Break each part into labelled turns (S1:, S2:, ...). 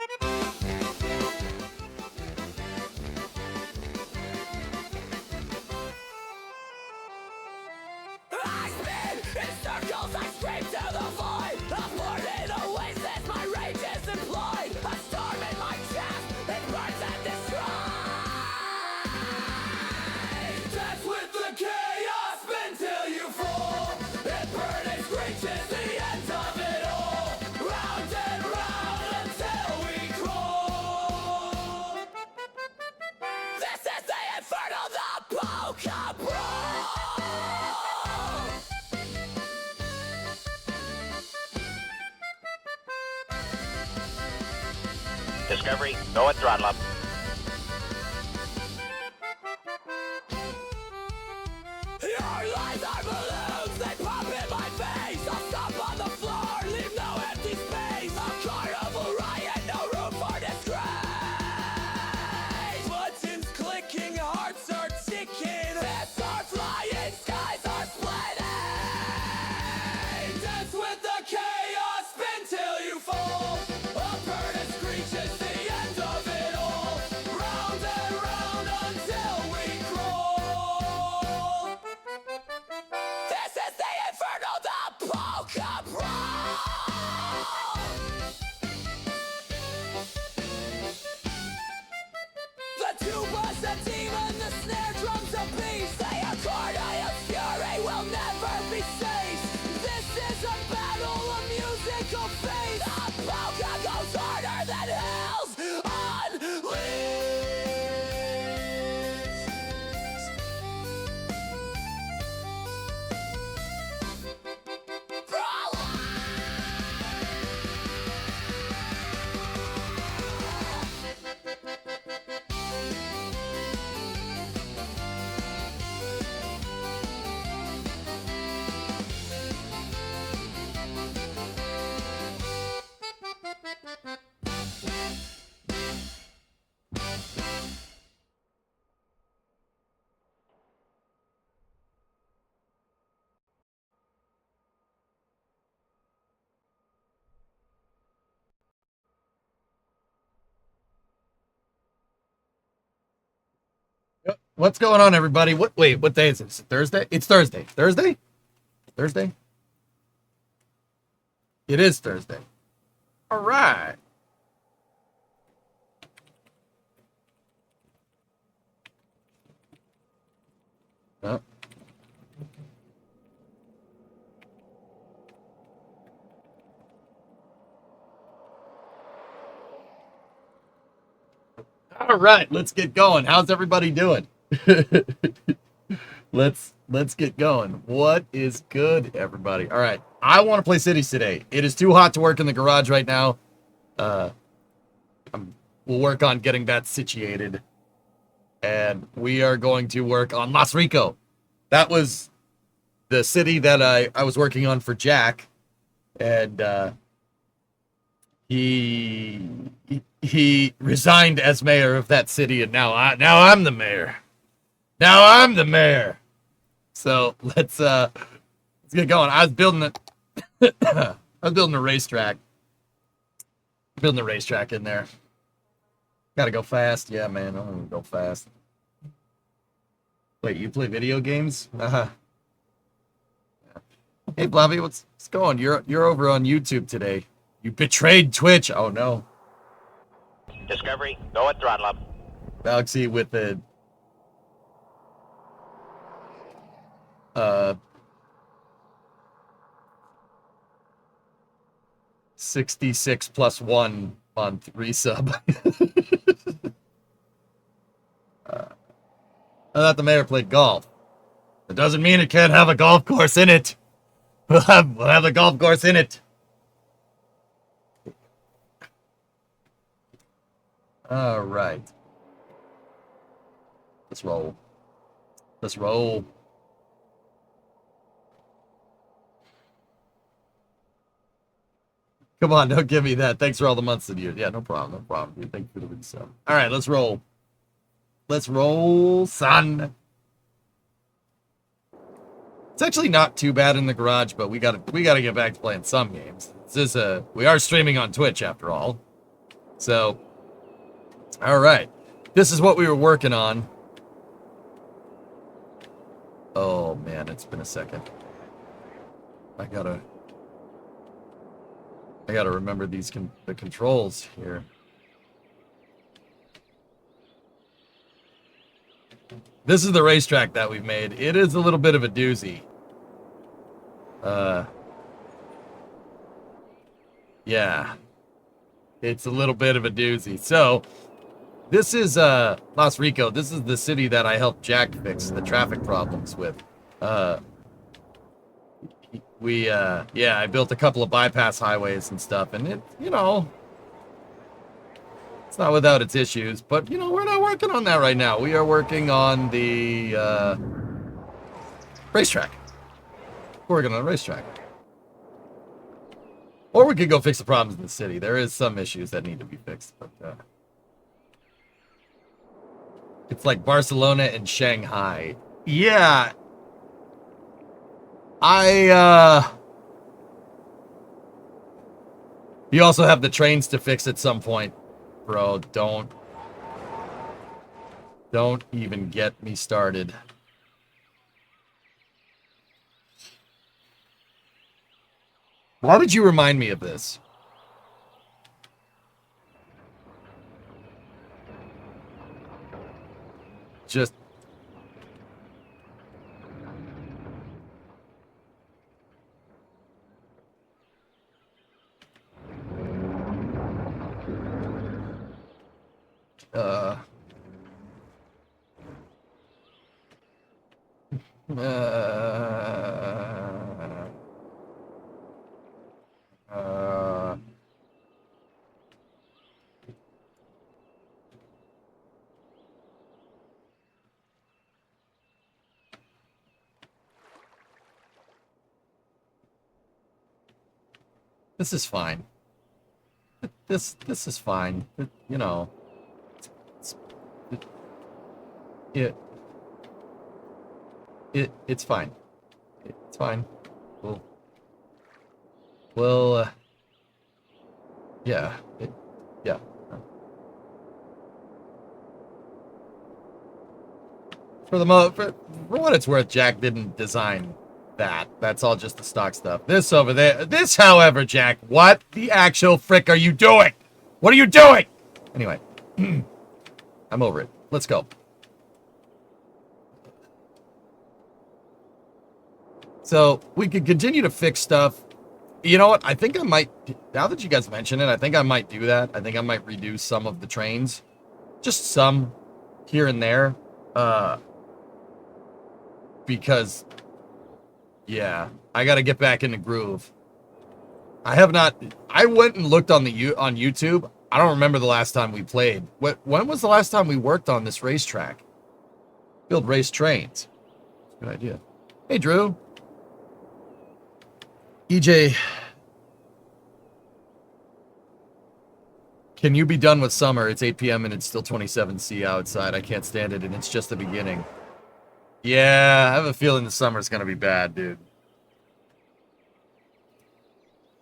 S1: I spin in circles, I scream to the void. I'm born in oasis, my rage is employed. A storm in my chest, it burns and destroys. Dance with the chaos, spin till you fall. It burning screeches, the end of it all. Round and round until we crawl. This is the inferno, the polka brawl.
S2: Discovery, go at throttle up.
S1: Your lies are balloons, they pop in my face. I'll stop on the floor, leave no empty space. A carnival riot, no room for disgrace. Buttons clicking, hearts are ticking. Heads are flying, skies are splitting. Dance with the chaos, spin till you fall. A bird and screeches, the end of it all. Round and round until we crawl. This is the inferno, the polka brawl. The tuba's a demon, the snare drum's a beast. The accordion of fury will never be ceased. This is a battle of musical faith. The polka goes harder than hell's unleashed. Brawl!
S3: What's going on, everybody? Wait, what day is it? Is it Thursday? It's Thursday. Thursday? Thursday? It is Thursday. All right. Oh. All right, let's get going. How's everybody doing? let's get going. What is good, everybody? All right, I want to play Cities today. It is too hot to work in the garage right now. We'll work on getting that situated, and we are going to work on Las Rico. That was the city that I was working on for Jack, and he resigned as mayor of that city, and now I'm the mayor. Now I'm the mayor. So let's get going. I was building a racetrack. Building a racetrack in there. Gotta go fast. Yeah, man, I want to go fast. Wait, you play video games? Hey, Blobby, what's going? You're over on YouTube today. You betrayed Twitch. Oh no.
S2: Discovery, go at throttle up.
S3: Galaxy with the 66 plus 1 month resub. I thought the mayor played golf. It doesn't mean it can't have a golf course in it. We'll have a golf course in it. All right. Let's roll. Let's roll. Come on, don't give me that. Thanks for all the months and years. Yeah, no problem. No problem, dude. Thank you for the resub. All right, let's roll. Let's roll, son. It's actually not too bad in the garage, but we gotta get back to playing some games. We are streaming on Twitch after all. So, all right. This is what we were working on. Oh, man, it's been a second. I gotta remember these the controls here. This is the racetrack that we've made. It is a little bit of a doozy. Yeah. It's a little bit of a doozy. So, this is Las Rico. This is the city that I helped Jack fix the traffic problems with. I built a couple of bypass highways and stuff, and it, it's not without its issues, but, we're not working on that right now. We are working on the racetrack. We're working on a racetrack. Or we could go fix the problems in the city. There is some issues that need to be fixed, but it's like Barcelona and Shanghai. Yeah. You also have the trains to fix at some point. Bro, don't even get me started. Why did you remind me of this? Just... Uh, this is fine. This is fine. It's fine. It's fine. Well, yeah. Yeah. For what it's worth, Jack didn't design that. That's all just the stock stuff. This over there. This, however, Jack, what the actual frick are you doing? What are you doing? Anyway, I'm over it. Let's go. So we could continue to fix stuff. You know what? I think I might, now that you guys mention it, I think I might do that. I think I might redo some of the trains. Just some here and there. Because, yeah, I got to get back in the groove. I went and looked on YouTube. I don't remember the last time we played. When was the last time we worked on this racetrack? Build race trains. Good idea. Hey, Drew. EJ, can you be done with summer? It's 8 p.m. and it's still 27°C outside. I can't stand it, and it's just the beginning. Yeah, I have a feeling the summer's going to be bad, dude.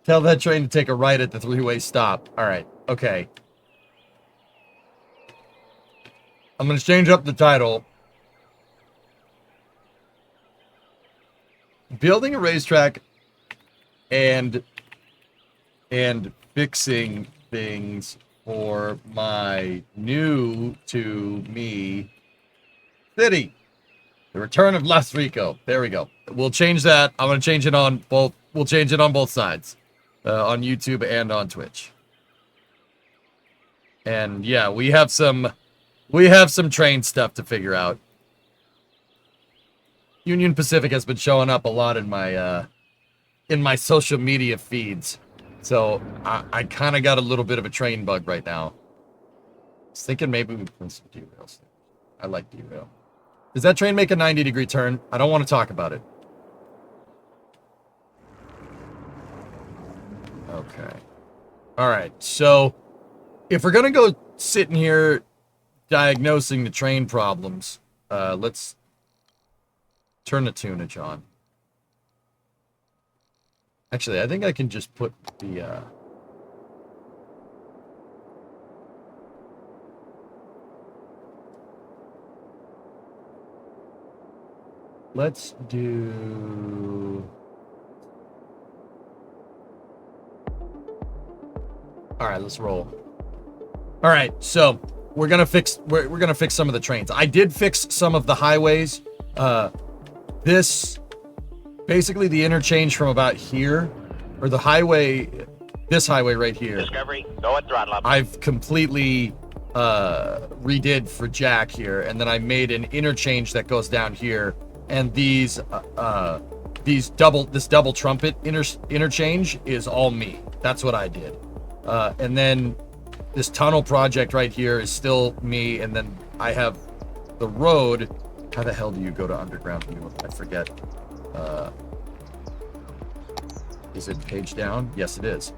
S3: Tell that train to take a right at the three-way stop. All right, okay. I'm going to change up the title. Building a racetrack and fixing things for my new to me city. The return of Las Rico. There we go. We'll change that. I'm going to change it on both. We'll change it on both sides. On YouTube and on Twitch. And yeah, we have some train stuff to figure out. Union Pacific has been showing up a lot in my social media feeds. So I kind of got a little bit of a train bug right now. I was thinking maybe we put some derails. I like derail. Does that train make a 90-degree turn? I don't want to talk about it. Okay. All right. So if we're going to go sitting here diagnosing the train problems, let's turn the tunage on. Actually, I think I can just put the let's do... All right, let's roll. All right, so we're gonna fix some of the trains. I did fix some of the highways. This basically the interchange from about here, or the highway, this highway right here.
S2: Discovery, go at throttle up.
S3: I've completely redid for Jack here, and then I made an interchange that goes down here, and this double trumpet interchange is all me. That's what I did. And then this tunnel project right here is still me, and then I have the road. How the hell do you go to underground view? I forget. Is it page down? Yes, it is.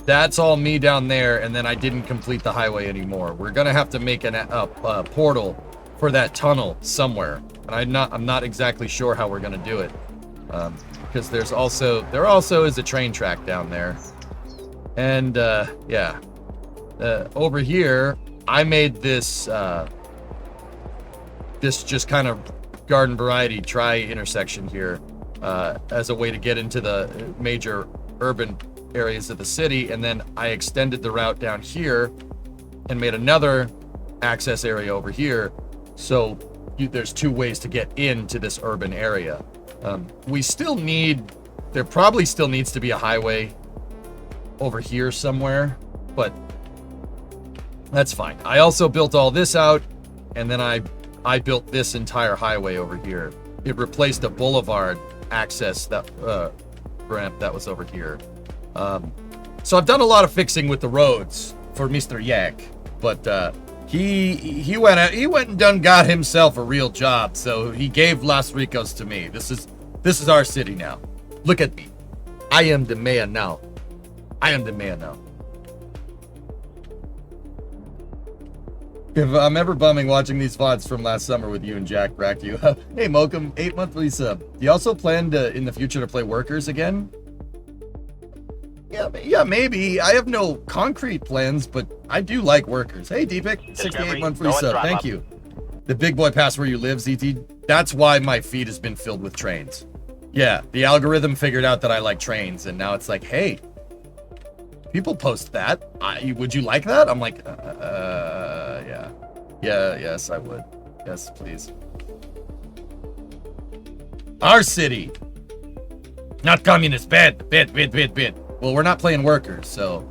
S3: That's all me down there, and then I didn't complete the highway anymore. We're gonna have to make a portal for that tunnel somewhere, and I'm not exactly sure how we're gonna do it, because there also is a train track down there, and yeah, over here I made this this just kind of garden variety intersection here as a way to get into the major urban areas of the city, and then I extended the route down here and made another access area over here, so there's two ways to get into this urban area. There probably still needs to be a highway over here somewhere, but that's fine. I also built all this out, and then I built this entire highway over here. It replaced a boulevard access that ramp that was over here. So I've done a lot of fixing with the roads for Mr. Yak, but he went and got himself a real job. So he gave Las Ricos to me. This is our city now. Look at me. I am the mayor now. If I'm ever bumming watching these VODs from last summer with you and Jack Brack, you. Hey, Mokum, 8 monthly sub. Do you also plan to, in the future, to play Workers again? Yeah, maybe. I have no concrete plans, but I do like Workers. Hey, Deepak, 68 monthly sub. Thank you. The big boy past where you live, ZT. That's why my feed has been filled with trains. Yeah, the algorithm figured out that I like trains, and now it's like, hey, people post that. Would you like that? I'm like, yeah. Yeah, yes, I would. Yes, please. Our city. Not communist. Bad. Well, we're not playing Workers, so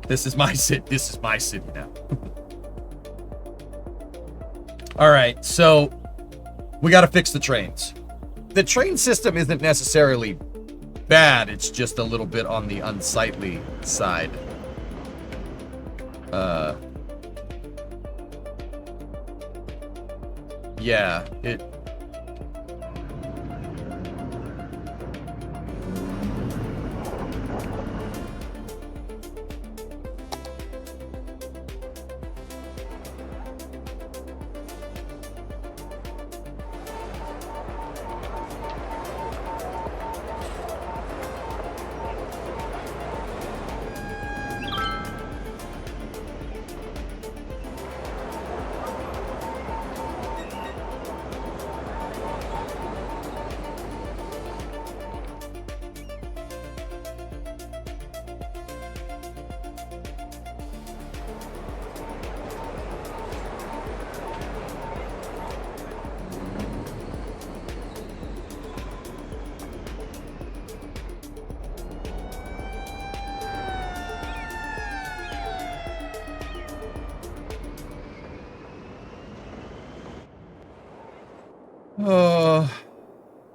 S3: this is my city. This is my city now. All right, so we got to fix the trains. The train system isn't necessarily bad. It's just a little bit on the unsightly side. Yeah, it...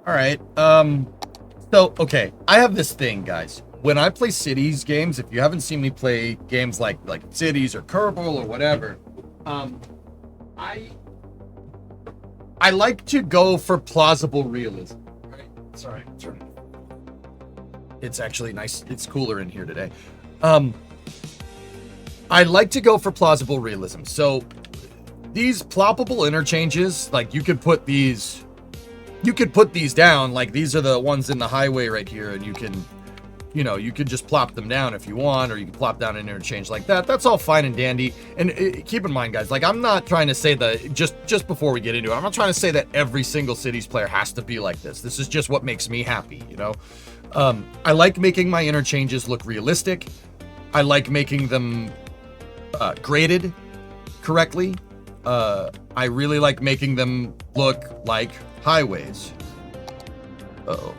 S3: all right. So, okay. I have this thing, guys. When I play Cities games, if you haven't seen me play games like Cities or Kerbal or whatever, I like to go for plausible realism. Right? Sorry. It's actually nice. It's cooler in here today. I like to go for plausible realism. So these ploppable interchanges, like you could put these down, like these are the ones in the highway right here, and you can you know, you could just plop them down if you want, or you can plop down an interchange like that. That's all fine and dandy. And keep in mind, guys, like, I'm not trying to say that, just before we get into it, I'm not trying to say that every single Cities player has to be like this. This is just what makes me happy, you know? I like making my interchanges look realistic. I like making them graded correctly. I really like making them look like highways. Uh-oh.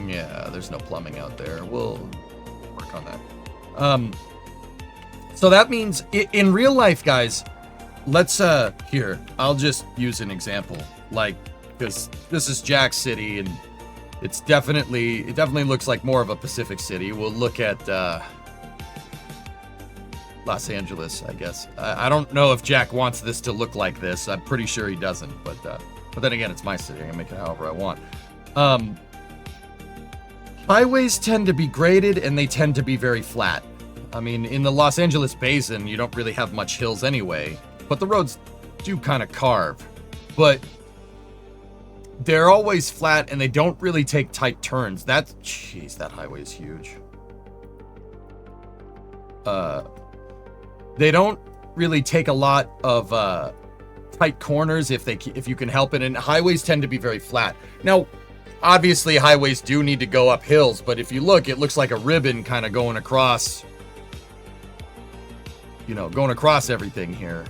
S3: Yeah, there's no plumbing out there. We'll work on that. So that means in real life, guys, let's here, I'll just use an example, like, because this is Jack City, and it definitely looks like more of a Pacific City. We'll look at Los Angeles, I guess. I don't know if Jack wants this to look like this. I'm pretty sure he doesn't, but then again, it's my city. I can make it however I want. Highways tend to be graded, and they tend to be very flat. I mean, in the Los Angeles Basin, you don't really have much hills anyway, but the roads do kind of carve. But they're always flat, and they don't really take tight turns. Jeez, that highway is huge. They don't really take a lot of tight corners if you can help it, and highways tend to be very flat. Now, obviously, highways do need to go up hills, but if you look, it looks like a ribbon kind of going across, you know, going across everything here.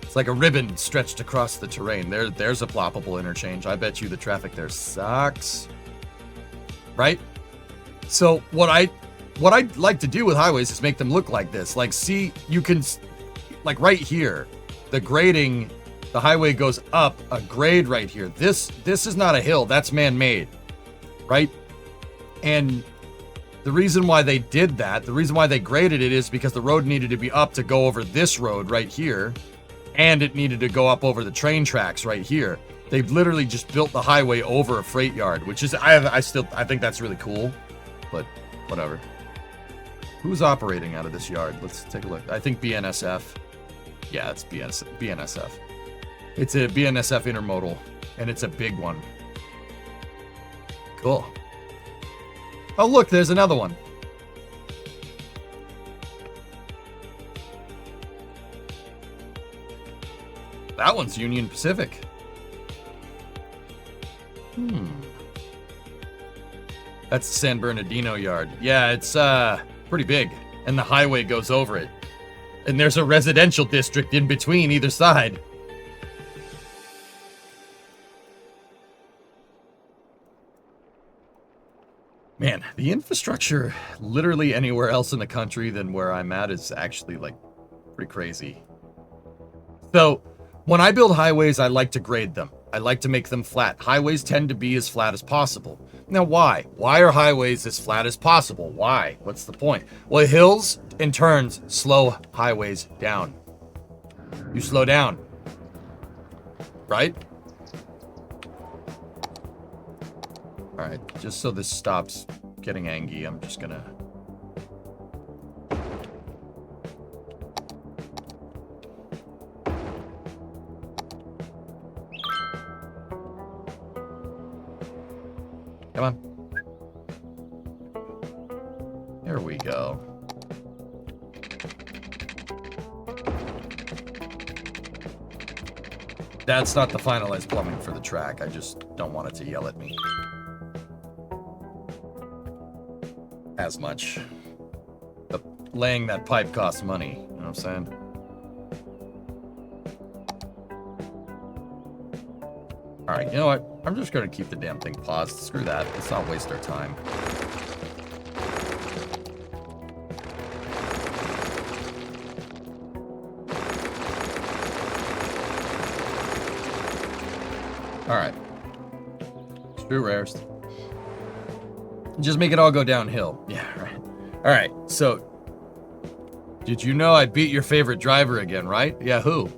S3: It's like a ribbon stretched across the terrain. There's a ploppable interchange. I bet you the traffic there sucks. Right? So what I'd like to do with highways is make them look like this. Like, see, you can, like right here, the grading, the highway goes up a grade right here. This is not a hill. That's man-made, right? And the reason why they did that, the reason why they graded it is because the road needed to be up to go over this road right here, and it needed to go up over the train tracks right here. They've literally just built the highway over a freight yard, which is, I think that's really cool, but whatever. Who's operating out of this yard? Let's take a look. I think BNSF. Yeah, it's BNSF. It's a BNSF intermodal, and it's a big one. Cool. Oh, look, there's another one. That one's Union Pacific. That's the San Bernardino yard. Yeah, it's pretty big, and the highway goes over it. And there's a residential district in between either side. Man, the infrastructure literally anywhere else in the country than where I'm at is actually, like, pretty crazy. So, when I build highways, I like to grade them. I like to make them flat. Highways tend to be as flat as possible. Now, why? Why are highways as flat as possible? Why? What's the point? Well, hills and turns slow highways down. You slow down, right? All right, just so this stops getting angry, I'm just gonna... Come on. There we go. That's not the finalized plumbing for the track. I just don't want it to yell at me as much. But laying that pipe costs money, you know what I'm saying? Alright, you know what? I'm just gonna keep the damn thing paused. Screw that. Let's not waste our time. Alright. Screw rares. Just make it all go downhill. Yeah, right. Alright, so... Did you know I beat your favorite driver again, right? Yeah, who?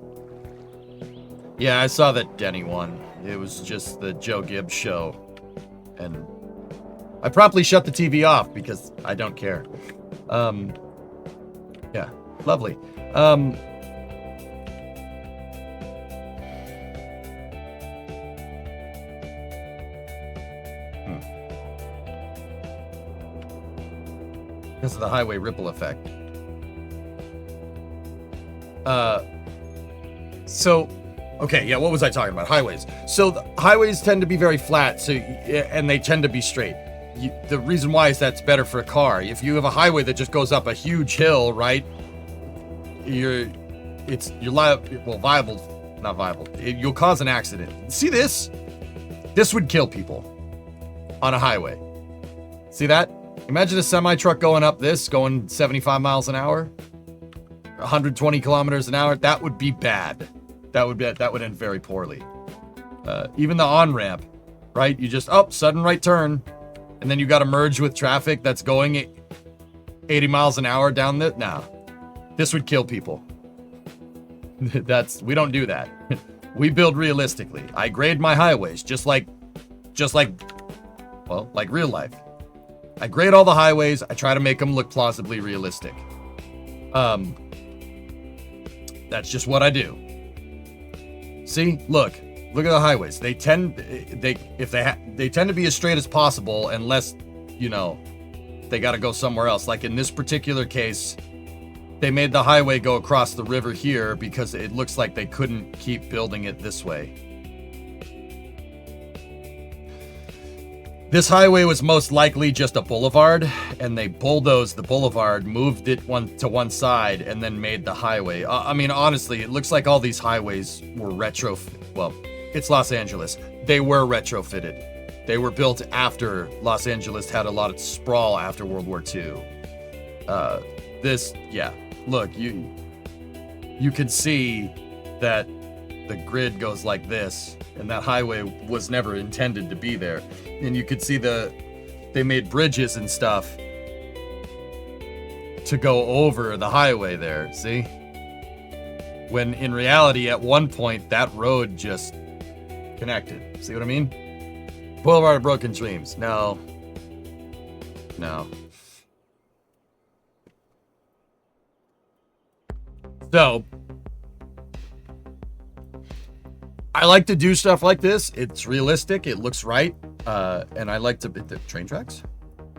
S3: Yeah, I saw that Denny won. It was just the Joe Gibbs show. And I promptly shut the TV off because I don't care. Yeah, lovely. because of the highway ripple effect. Okay, yeah, what was I talking about? Highways. So the highways tend to be very flat, and they tend to be straight. The reason why is that's better for a car. If you have a highway that just goes up a huge hill, right? You'll cause an accident. See this? This would kill people on a highway. See that? Imagine a semi-truck going up this, going 75 miles an hour, 120 kilometers an hour. That would be bad. That would end very poorly. Even the on-ramp, right? You just, sudden right turn, and then you got to merge with traffic that's going 80 miles an hour down the, nah. This would kill people. We don't do that. We build realistically. I grade my highways just like real life. I grade all the highways. I try to make them look plausibly realistic. That's just what I do. See, look at the highways. They tend to be as straight as possible unless, they got to go somewhere else. Like in this particular case, they made the highway go across the river here because it looks like they couldn't keep building it this way. This highway was most likely just a boulevard, and they bulldozed the boulevard, moved it to one side, and then made the highway. I mean, honestly, it looks like all these highways were well, it's Los Angeles. They were retrofitted. They were built after Los Angeles had a lot of sprawl after World War II. Look, you can see that the grid goes like this, and that highway was never intended to be there. And you could see they made bridges and stuff to go over the highway there, see? When in reality, at one point, that road just connected. See what I mean? Boulevard of Broken Dreams. No. So, I like to do stuff like this. It's realistic. It looks right. And I like to... The train tracks?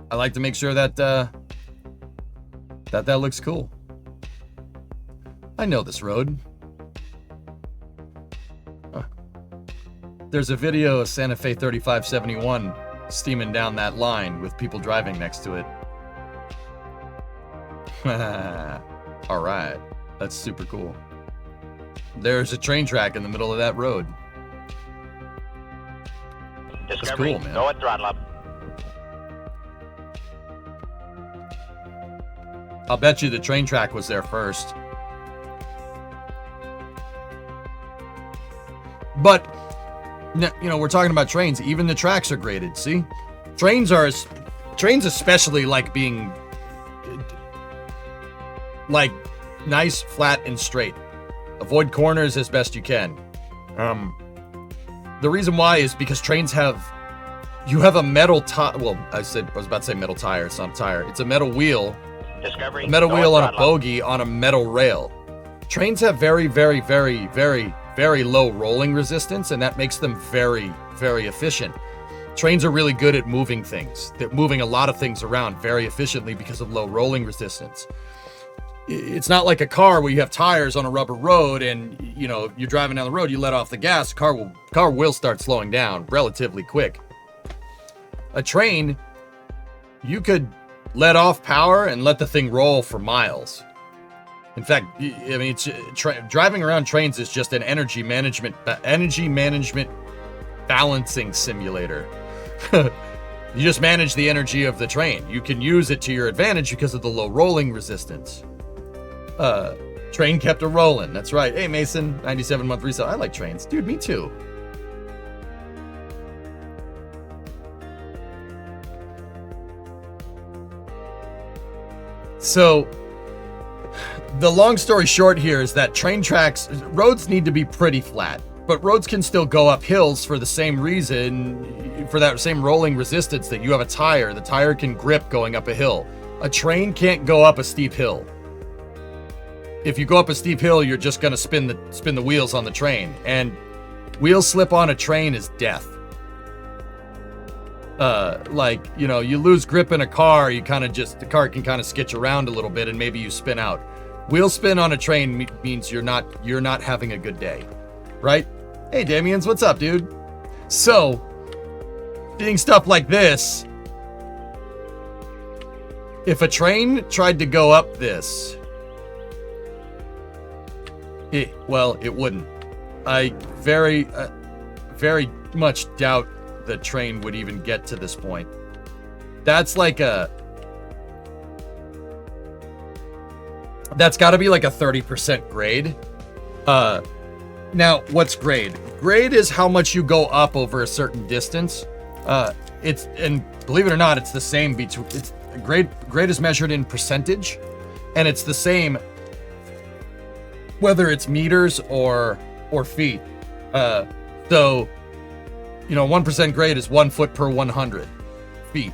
S3: I like to make sure that that looks cool. I know this road. There's a video of Santa Fe 3571 steaming down that line with people driving next to it. All right. That's super cool. There's a train track in the middle of that road.
S2: Discovery,
S3: cool, man.
S2: go at throttle up.
S3: I'll bet you the train track was there first. But, we're talking about trains. Even the tracks are graded, see? Trains especially like being like nice, flat, and straight. Avoid corners as best you can. The reason why is because trains you have a metal tire. Well, I was about to say metal tire. It's not a tire. It's a metal wheel.
S2: Discovery,
S3: A metal
S2: go
S3: wheel
S2: at
S3: on a
S2: throttle up.
S3: bogie on a metal rail. Trains have very, very, very, very, very low rolling resistance, and that makes them very, very efficient. Trains are really good at moving things. They're moving a lot of things around very efficiently because of low rolling resistance. It's not like a car where you have tires on a rubber road and, you're driving down the road, you let off the gas, car will start slowing down relatively quick. A train, you could let off power and let the thing roll for miles. In fact, driving around trains is just an energy management balancing simulator. You just manage the energy of the train. You can use it to your advantage because of the low rolling resistance. Train kept a rolling. That's right. Hey, Mason, 97-month resale. I like trains. Dude, me too. So, the long story short here is that roads need to be pretty flat, but roads can still go up hills for the same reason, for that same rolling resistance that you have a tire. The tire can grip going up a hill. A train can't go up a steep hill. If you go up a steep hill, you're just going to spin the wheels on the train, and wheel slip on a train is death. Like, you know, you lose grip in a car, you kind of just, the car can kind of skitch around a little bit and maybe you spin out. Wheel spin on a train means you're not having a good day, right? Hey, Damians, what's up, dude? So, seeing stuff like this, if a train tried to go up this, it wouldn't. I very much doubt the train would even get to this point. That's like that's got to be like a 30% grade. Now, what's grade? Grade is how much you go up over a certain distance. And believe it or not, it's the same between. It's grade is measured in percentage, and it's the same whether it's meters or feet. So, you know, 1% grade is 1 foot per 100 feet.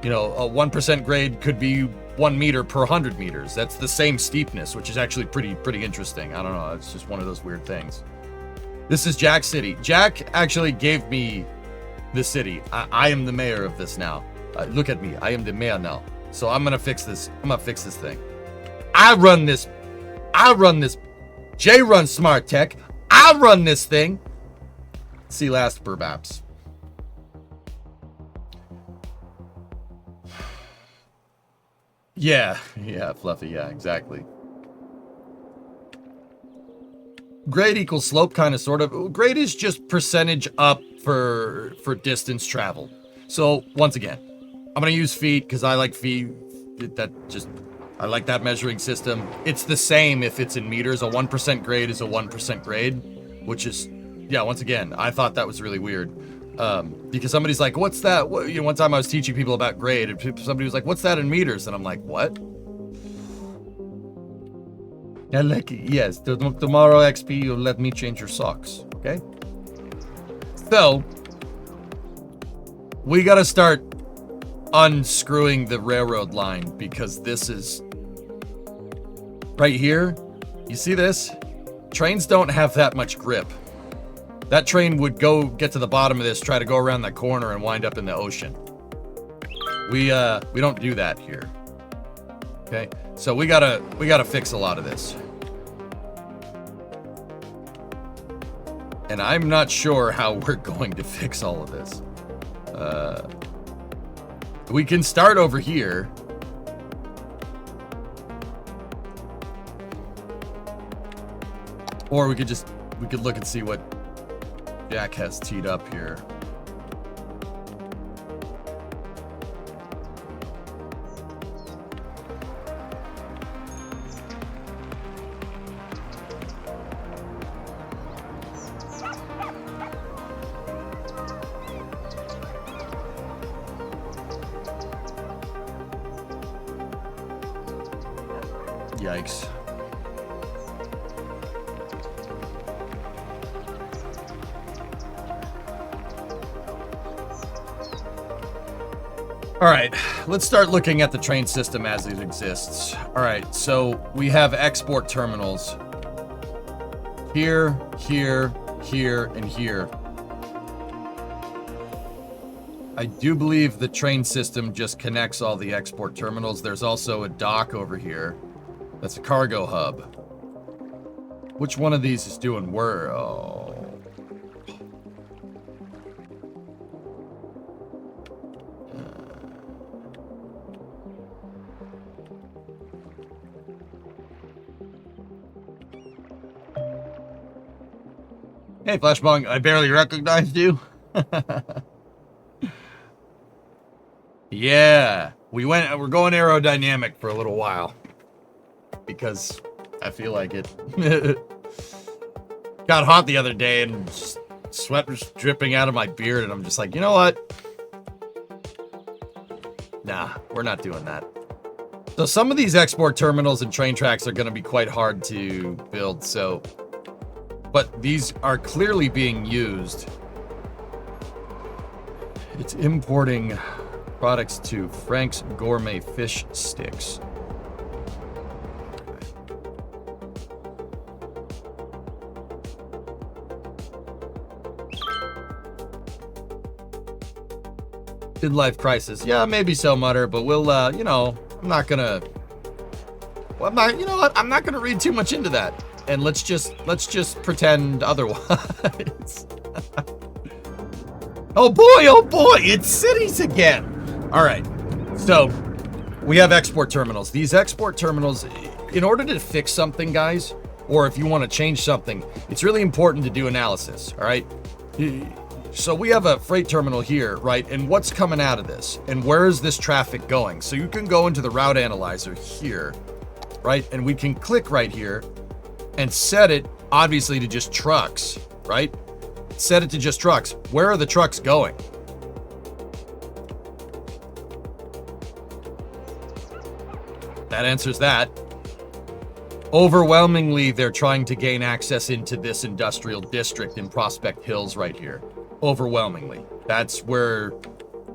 S3: You know, a 1% grade could be 1 meter per 100 meters. That's the same steepness, which is actually pretty interesting. I don't know. It's just one of those weird things. This is Jack City. Jack actually gave me the city. I am the mayor of this now. Look at me. I am the mayor now. So I'm gonna fix this. I'm gonna fix this thing. I run this. Jay runs Smart Tech. I run this thing. See last perhaps. Yeah, Fluffy, yeah, exactly. Grade equals slope, kind of, sort of. Grade is just percentage up for distance traveled. So, once again, I'm going to use feet because I like feet. I like that measuring system. It's the same if it's in meters. A 1% grade is a 1% grade, which is, yeah, once again, I thought that was really weird. Because somebody's like, what's that? You know, one time I was teaching people about grade, and somebody was like, what's that in meters? And I'm like, what? And like, yes, tomorrow XP, you'll let me change your socks, okay? So, we gotta start unscrewing the railroad line, because this is right here. You see this? Trains don't have that much grip. That train would get to the bottom of this, try to go around that corner and wind up in the ocean. We don't do that here. Okay? So we gotta fix a lot of this. And I'm not sure how we're going to fix all of this. We can start over here. Or we could look and see what Jack has teed up here. Yikes. All right, let's start looking at the train system as it exists. All right, so we have export terminals here, here, here, and here. I do believe the train system just connects all the export terminals. There's also a dock over here. That's a cargo hub. Which one of these is doing where? Oh. Hey, Flashbong, I barely recognized you. Yeah, we're going aerodynamic for a little while. Because I feel like it. Got hot the other day and sweat was dripping out of my beard, and I'm just like, you know what? Nah, we're not doing that. So some of these export terminals and train tracks are going to be quite hard to build, so... But these are clearly being used. It's importing products to Frank's Gourmet Fish Sticks. Midlife crisis. Yeah, maybe so, Mutter, but we'll, you know, I'm not gonna, well, I'm not, you know what? I'm not gonna read too much into that. And let's just pretend otherwise. Oh boy, it's cities again. All right, so we have export terminals. These export terminals, in order to fix something, guys, or if you want to change something, it's really important to do analysis, all right? So we have a freight terminal here, right? And what's coming out of this? And where is this traffic going? So you can go into the route analyzer here, right? And we can click right here and set it, obviously, to just trucks, right? Set it to just trucks. Where are the trucks going? That answers that. Overwhelmingly, they're trying to gain access into this industrial district in Prospect Hills right here. Overwhelmingly. That's where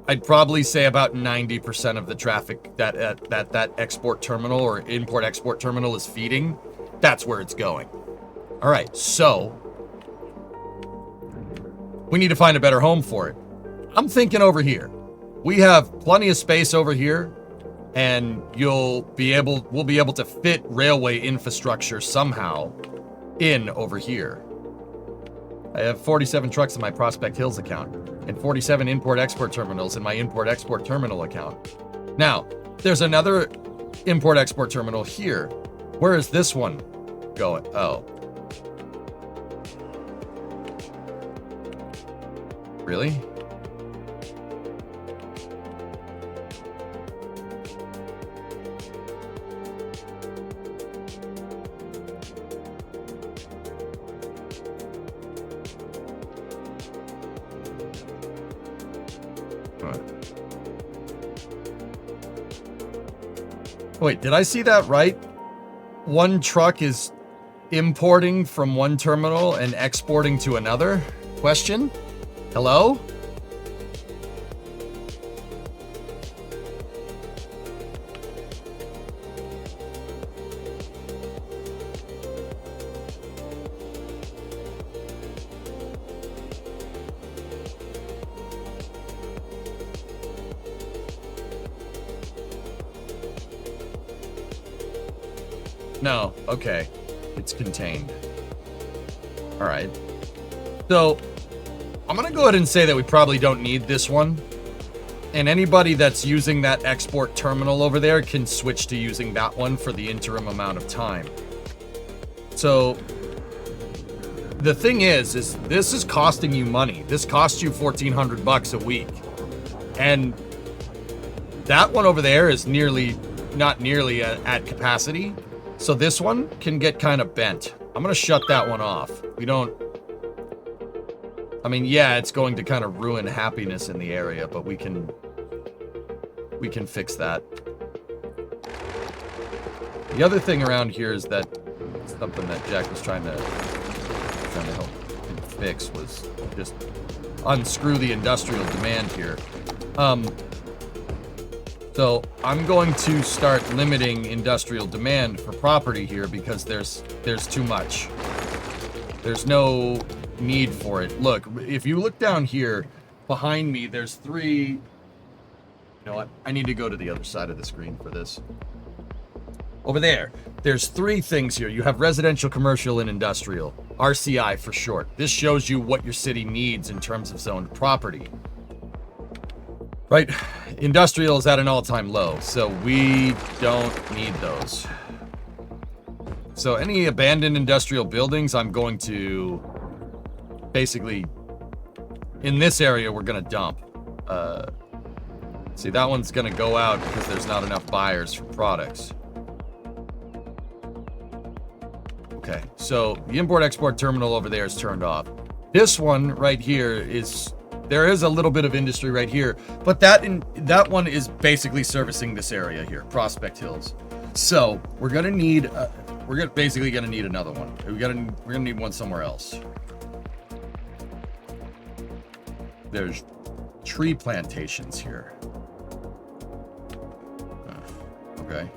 S3: I'd probably say about 90% of the traffic that export terminal or import-export terminal is feeding. That's where it's going. All right, so we need to find a better home for it. I'm thinking over here. We have plenty of space over here, and we'll be able to fit railway infrastructure somehow in over here. I have 47 trucks in my Prospect Hills account and 47 import-export terminals in my import-export terminal account. Now, there's another import-export terminal here. Where is this one going? Oh. Really? Wait, did I see that right? One truck is importing from one terminal and exporting to another? Question? Hello? No, okay. It's contained. All right. So, I'm going to go ahead and say that we probably don't need this one. And anybody that's using that export terminal over there can switch to using that one for the interim amount of time. So, the thing is this is costing you money. This costs you $1,400 a week. And that one over there is not nearly at capacity. So this one can get kind of bent. I'm going to shut that one off. I mean, yeah, it's going to kind of ruin happiness in the area, but we can fix that. The other thing around here is that something that Jack was trying to help him fix was just unscrew the industrial demand here. So I'm going to start limiting industrial demand for property here because there's too much. There's no need for it. Look, if you look down here behind me, there's three. You know what? I need to go to the other side of the screen for this. Over there's three things here. You have residential, commercial, and industrial. RCI for short. This shows you what your city needs in terms of zoned property. Right? Industrial is at an all-time low, so we don't need those. So any abandoned industrial buildings, I'm going to basically, in this area, we're going to dump. See, that one's going to go out because there's not enough buyers for products. Okay, so the import-export terminal over there is turned off. This one right here is... There is a little bit of industry right here, but that one is basically servicing this area here, Prospect Hills. So we're basically gonna need another one. We're gonna need one somewhere else. There's tree plantations here. Okay.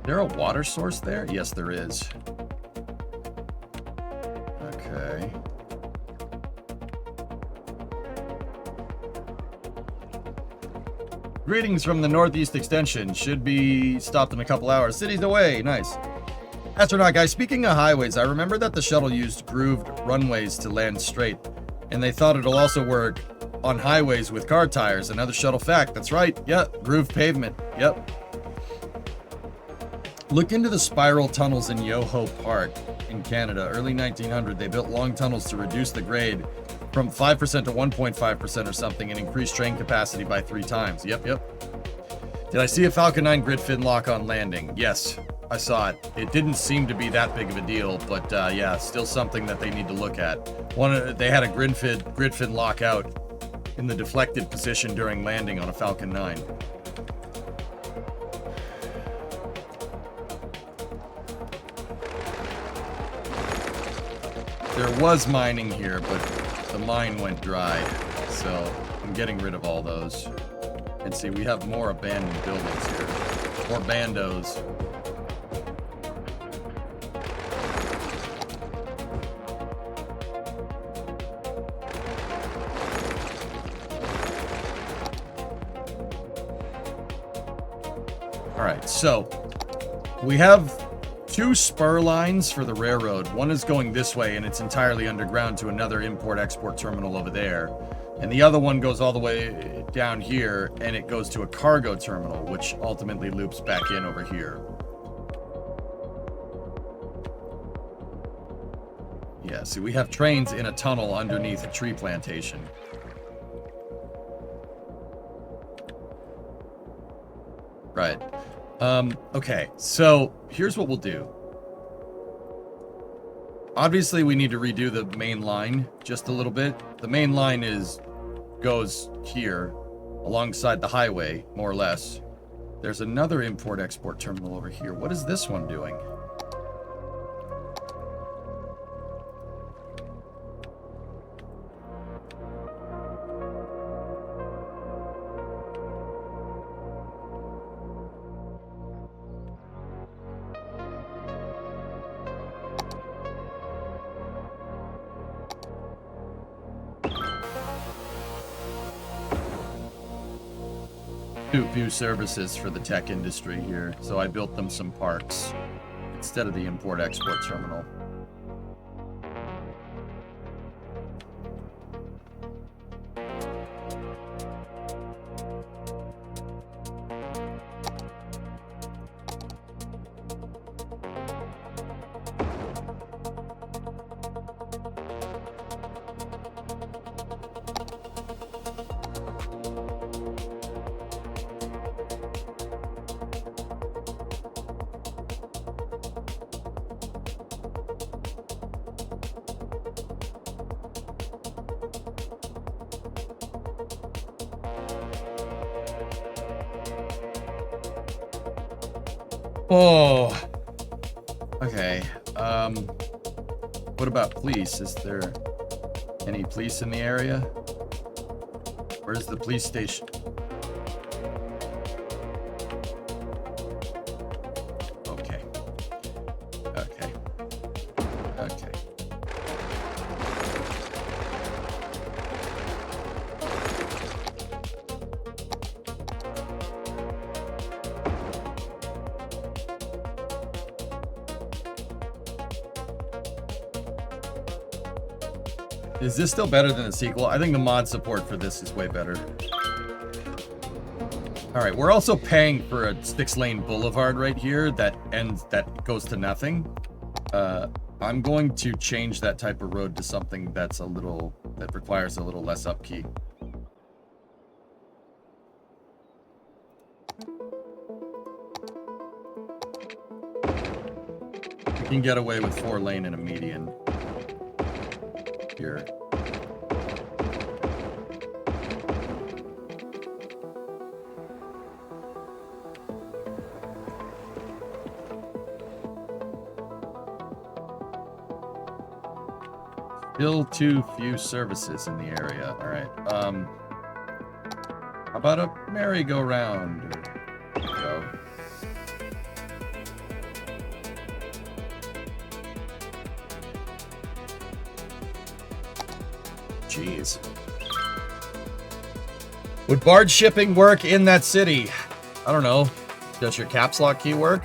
S3: there a water source there? Yes, there is. Okay. Greetings from the Northeast Extension. Should be stopped in a couple hours. Cities away. Nice. Astronaut guy, speaking of highways, I remember that the shuttle used grooved runways to land straight, and they thought it'll also work on highways with car tires. Another shuttle fact. That's right. Yep. Grooved pavement. Yep. Look into the spiral tunnels in Yoho Park in Canada. Early 1900, they built long tunnels to reduce the grade from 5% to 1.5% or something and increase train capacity by 3 times. Yep. Did I see a Falcon 9 grid fin lock on landing? Yes, I saw it. It didn't seem to be that big of a deal, but yeah, still something that they need to look at. They had a grid fin lock out in the deflected position during landing on a Falcon 9. There was mining here, but the mine went dry, so I'm getting rid of all those. And see, we have more abandoned buildings here. More bandos. Alright, so we have 2 spur lines for the railroad. One is going this way and it's entirely underground to another import-export terminal over there. And the other one goes all the way down here and it goes to a cargo terminal, which ultimately loops back in over here. Yeah, see, we have trains in a tunnel underneath a tree plantation. Right. Okay, so here's what we'll do. Obviously, we need to redo the main line just a little bit. The main line goes here alongside the highway, more or less. There's another import-export terminal over here. What is this one doing? Few services for the tech industry here, so I built them some parks instead of the import-export terminal. Oh, okay. What about police? Is there any police in the area? Where's the police station? Okay. Okay. Okay. Is this still better than the sequel? I think the mod support for this is way better. Alright, we're also paying for a 6-lane boulevard right here that goes to nothing. I'm going to change that type of road to something that requires a little less upkeep. We can get away with 4-lane and a median here. Still too few services in the area. All right. How about a merry-go-round? There we go. Jeez. Would barge shipping work in that city? I don't know. Does your caps lock key work?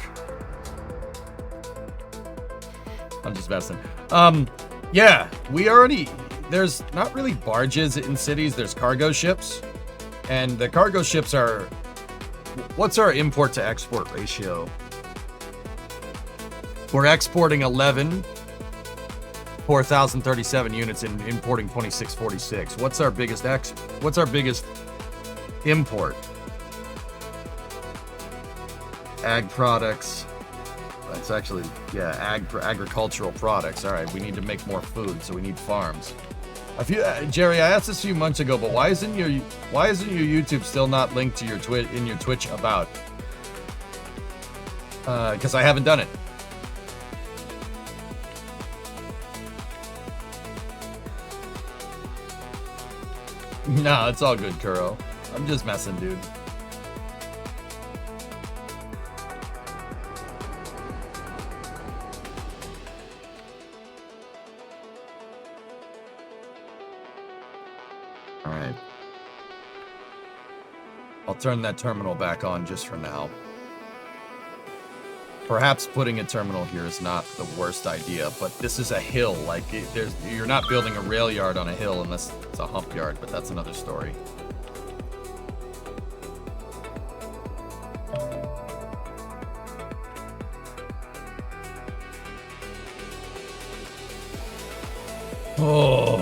S3: I'm just messing. Yeah, we already... There's not really barges in cities. There's cargo ships. And the cargo ships are... What's our import to export ratio? We're exporting 11, 4,037 units and importing 2,646. What's our biggest import? Ag products. That's actually, yeah, agricultural products. All right, we need to make more food, so we need farms. Jerry, I asked this a few months ago, but why isn't your YouTube still not linked to your Twitch about? Because I haven't done it. No, it's all good, Kuro. I'm just messing, dude. All right. I'll turn that terminal back on just for now. Perhaps putting a terminal here is not the worst idea, but this is a hill. Like, you're not building a rail yard on a hill unless it's a hump yard, but that's another story. Oh.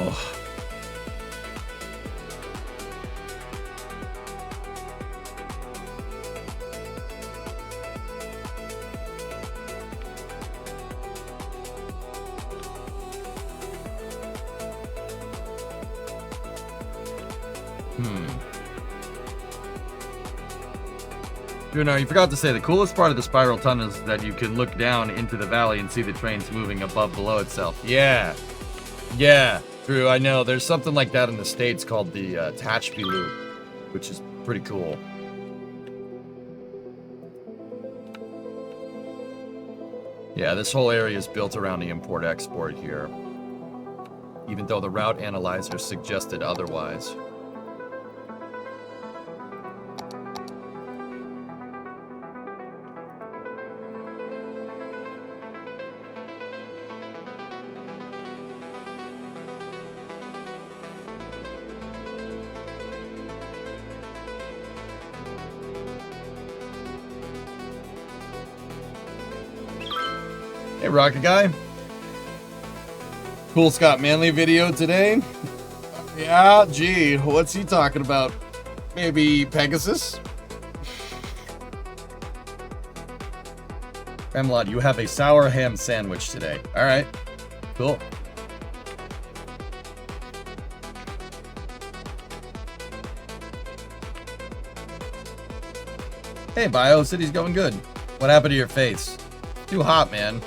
S3: No, you forgot to say the coolest part of the spiral tunnel is that you can look down into the valley and see the trains moving above below itself. Yeah. Yeah, Drew, I know. There's something like that in the States called the Tehachapi Loop, which is pretty cool. Yeah, this whole area is built around the import-export here, even though the route analyzer suggested otherwise. Hey, Rocket Guy. Cool Scott Manley video today. Yeah, gee, what's he talking about? Maybe Pegasus? Camelot, you have a sour ham sandwich today. All right, cool. Hey, Bio, city's going good. What happened to your face? Too hot, man.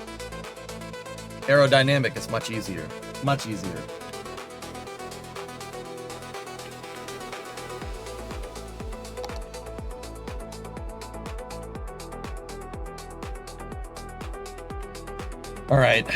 S3: Aerodynamic is much easier. Much easier. All right.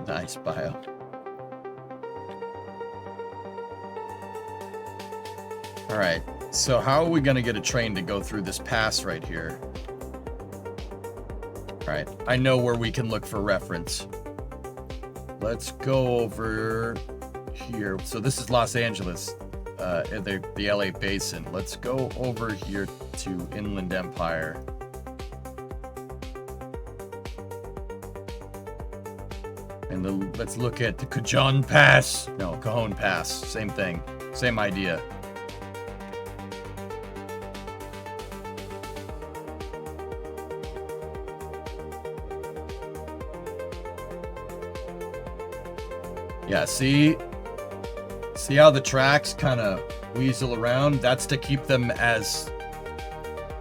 S3: Nice Bio. All right, so how are we gonna get a train to go through this pass right here? All right, I know where we can look for reference. Let's go over here. So this is Los Angeles, the LA Basin. Let's go over here to Inland Empire. And let's look at the Cajon Pass. No, Cajon Pass. Same thing. Same idea. Yeah, see how the tracks kind of weasel around? That's to keep them as...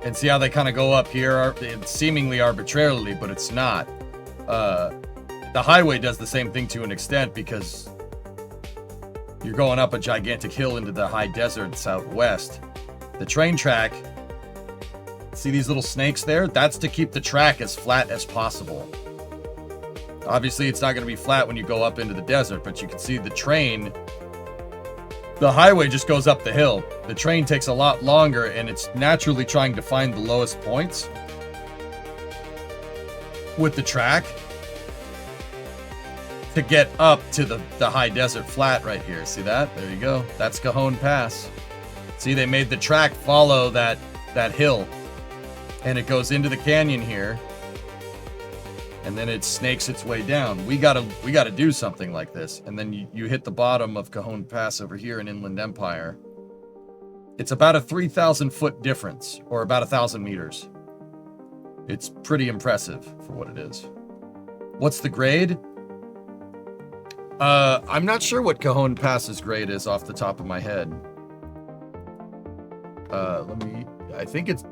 S3: And see how they kind of go up here, seemingly arbitrarily, but it's not. The highway does the same thing to an extent because you're going up a gigantic hill into the high desert southwest. The train track, see these little snakes there? That's to keep the track as flat as possible. Obviously, it's not going to be flat when you go up into the desert, but you can see the train... The highway just goes up the hill. The train takes a lot longer, and it's naturally trying to find the lowest points with the track to get up to the high desert flat right here. See that? There you go. That's Cajon Pass. See, they made the track follow that hill, and it goes into the canyon here, and then it snakes its way down. We gotta do something like this. And then you hit the bottom of Cajon Pass over here in Inland Empire. It's about a 3,000 foot difference, or about 1,000 meters. It's pretty impressive for what it is. What's the grade? I'm not sure what Cajon Pass's grade is off the top of my head. I think it's...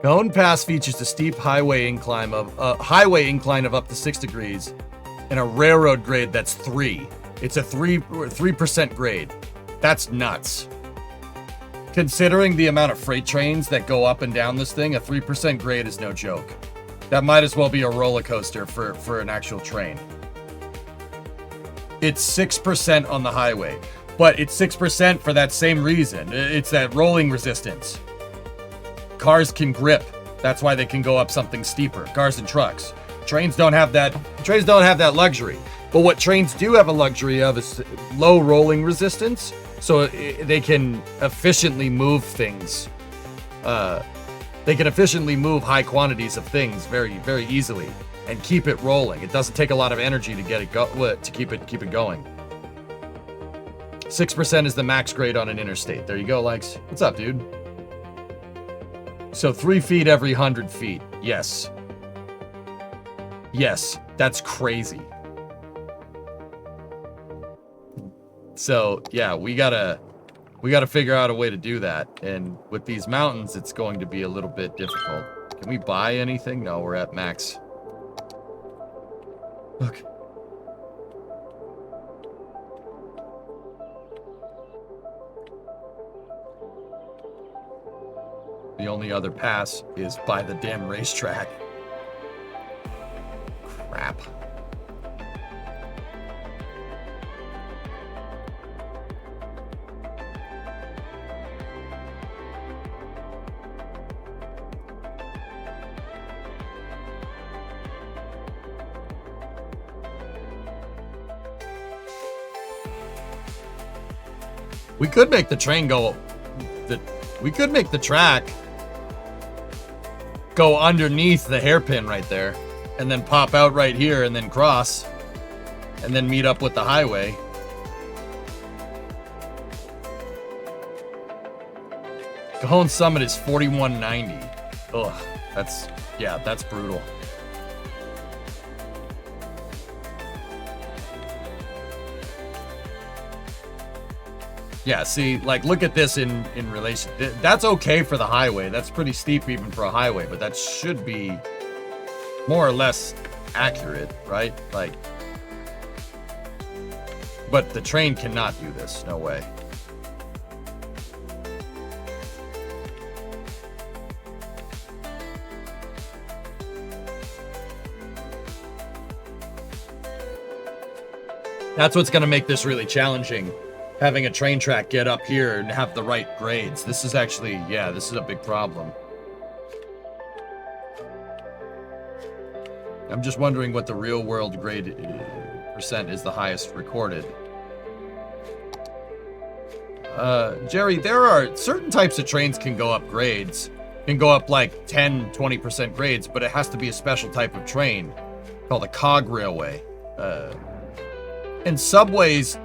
S3: Cajon Pass features a steep highway incline of up to 6 degrees and a railroad grade that's 3. It's a 3% grade. That's nuts. Considering the amount of freight trains that go up and down this thing, a 3% grade is no joke. That might as well be a roller coaster for an actual train. It's 6% on the highway, but it's 6% for that same reason. It's that rolling resistance. Cars can grip. That's why they can go up something steeper. Cars and trucks. Trains don't have that. Trains don't have that luxury. But what trains do have a luxury of is low rolling resistance, so they can efficiently move things. They can efficiently move high quantities of things very, very easily and keep it rolling. It doesn't take a lot of energy to get it to keep it going. 6% is the max grade on an interstate. There you go, Likes. What's up, dude? So 3 feet every 100 feet. Yes. Yes, that's crazy. So yeah, we gotta figure out a way to do that. And with these mountains, it's going to be a little bit difficult. Can we buy anything? No, we're at max. Look. The only other pass is by the damn racetrack. Crap. We could make the train go... We could make the track go underneath the hairpin right there, and then pop out right here, and then cross, and then meet up with the highway. Cajon Summit is 4190. Ugh, that's brutal. Yeah, see, like, look at this in relation. That's okay for the highway. That's pretty steep even for a highway, but that should be more or less accurate, right? Like, but the train cannot do this. No way. That's what's going to make this really challenging. Having a train track get up here and have the right grades. This is actually, yeah, this is a big problem. I'm just wondering what the real world grade percent is the highest recorded. Jerry, there are certain types of trains can go up grades. Can go up like 10, 20% grades, but it has to be a special type of train called a cog railway. And subways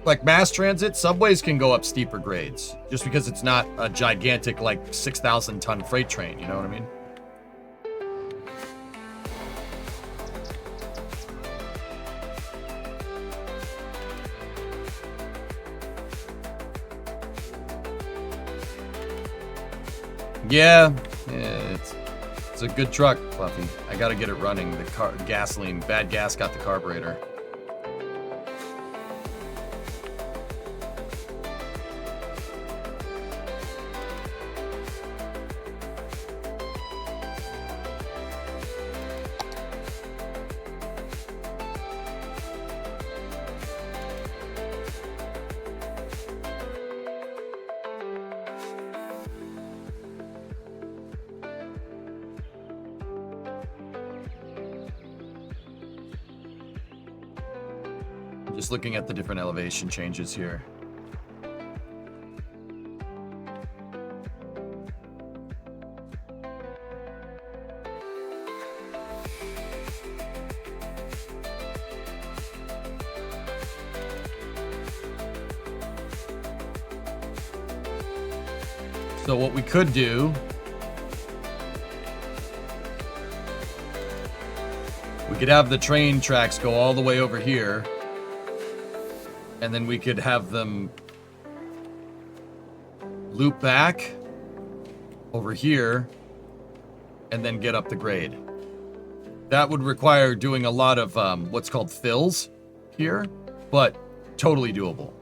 S3: like mass transit, subways can go up steeper grades just because it's not a gigantic like 6,000 ton freight train. You know what I mean? Yeah, it's a good truck, Fluffy. I gotta get it running. The gasoline, bad gas got the carburetor. Just looking at the different elevation changes here. So what we could do, we could have the train tracks go all the way over here. And then we could have them loop back over here and then get up the grade. That would require doing a lot of what's called fills here, but totally doable.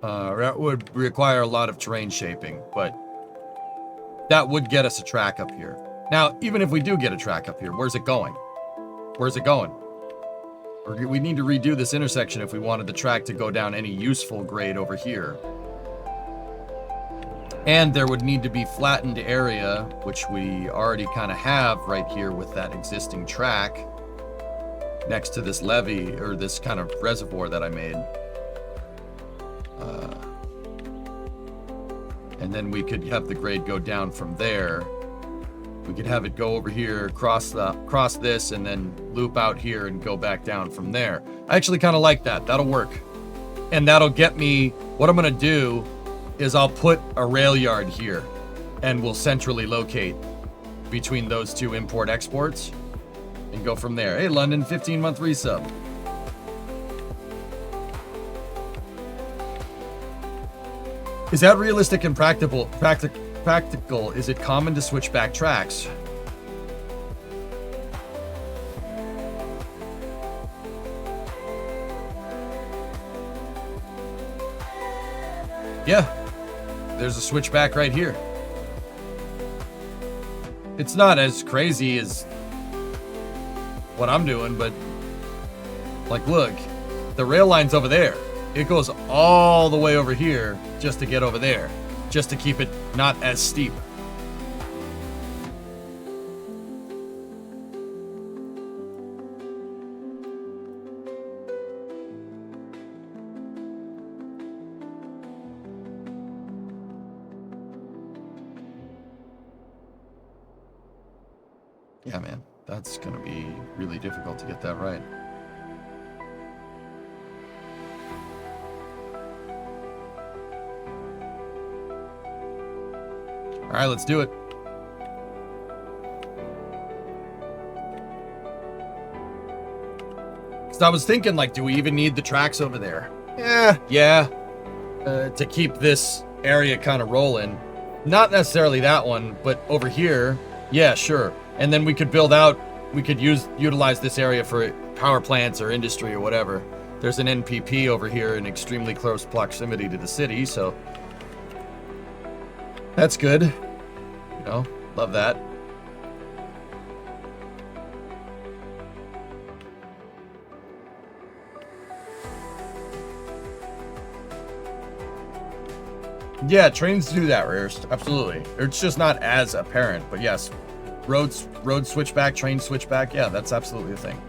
S3: That would require a lot of terrain shaping, but that would get us a track up here. Now, even if we do get a track up here, where's it going? Where's it going? We need to redo this intersection if we wanted the track to go down any useful grade over here. And there would need to be flattened area, which we already kind of have right here with that existing track next to this levee, or this kind of reservoir that I made. And then we could have the grade go down from there. We could have it go over here, cross this, and then loop out here and go back down from there. I actually kind of like that. That'll work. And that'll get me, what I'm going to do is I'll put a rail yard here and we'll centrally locate between those two import-exports and go from there. Hey, London, 15-month resub. Is that realistic and practical? Is it common to switch back tracks? Yeah, there's a switchback right here. It's not as crazy as what I'm doing, but like, look, the rail line's over there. It goes all the way over here just to get over there, just to keep it not as steep. Yeah, man, that's gonna be really difficult to get that right. All right, let's do it. So I was thinking, like, do we even need the tracks over there? Yeah. To keep this area kind of rolling. Not necessarily that one, but over here, yeah, sure. And then we could build out, we could utilize this area for power plants or industry or whatever. There's an NPP over here in extremely close proximity to the city, so that's good. You know, love that. Yeah, trains do that, Rarest. Absolutely. It's just not as apparent, but yes. Road switchback, train switchback. Yeah, that's absolutely a thing.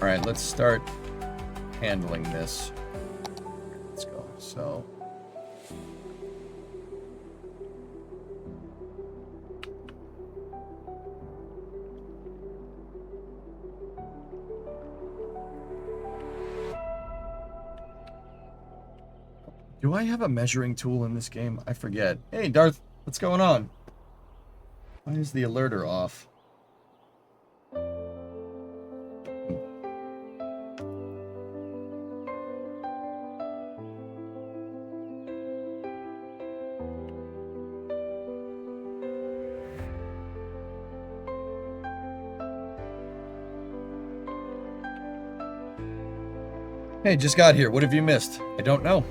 S3: All right, let's start handling this. Let's go. So. Do I have a measuring tool in this game? I forget. Hey, Darth, what's going on? Why is the alerter off? Hey, just got here. What have you missed? I don't know.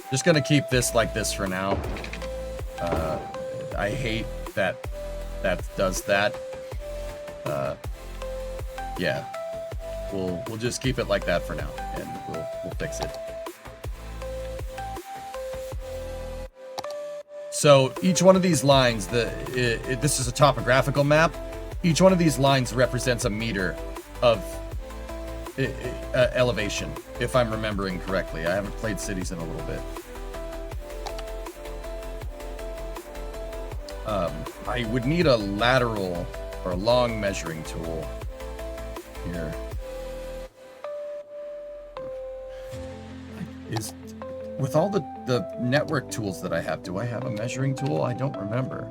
S3: Just gonna keep this like this for now. I hate that does that. Yeah, we'll just keep it like that for now, and we'll fix it. So each one of these lines, this is a topographical map. Each one of these lines represents a meter of elevation, if I'm remembering correctly. I haven't played Cities in a little bit. I would need a lateral or a long measuring tool here. With all the network tools that I have, do I have a measuring tool? I don't remember.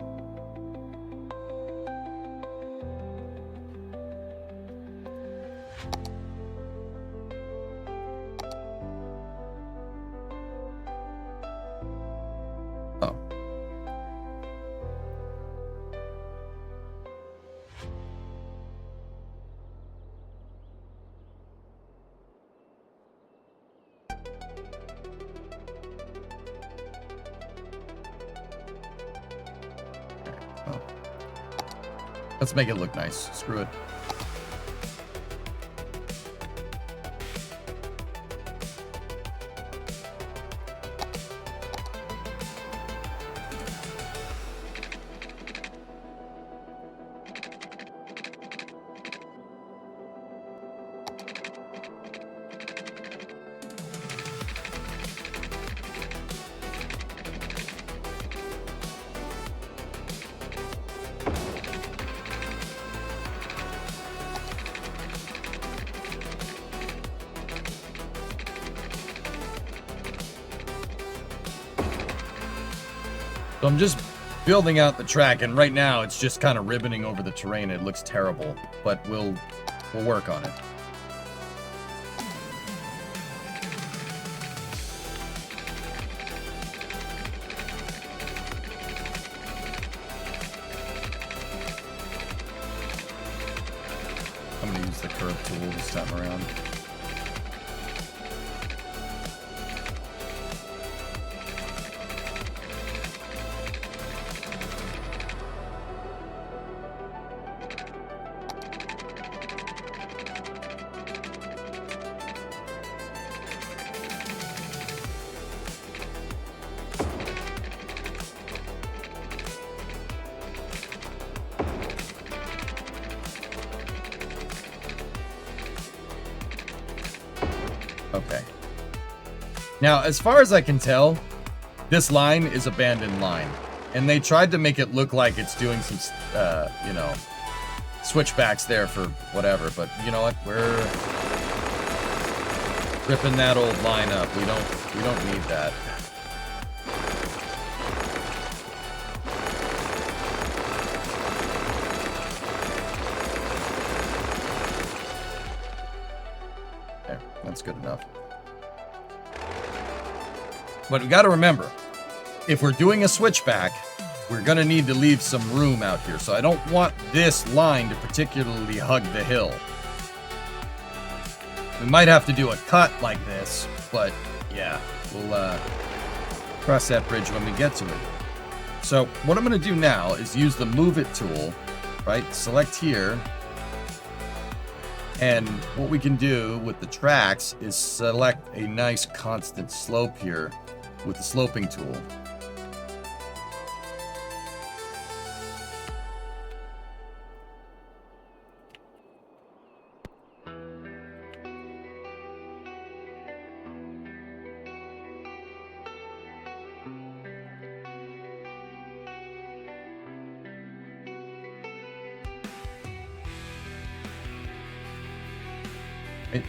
S3: Let's make it look nice. Screw it. So I'm just building out the track, and right now it's just kind of ribboning over the terrain. It looks terrible, but we'll work on it. I'm going to use the curve tool this time around. Okay. Now, as far as I can tell, this line is abandoned line. And they tried to make it look like it's doing some, you know, switchbacks there for whatever. But you know what? We're ripping that old line up. We don't need that. That's good enough. But we got to remember, if we're doing a switchback, we're going to need to leave some room out here. So I don't want this line to particularly hug the hill. We might have to do a cut like this, but yeah, we'll cross that bridge when we get to it. So what I'm going to do now is use the Move It tool, right? Select here. And what we can do with the tracks is select a nice constant slope here with the sloping tool.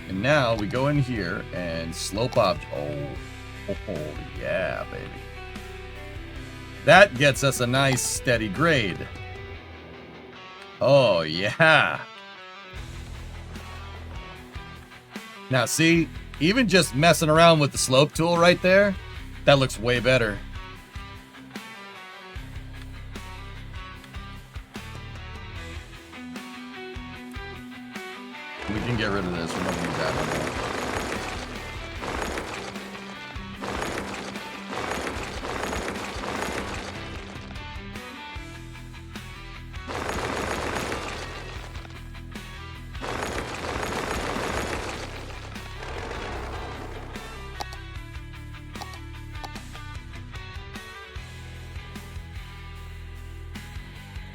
S3: And now we go in here and slope up. Oh, yeah, baby. That gets us a nice steady grade. Oh, yeah. Now, see, even just messing around with the slope tool right there, that looks way better. We can get rid of this. We don't need that anymore.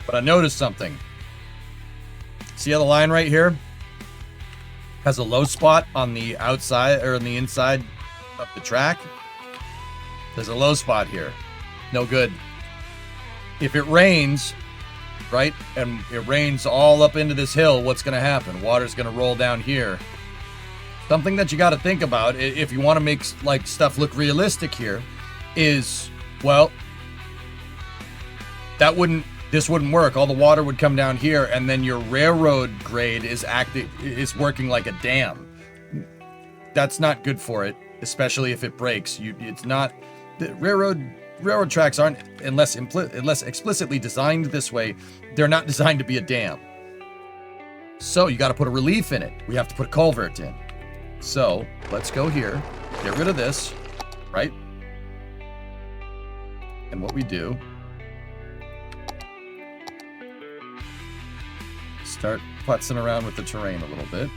S3: But I noticed something. See how the line right here has a low spot on the outside or on the inside of the track? There's a low spot here. No good. If it rains, right, and it rains all up into this hill, what's going to happen? Water's going to roll down here. Something that you got to think about if you want to make like stuff look realistic here is, well, this wouldn't work. All the water would come down here, and then your railroad grade is working like a dam. That's not good for it, especially if it breaks. It's not. The railroad tracks aren't, unless explicitly designed this way, they're not designed to be a dam. So you got to put a relief in it. We have to put a culvert in. So let's go here, get rid of this, right? And what we do, start putzing around with the terrain a little bit.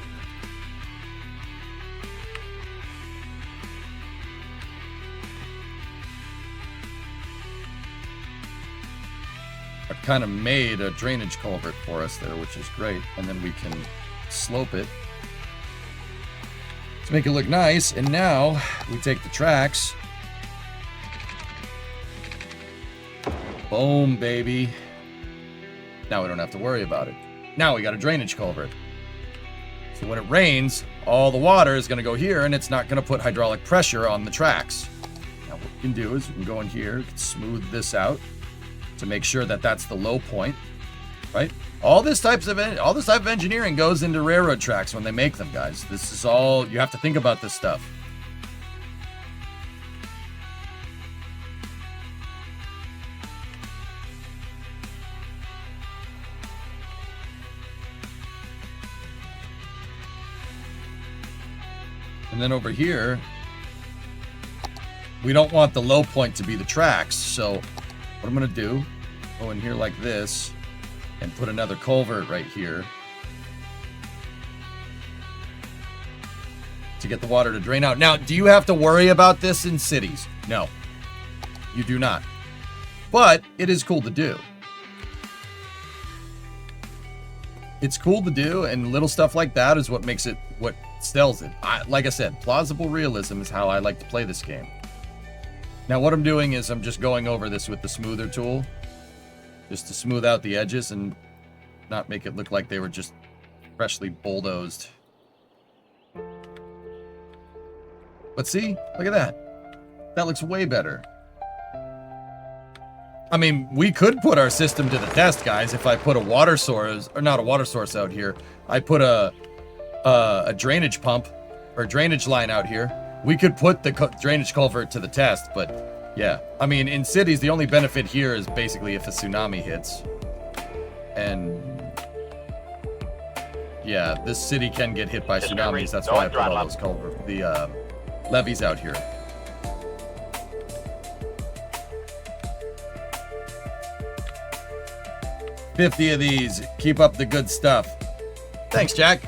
S3: I've kind of made a drainage culvert for us there, which is great. And then we can slope it to make it look nice. And now we take the tracks. Boom, baby. Now we don't have to worry about it. Now we got a drainage culvert. So when it rains, all the water is going to go here, and it's not going to put hydraulic pressure on the tracks. Now what we can do is we can go in here, smooth this out to make sure that that's the low point, right? All this type of engineering goes into railroad tracks when they make them, guys. This is all, you have to think about this stuff. And then over here, we don't want the low point to be the tracks. So what I'm going to do, go in here like this and put another culvert right here to get the water to drain out. Now, do you have to worry about this in cities? No, you do not. But it is cool to do. It's cool to do, and little stuff like that is what makes it, what sells it. Like I said, plausible realism is how I like to play this game. Now what I'm doing is I'm just going over this with the smoother tool, just to smooth out the edges and not make it look like they were just freshly bulldozed. But see, look at that. That looks way better. I mean, we could put our system to the test, guys, if I put a water source, or not a water source out here. I put a drainage pump or drainage line out here. We could put the drainage culvert to the test, but yeah. I mean, in cities, the only benefit here is basically if a tsunami hits. And yeah, this city can get hit by tsunamis. That's why I put all those the levees out here. $50 of these. Keep up the good stuff. Thanks, Jack.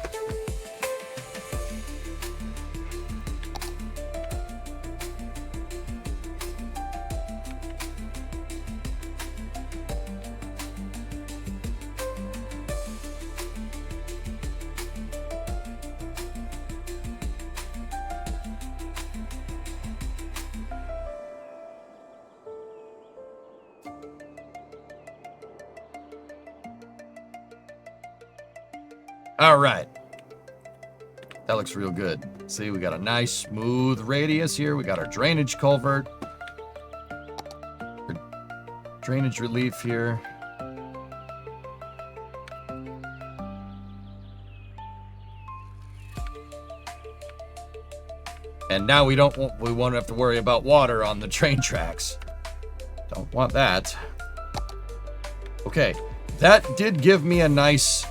S3: All right. That looks real good. See, we got a nice smooth radius here. We got our drainage culvert. Drainage relief here. And now we won't have to worry about water on the train tracks. Don't want that. Okay. That did give me a nice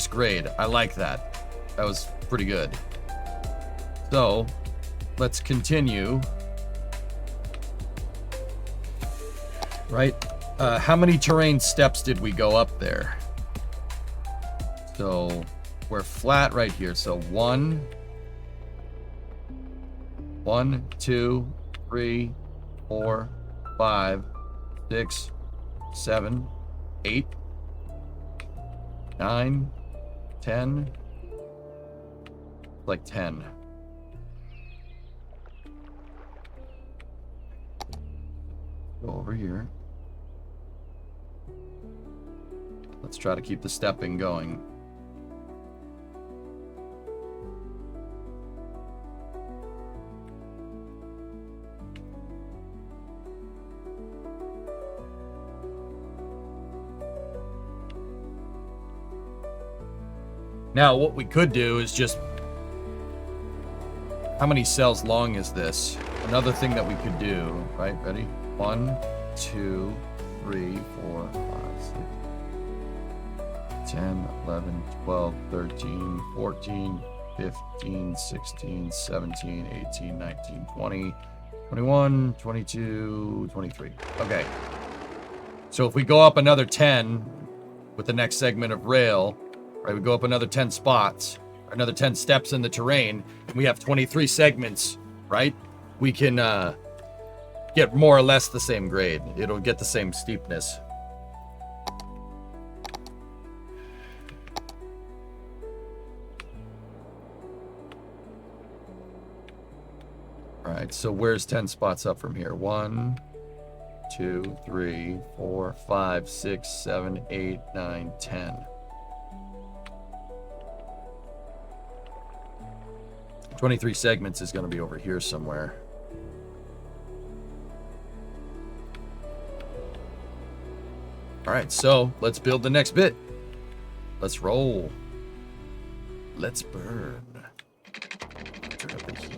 S3: grade. I like that. That was pretty good. So, let's continue. Right? How many terrain steps did we go up there? So, we're flat right here. So, 1, 2, 3, 4, 5, 6, 7, 8, 9, 10, like 10. Go over here. Let's try to keep the stepping going. Now, what we could do is just... How many cells long is this? Another thing that we could do, right? Ready? 1, 2, 3, 4, 5, 6, 10, 11, 12, 13, 14, 15, 16, 17, 18, 19, 20, 21, 22, 23. Okay. So if we go up another 10 with the next segment of rail... Right, we go up another 10 spots, another 10 steps in the terrain, and we have 23 segments, right? We can get more or less the same grade. It'll get the same steepness. All right, so where's 10 spots up from here? 1, 2, 3, 4, 5, 6, 7, 8, 9, 10. 23 segments is going to be over here somewhere. All right, so let's build the next bit. Let's roll. Let's burn. Turn up the heat.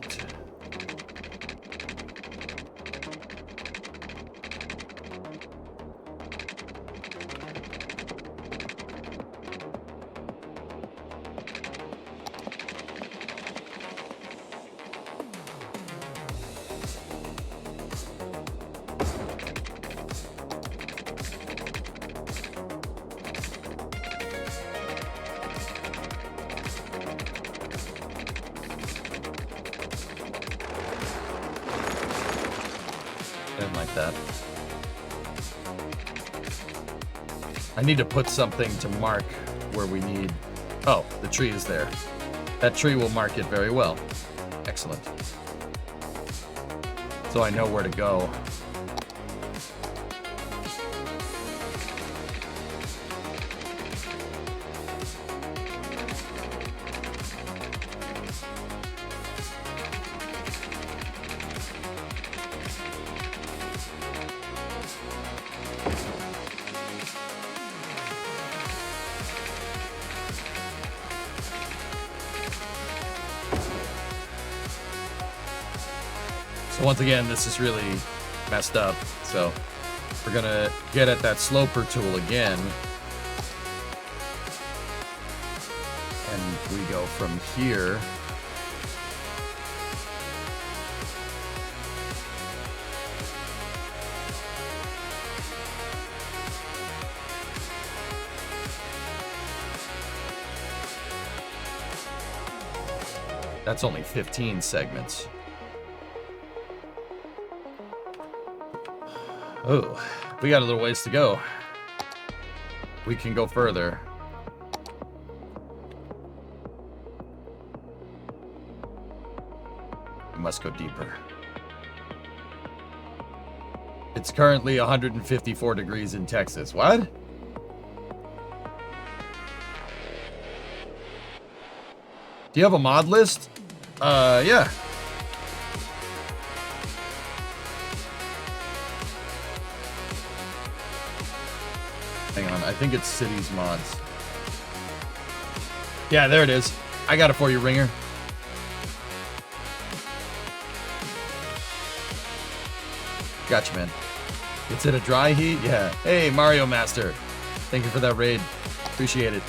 S3: Like that. I need to put something to mark where we need... Oh, the tree is there. That tree will mark it very well. Excellent. So I know where to go. So once again, this is really messed up. So we're gonna get at that sloper tool again. And we go from here. That's only 15 segments. Oh, we got a little ways to go. We can go further. We must go deeper. It's currently 154 degrees in Texas. What? Do you have a mod list? Yeah. Hang on, I think it's Cities Mods. Yeah, there it is. I got it for you, Ringer. Gotcha, man. It's at a dry heat? Yeah. Hey, Mario Master. Thank you for that raid. Appreciate it.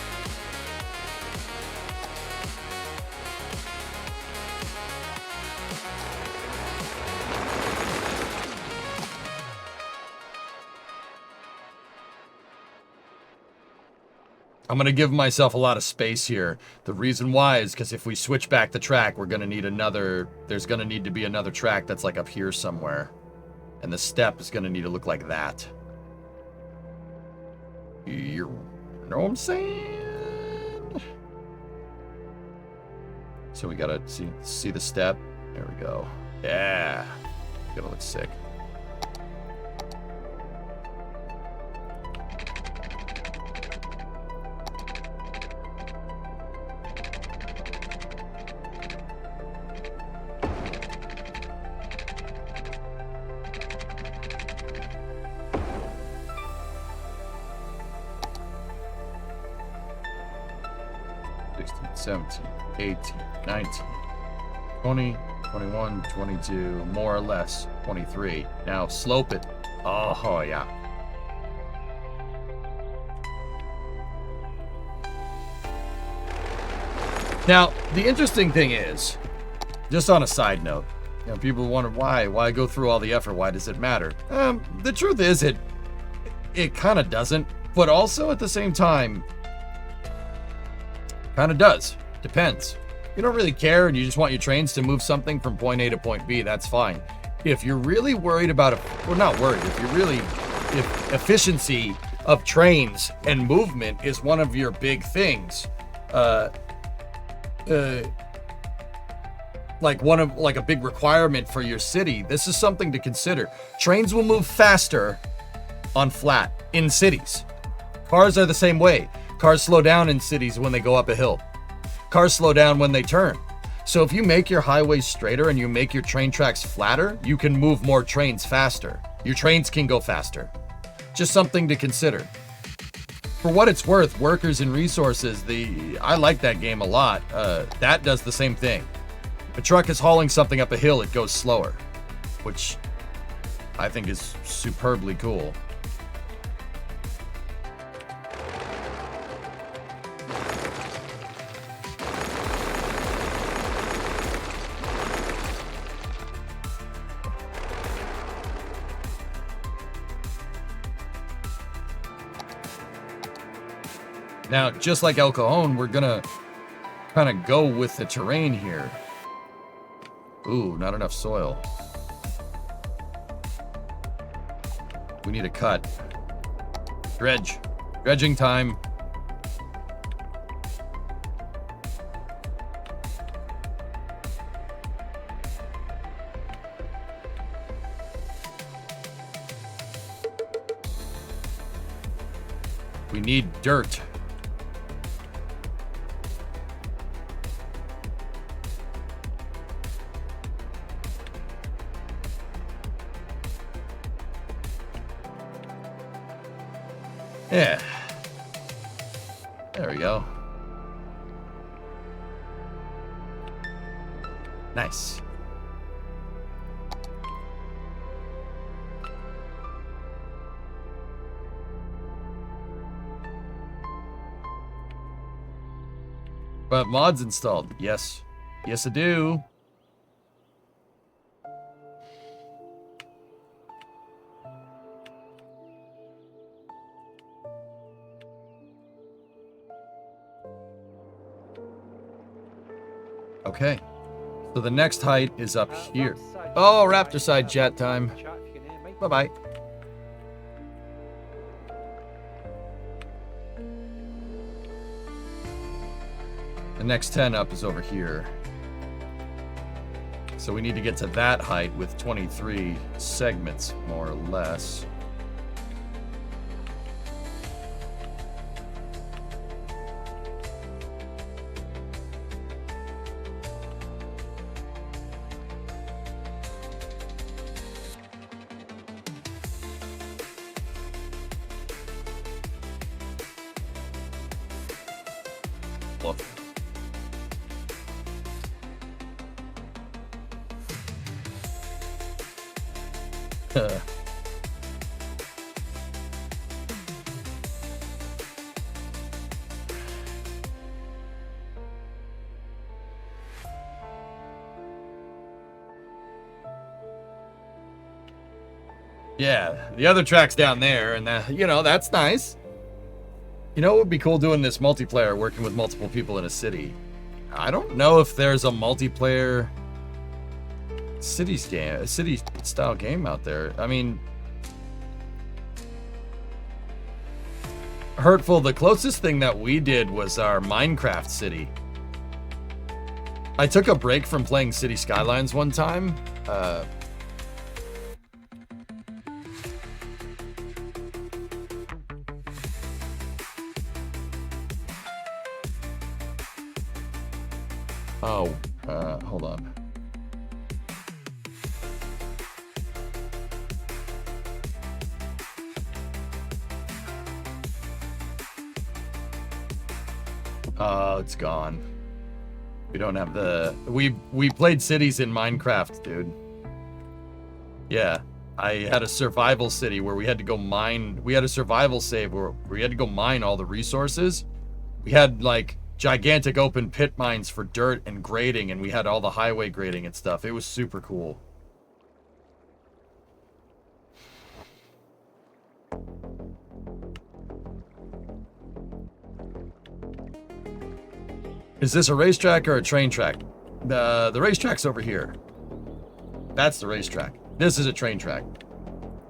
S3: I'm going to give myself a lot of space here. The reason why is because if we switch back the track, we're going to need another... There's going to need to be another track that's like up here somewhere. And the step is going to need to look like that. You know what I'm saying? So we got to see the step. There we go. Yeah. Gonna look sick. Sixteen, 17, 18, 19, 20, 21, 22, more or less 23. Now slope it. Oh, yeah. Now, the interesting thing is, just on a side note, you know, people wonder why go through all the effort? Why does it matter? The truth is it kind of doesn't, but also at the same time, kind of does. Depends. If you don't really care and you just want your trains to move something from point A to point B, that's fine. If you're really worried about it, well, not worried, if efficiency of trains and movement is one of your big things, like a big requirement for your city, this is something to consider. Trains will move faster on flat in cities. Cars are the same way. Cars slow down in cities when they go up a hill. Cars slow down when they turn. So if you make your highways straighter and you make your train tracks flatter, you can move more trains faster. Your trains can go faster. Just something to consider. For what it's worth, Workers and Resources, I like that game a lot. That does the same thing. If a truck is hauling something up a hill, it goes slower, which I think is superbly cool. Now, just like El Cajon, we're gonna kind of go with the terrain here. Ooh, not enough soil. We need a cut. Dredge. Dredging time. We need dirt. Yeah. There we go. But mods installed. Yes. Yes, I do. Okay. So the next height is up here. Oh, Raptor side chat time. Bye-bye. The next 10 up is over here. So we need to get to that height with 23 segments, more or less. Look. Yeah, the other track's down there, and that, you know, that's nice. You know, it would be cool doing this multiplayer, working with multiple people in a city. I don't know if there's a multiplayer city-style game out there. I mean, Hurtful, the closest thing that we did was our Minecraft city. I took a break from playing City Skylines one time. Hold on. Oh, it's gone. We don't have the... We played cities in Minecraft, dude. Yeah. I had a survival city where we had to go mine... We had a survival save where we had to go mine all the resources. We had, like, gigantic open pit mines for dirt and grading, and we had all the highway grading and stuff. It was super cool. Is this a racetrack or a train track? The racetrack's over here. That's the racetrack. This is a train track.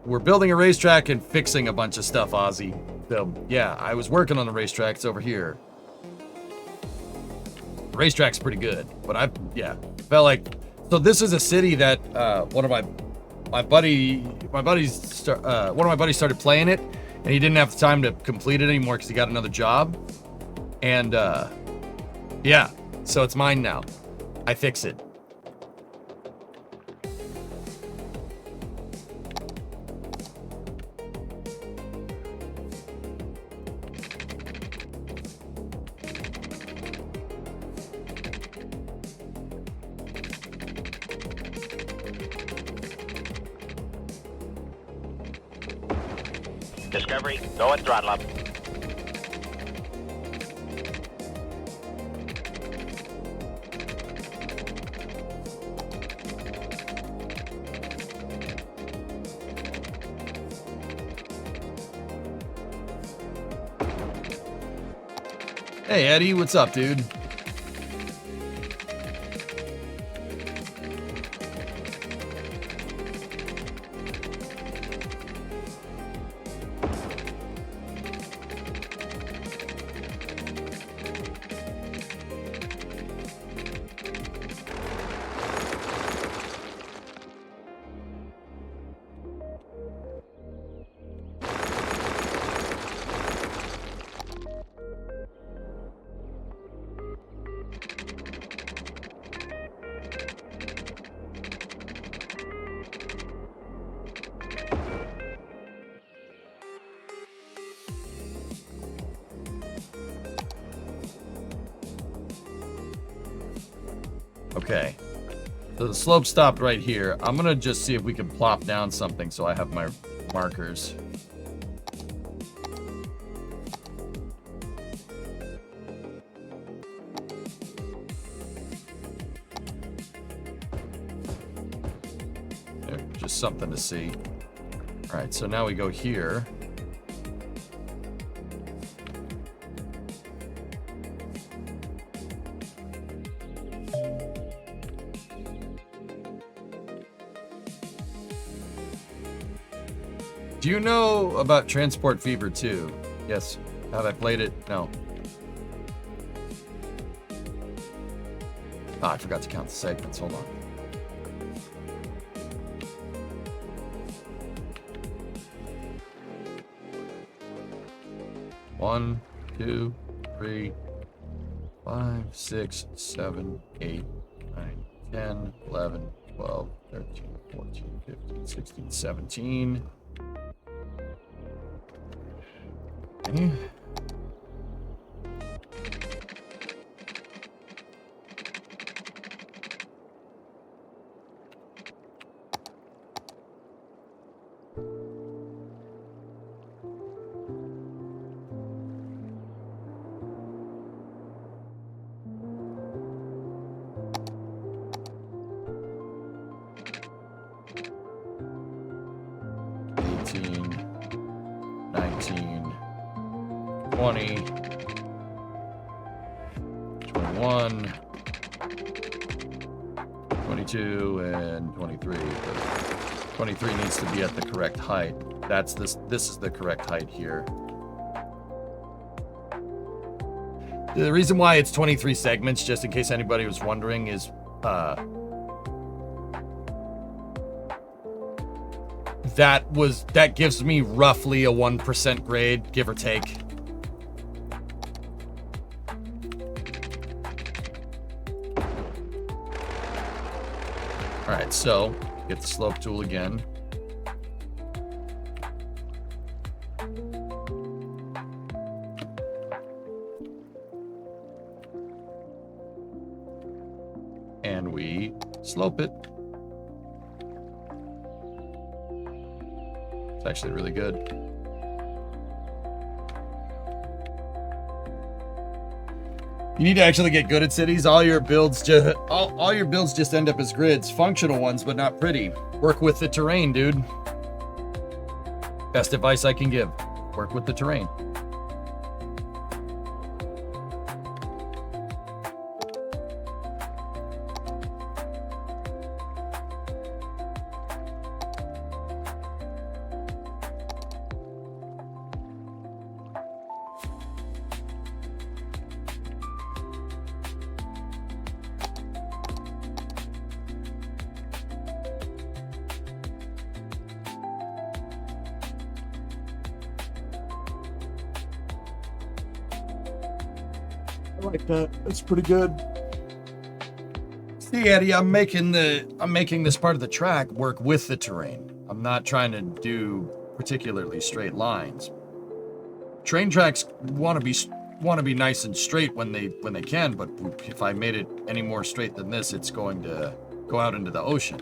S3: We're building a racetrack and fixing a bunch of stuff, Ozzy. So, yeah, I was working on the racetrack. It's over here. The racetrack's pretty good, but felt like... So this is a city that one of my buddies started playing it, and he didn't have the time to complete it anymore because he got another job. And, yeah, so it's mine now. I fix it.
S2: Discovery, go and throttle up.
S3: Hey, Eddie, what's up, dude? Okay. So the slope stopped right here. I'm gonna just see if we can plop down something so I have my markers. Just something to see. All right, so now we go here. Do you know about Transport Fever 2? Yes. Have I played it? No. Ah, I forgot to count the segments. Hold on. One, 2, 3, 5, 6, 7, 8, 9, 10, 11, 12, 13, 14, 15, 16, 17. Okay. Twenty, 21, 22, and 23. But 23 needs to be at the correct height. That's this. This is the correct height here. The reason why it's 23 segments, just in case anybody was wondering, is that gives me roughly a 1% grade, give or take. All right, so get the slope tool again. And we slope it. It's actually really good. You need to actually get good at cities. All your builds just end up as grids, functional ones, but not pretty. Work with the terrain, dude. Best advice I can give. Work with the terrain. I like that. That's pretty good. See, Eddie, I'm making this part of the track work with the terrain. I'm not trying to do particularly straight lines. Train tracks want to be nice and straight when they can, but if I made it any more straight than this, it's going to go out into the ocean.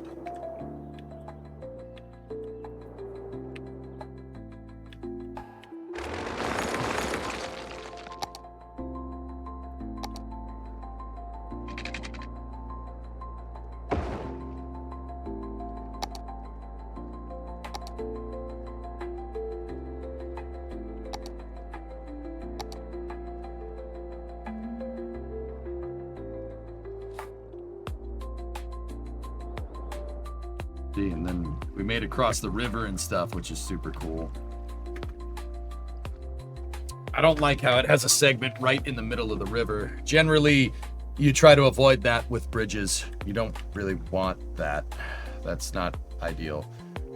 S3: And then we made it across the river and stuff, which is super cool. I don't like how it has a segment right in the middle of the river. Generally, you try to avoid that with bridges. You don't really want that. That's not ideal.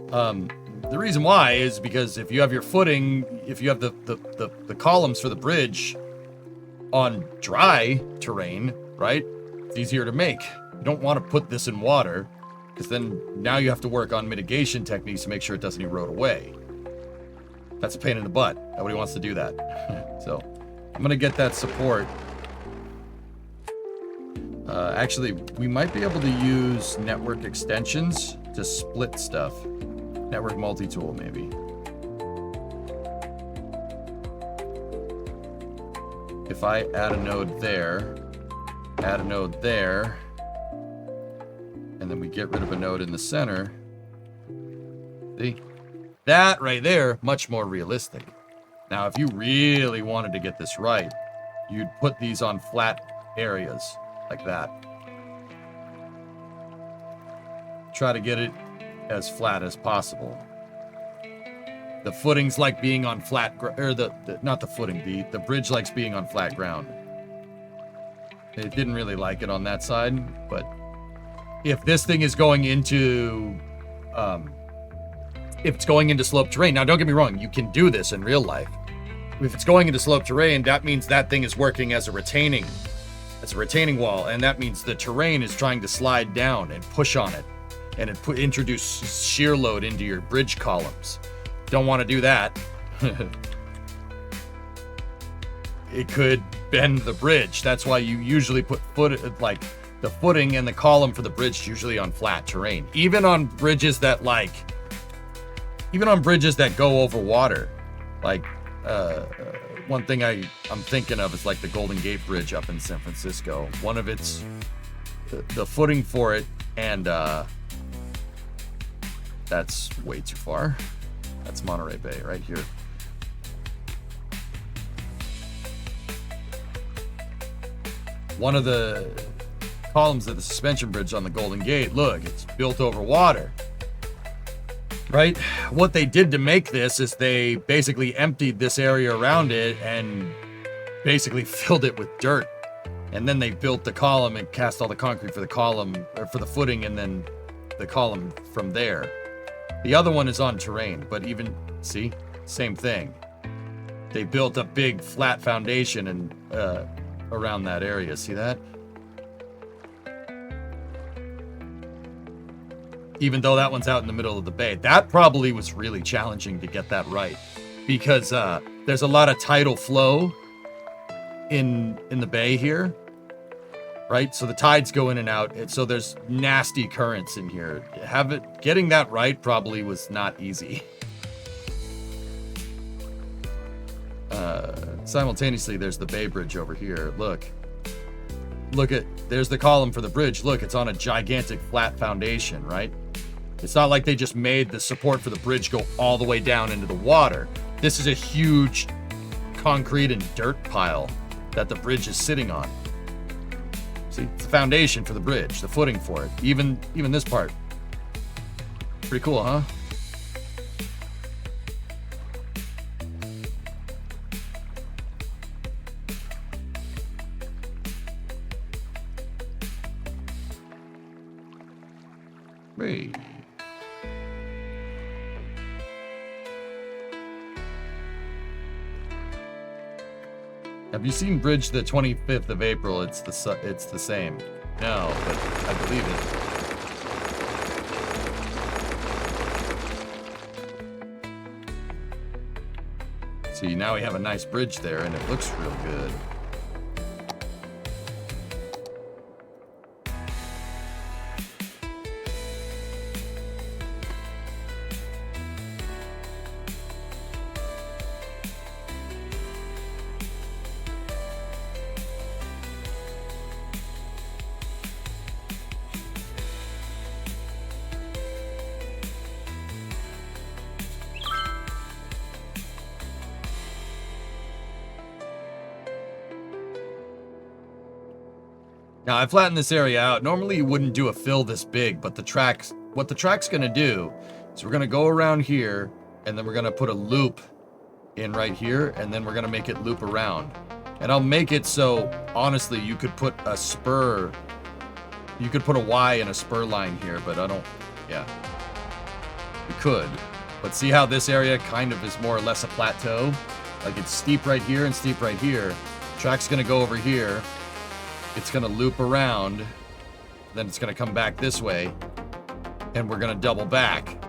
S3: The reason why is because if you have your footing, if you have the columns for the bridge on dry terrain, right? It's easier to make. You don't want to put this in water, because then now you have to work on mitigation techniques to make sure it doesn't erode away. That's a pain in the butt. Nobody wants to do that. So I'm gonna get that support. Actually, we might be able to use network extensions to split stuff. Network multi-tool, maybe. If I add a node there, and then we get rid of a node in the center, See? That right there, much more realistic. Now, if you really wanted to get this right, you'd put these on flat areas like that. Try to get it as flat as possible. The footings like being on flat not the footing, the bridge likes being on flat ground. It didn't really like it on that side, but if this thing is going into if it's going into sloped terrain, now don't get me wrong, you can do this in real life. If it's going into sloped terrain, that means that thing is working as a retaining wall, and that means the terrain is trying to slide down and push on it, and introduce shear load into your bridge columns. Don't want to do that. It could bend the bridge. That's why you usually put the footing and the column for the bridge usually on flat terrain. Even on bridges that go over water. Like one thing I'm thinking of is like the Golden Gate Bridge up in San Francisco. One of its the footing for it, and that's way too far. That's Monterey Bay right here. One of the columns of the suspension bridge on the Golden Gate, look, it's built over water. Right? What they did to make this is they basically emptied this area around it and basically filled it with dirt. And then they built the column and cast all the concrete for the column, or for the footing, and then the column from there. The other one is on terrain, but even, see, same thing. They built a big flat foundation and around that area. See that? Even though that one's out in the middle of the bay. That probably was really challenging to get that right, because there's a lot of tidal flow in the bay here, right? So the tides go in and out, and so there's nasty currents in here. Getting that right probably was not easy. Simultaneously, there's the Bay Bridge over here. Look there's the column for the bridge. Look, it's on a gigantic flat foundation, right? It's not like they just made the support for the bridge go all the way down into the water. This is a huge concrete and dirt pile that the bridge is sitting on. See, it's the foundation for the bridge, the footing for it. Even this part. Pretty cool, huh? Hey. Have you seen Bridge the 25th of April? It's the same. No, but I believe it. See, now we have a nice bridge there, and it looks real good. Now, I flattened this area out. Normally, you wouldn't do a fill this big, but what the track's going to do is we're going to go around here, and then we're going to put a loop in right here, and then we're going to make it loop around. And I'll make it so, honestly, you could put a spur. You could put a Y in a spur line here, but I don't, yeah. We could. But see how this area kind of is more or less a plateau? Like it's steep right here and steep right here. Track's going to go over here. It's going to loop around, then it's going to come back this way, and we're going to double back,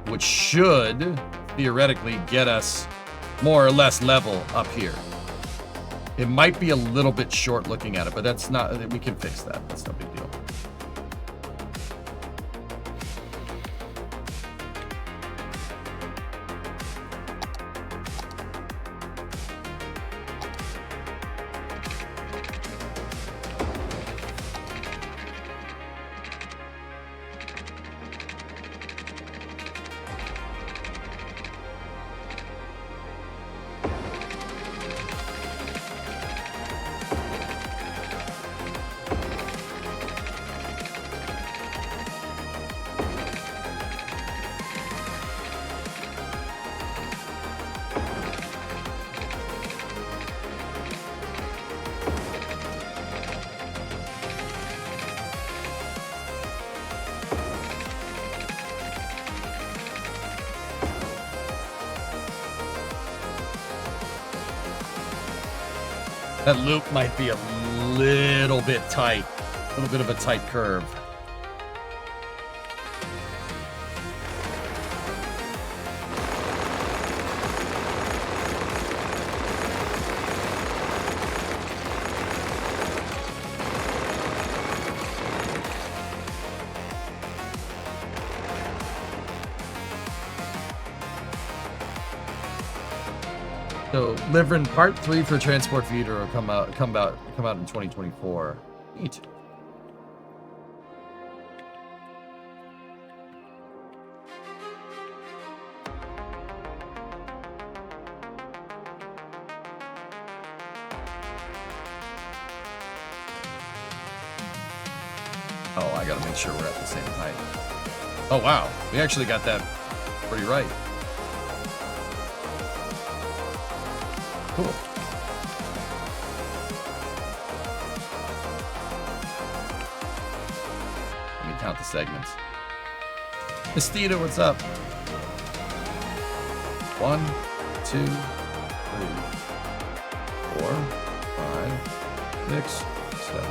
S3: which should theoretically get us more or less level up here. It might be a little bit short looking at it, but that's not, we can fix that. That's no big deal. That loop might be a little bit tight. A little bit of a tight curve. So, Livrin Part 3 for Transport Feeder will come out in 2024. Neat. Oh, I gotta make sure we're at the same height. Oh wow, we actually got that pretty right. Cool. Let me count the segments. Estita, what's up? 1, 2, 3, 4, 5, 6, 7,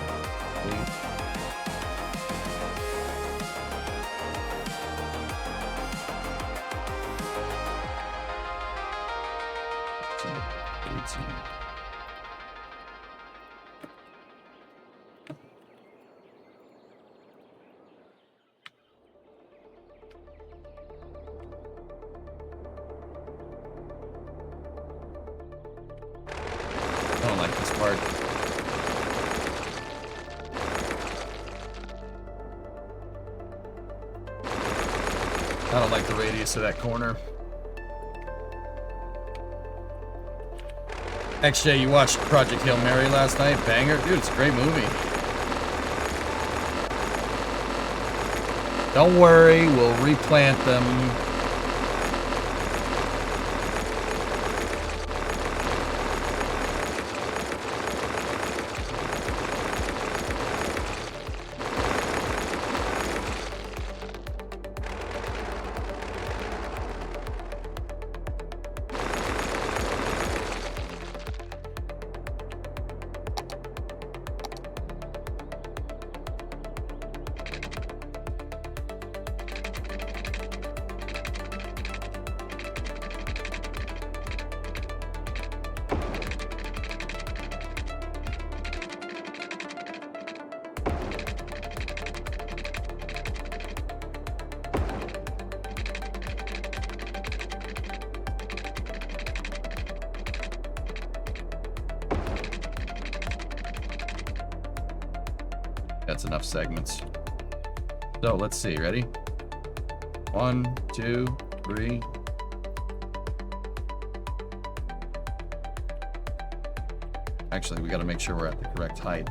S3: 8. 18. I don't like this part. I don't like the radius of that corner. XJ, you watched Project Hail Mary last night? Banger? Dude, it's a great movie. Don't worry, we'll replant them. That's enough segments. So let's see, ready? 1, 2, 3. Actually, we gotta make sure we're at the correct height.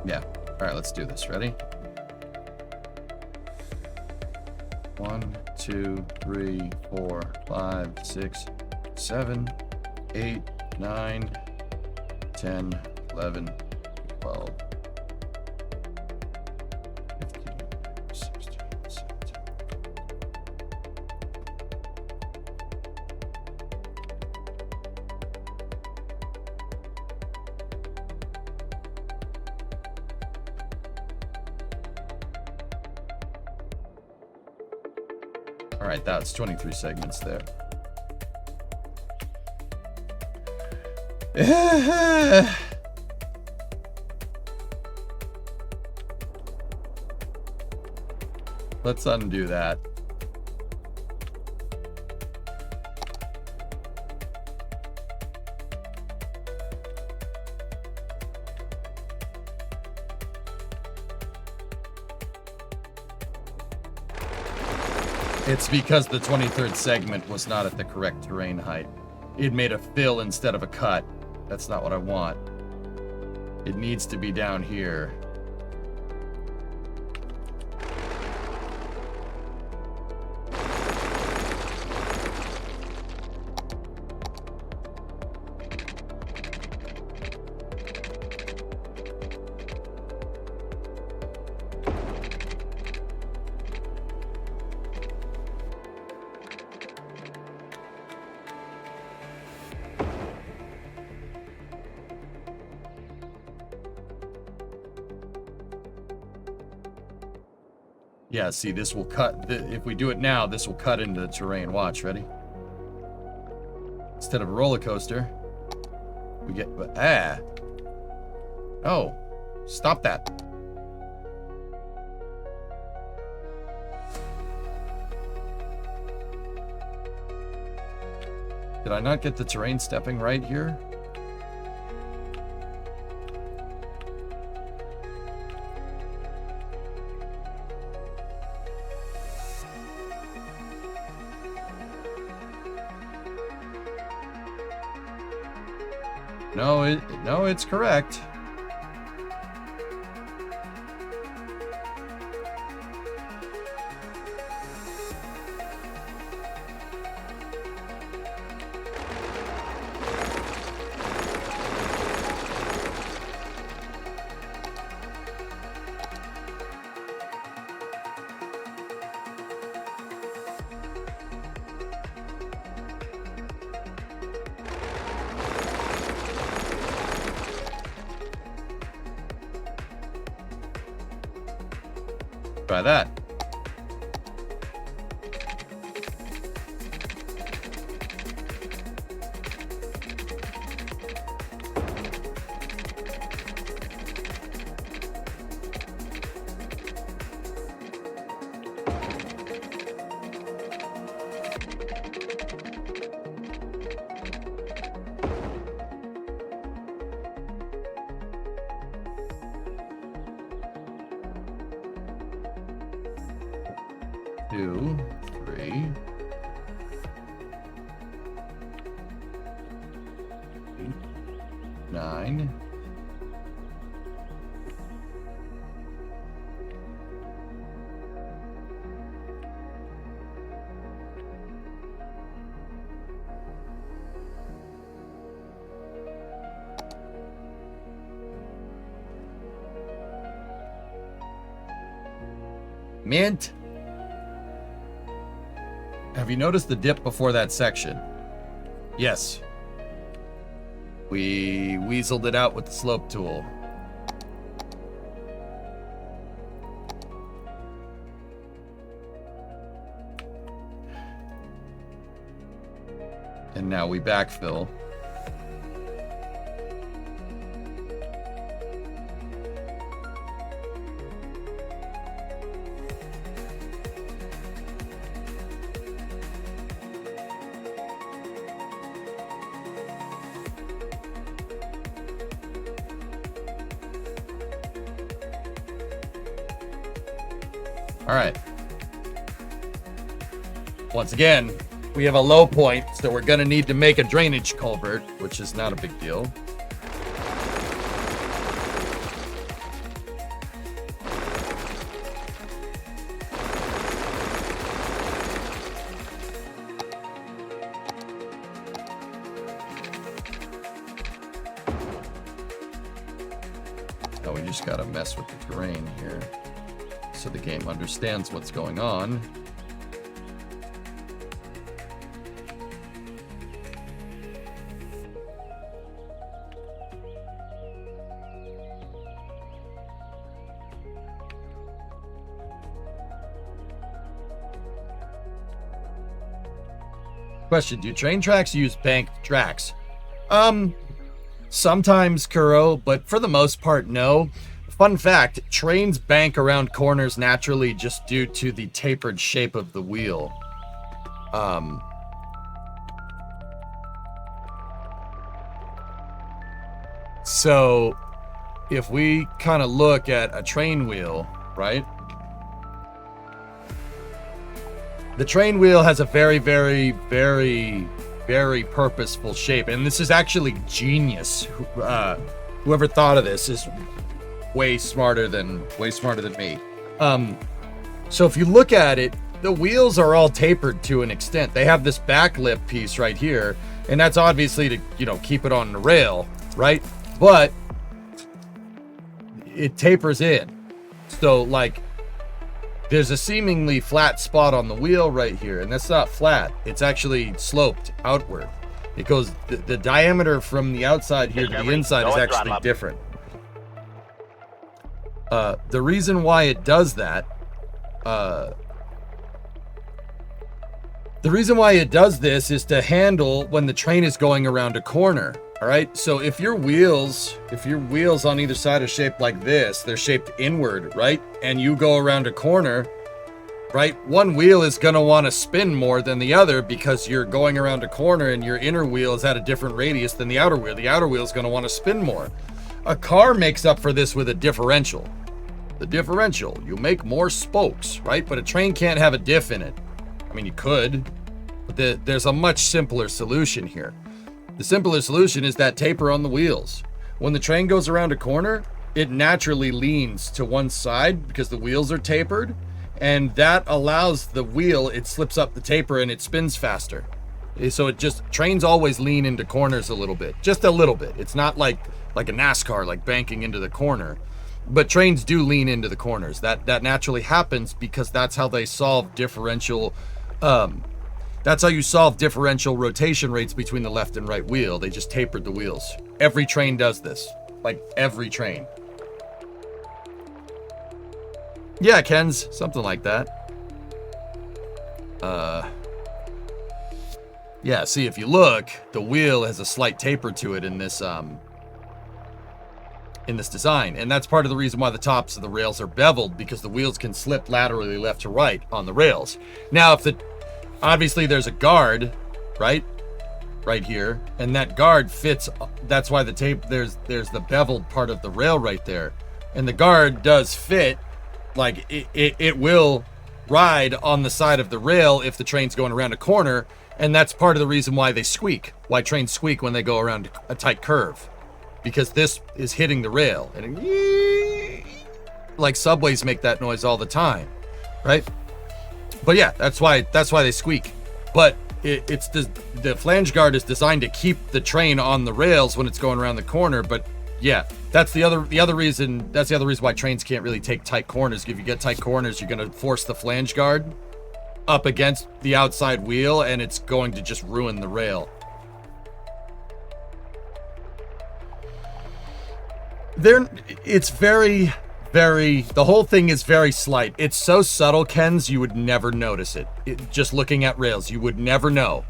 S3: Yeah. All right, let's do this. Ready? 1, 2, 3, 4, 5, 6, 7, 8, 9, 10, 11, 12, 15, 16, 17. All right, that's 23 segments there. Let's undo that. It's because the 23rd segment was not at the correct terrain height. It made a fill instead of a cut. That's not what I want. It needs to be down here. Yeah, see, this will cut. If we do it now, this will cut into the terrain. Watch, ready? Instead of a roller coaster, we get. Oh, stop that. Did I not get the terrain stepping right here? No, it's correct. Try that. Two, three, 8, 9. Mint. Have you noticed the dip before that section? Yes. We weaseled it out with the slope tool. And now we backfill. All right. Once again, we have a low point, so we're going to need to make a drainage culvert, which is not a big deal. Now we just got to mess with the terrain here, so the game understands what's going on. Question, do train tracks use banked tracks? Sometimes, Kuro, but for the most part, no. Fun fact, trains bank around corners naturally just due to the tapered shape of the wheel. So, if we kind of look at a train wheel, right? The train wheel has a very, very, very very purposeful shape. And this is actually genius. Whoever thought of this is way smarter than me. So if you look at it, the wheels are all tapered to an extent. They have this back lip piece right here, and that's obviously to, you know, keep it on the rail, right? But it tapers in. So like there's a seemingly flat spot on the wheel right here, and that's not flat. It's actually sloped outward. It goes, the diameter from the outside here to the inside is actually different. The reason why it does that, the reason why it does this is to handle when the train is going around a corner. All right. So if your wheels on either side are shaped like this, they're shaped inward, right? And you go around a corner, right? One wheel is going to want to spin more than the other because you're going around a corner and your inner wheel is at a different radius than the outer wheel. The outer wheel is going to want to spin more. A car makes up for this with a differential. The differential, you make more spokes, right? But a train can't have a diff in it. I mean, you could, but there's a much simpler solution here. The simpler solution is that taper on the wheels. When the train goes around a corner, it naturally leans to one side because the wheels are tapered, and that allows the wheel, it slips up the taper and it spins faster. So it just, trains always lean into corners a little bit, just a little bit. It's not like a NASCAR, like banking into the corner, but trains do lean into the corners. That naturally happens because that's how they solve differential, that's how you solve differential rotation rates between the left and right wheel. They just tapered the wheels. Every train does this. Like every train. Yeah, Ken's something like that. Yeah, see, if you look, the wheel has a slight taper to it in this design, and that's part of the reason why the tops of the rails are beveled, because the wheels can slip laterally left to right on the rails. Now, obviously there's a guard, right here, and that guard fits. That's why there's the beveled part of the rail right there, and the guard does fit. Like it will ride on the side of the rail if the train's going around a corner, and that's part of the reason why they squeak. Why trains squeak when they go around a tight curve, because this is hitting the rail, and like subways make that noise all the time, right? But yeah, that's why they squeak. But it's the flange guard is designed to keep the train on the rails when it's going around the corner. But yeah, that's the other reason. That's the other reason why trains can't really take tight corners. If you get tight corners, you're going to force the flange guard up against the outside wheel, and it's going to just ruin the rail. It's very, very, the whole thing is very slight. It's so subtle, Kens, you would never notice it. Just looking at rails, you would never know.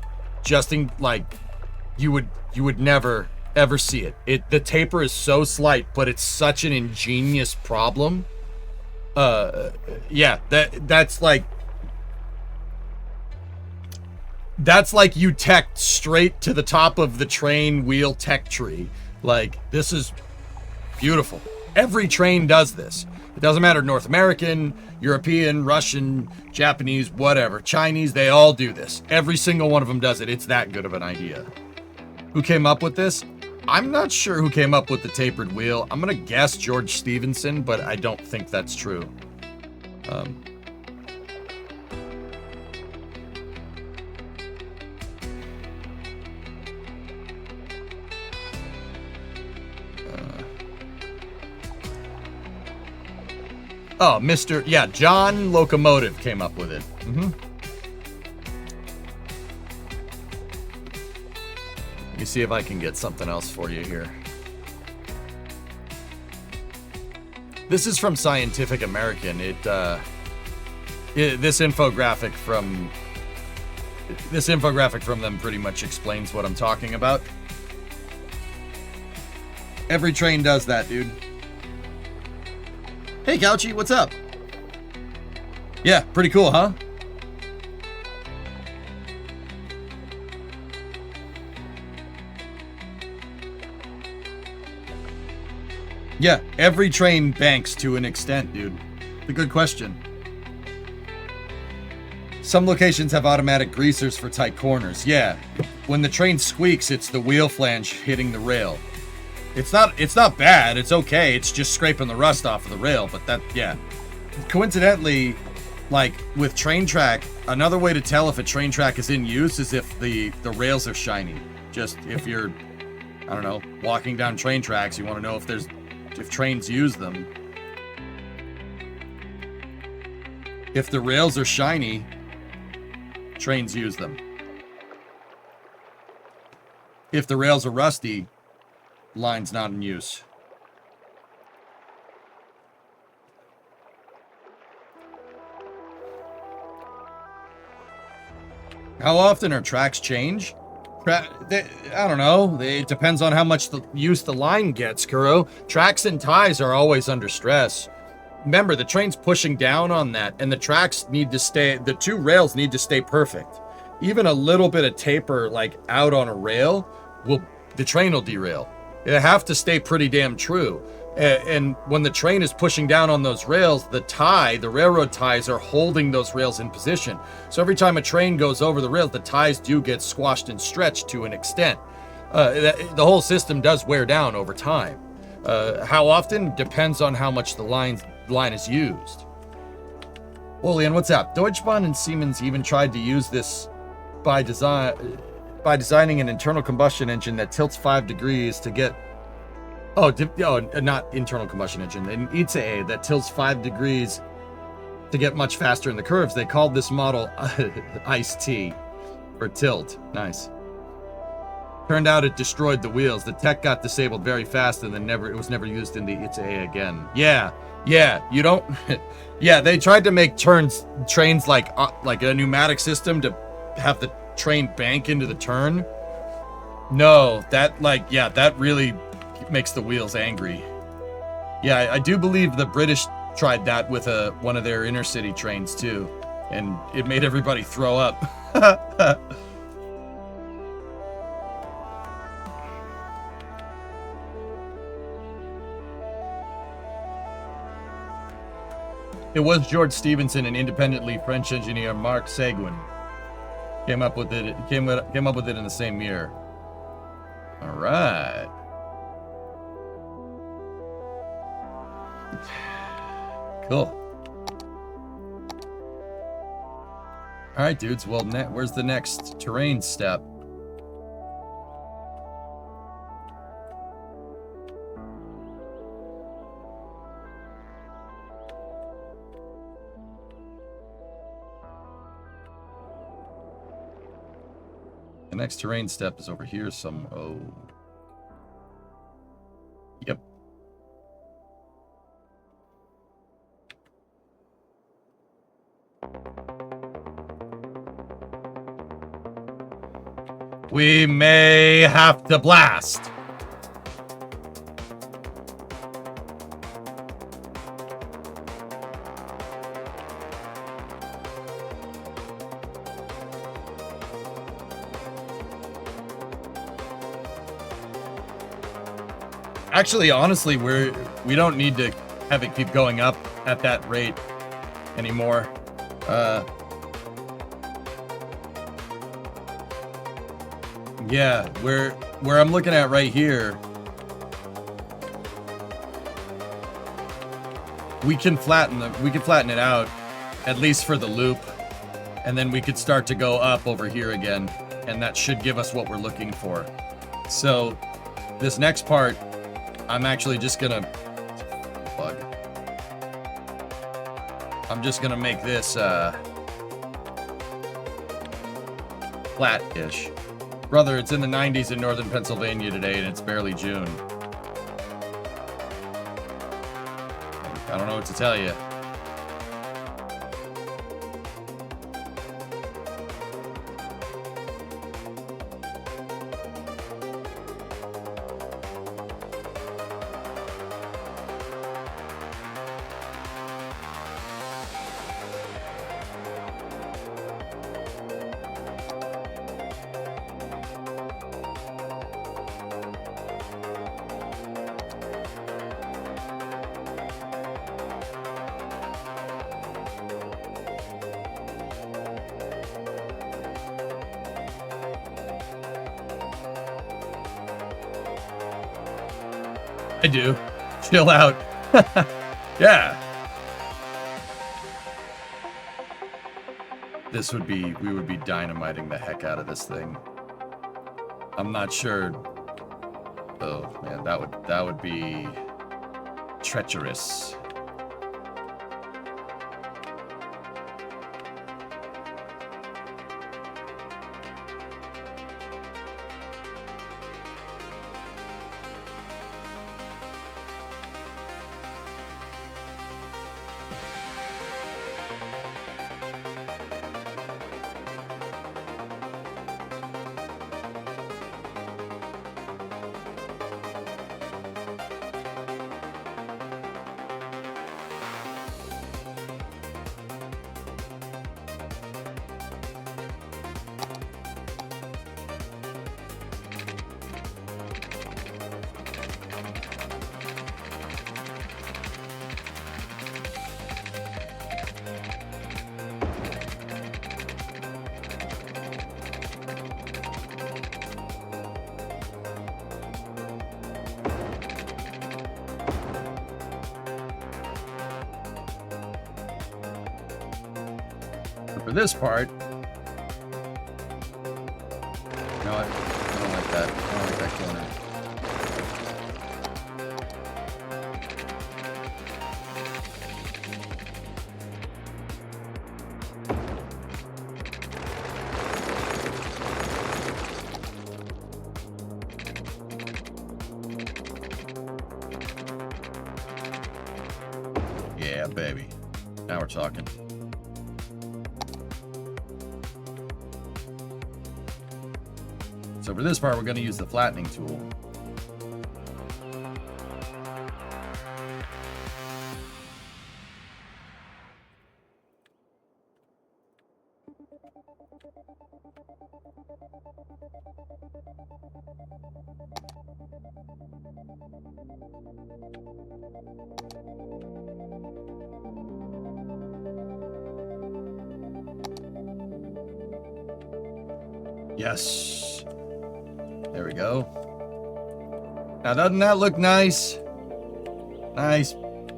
S3: You would never ever see it. The taper is so slight, but it's such an ingenious problem. Yeah, that's like you teched straight to the top of the train wheel tech tree. Like, this is beautiful. Every train does this. It doesn't matter, North American, European, Russian, Japanese, whatever, Chinese, they all do this. Every single one of them does it. It's that good of an idea. Who came up with this? I'm not sure who came up with the tapered wheel. I'm gonna guess George Stephenson, but I don't think that's true. Oh, John Locomotive came up with it. Let me see if I can get something else for you here. This is from Scientific American. This infographic from them pretty much explains what I'm talking about. Every train does that, dude. Hey, Couchy, what's up? Yeah, pretty cool, huh? Yeah, every train banks to an extent, dude. It's a good question. Some locations have automatic greasers for tight corners. Yeah, when the train squeaks, it's the wheel flange hitting the rail. It's not bad. It's okay. It's just scraping the rust off of the rail. But that, yeah. Coincidentally, like with train track, another way to tell if a train track is in use is if the rails are shiny. Just if you're, I don't know, walking down train tracks, you want to know if trains use them. If the rails are shiny, trains use them. If the rails are rusty, line's not in use. How often are tracks changed? I don't know. It depends on how much use the line gets, Kuro. Tracks and ties are always under stress. Remember, the train's pushing down on that, and the tracks need to stay, the two rails need to stay perfect. Even a little bit of taper, like out on a rail, the train will derail. They have to stay pretty damn true. And when the train is pushing down on those rails, the railroad ties are holding those rails in position. So every time a train goes over the rails, the ties do get squashed and stretched to an extent. The whole system does wear down over time. How often depends on how much the line is used. Olean, what's up? Deutsche Bahn and Siemens even tried to use this by designing an internal combustion engine that tilts 5 degrees to get... not internal combustion engine. An ICE that tilts 5 degrees to get much faster in the curves. They called this model ICE-T, or tilt. Nice. Turned out it destroyed the wheels. The tech got disabled very fast, and then it was never used in the ICE again. Yeah, you don't... yeah, they tried to make trains like a pneumatic system to have the train bank into the turn. No, that really makes the wheels angry. Yeah, I do believe the British tried that with one of their intercity trains too, and it made everybody throw up. It was George Stephenson and independently French engineer Marc Seguin came up with it in the same year. All right. Cool. All right, dudes. Well, where's the next terrain step? The next terrain step is over here some... Oh. Yep. We may have to blast. Actually, honestly, we don't need to have it keep going up at that rate anymore. Yeah, where I'm looking at right here, we can flatten it out, at least for the loop, and then we could start to go up over here again, and that should give us what we're looking for. So this next part, I'm actually just gonna make this flat-ish. Brother, it's in the 90s in northern Pennsylvania today, and it's barely June. I don't know what to tell you. I do. Chill out. Yeah. We would be dynamiting the heck out of this thing. I'm not sure. Oh man, that would be treacherous. For this part, you know what? I don't like that. I don't like that corner. Yeah, baby. Now we're talking. So for this part, we're going to use the flattening tool. Yes. There we go. Now, doesn't that look nice? Nice.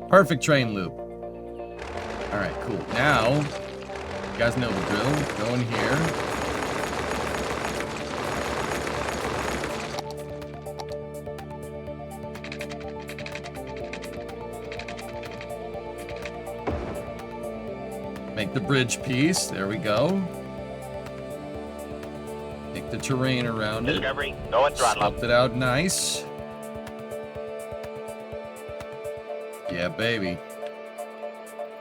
S3: Perfect train loop. All right, cool. Now, you guys know the drill. Go in here. Make the bridge piece. There we go. Make the terrain around it.
S2: Discovery, go and throttle up.
S3: Sculpt it out nice. Yeah, baby.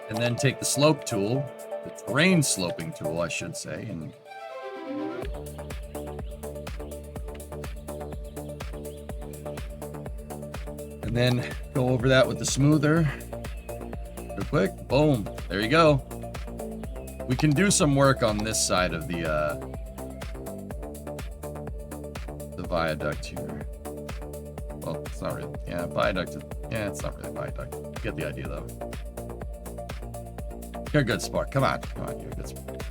S3: And then take the slope tool, the terrain sloping tool, I should say, and then go over that with the smoother. Real quick, boom, there you go. We can do some work on this side of the viaduct here. Well, it's not really. Yeah, viaduct. Yeah, it's not really viaduct. You get the idea, though. You're a good sport. Come on. Come on, you're a good sport.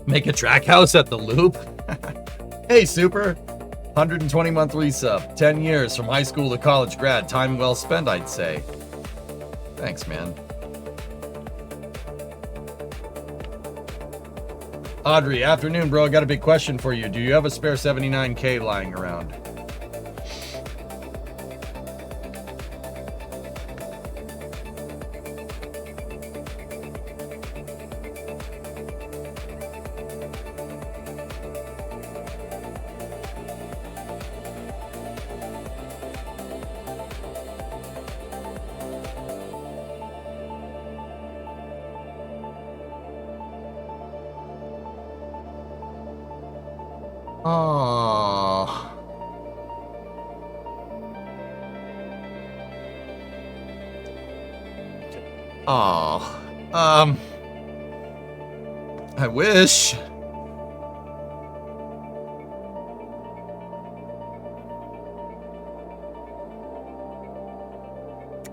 S3: Make a track house at the loop? Hey, Super. 120 monthly sub. 10 years from high school to college grad. Time well spent, I'd say. Thanks, man. Audrey, afternoon, bro. I got a big question for you. Do you have a spare 79K lying around? Oh. Oh. I wish.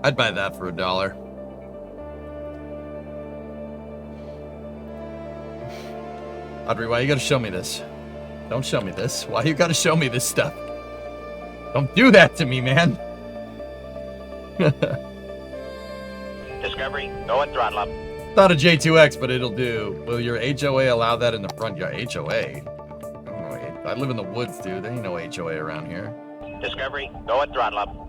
S3: I'd buy that for $1. Audrey, why you gotta show me this? Don't show me this. Why you gotta show me this stuff? Don't do that to me, man.
S2: Discovery, go and throttle up.
S3: Not a J2X, but it'll do. Will your HOA allow that in the front yard? HOA? I don't know. I live in the woods, dude. There ain't no HOA around here.
S2: Discovery, go and throttle up.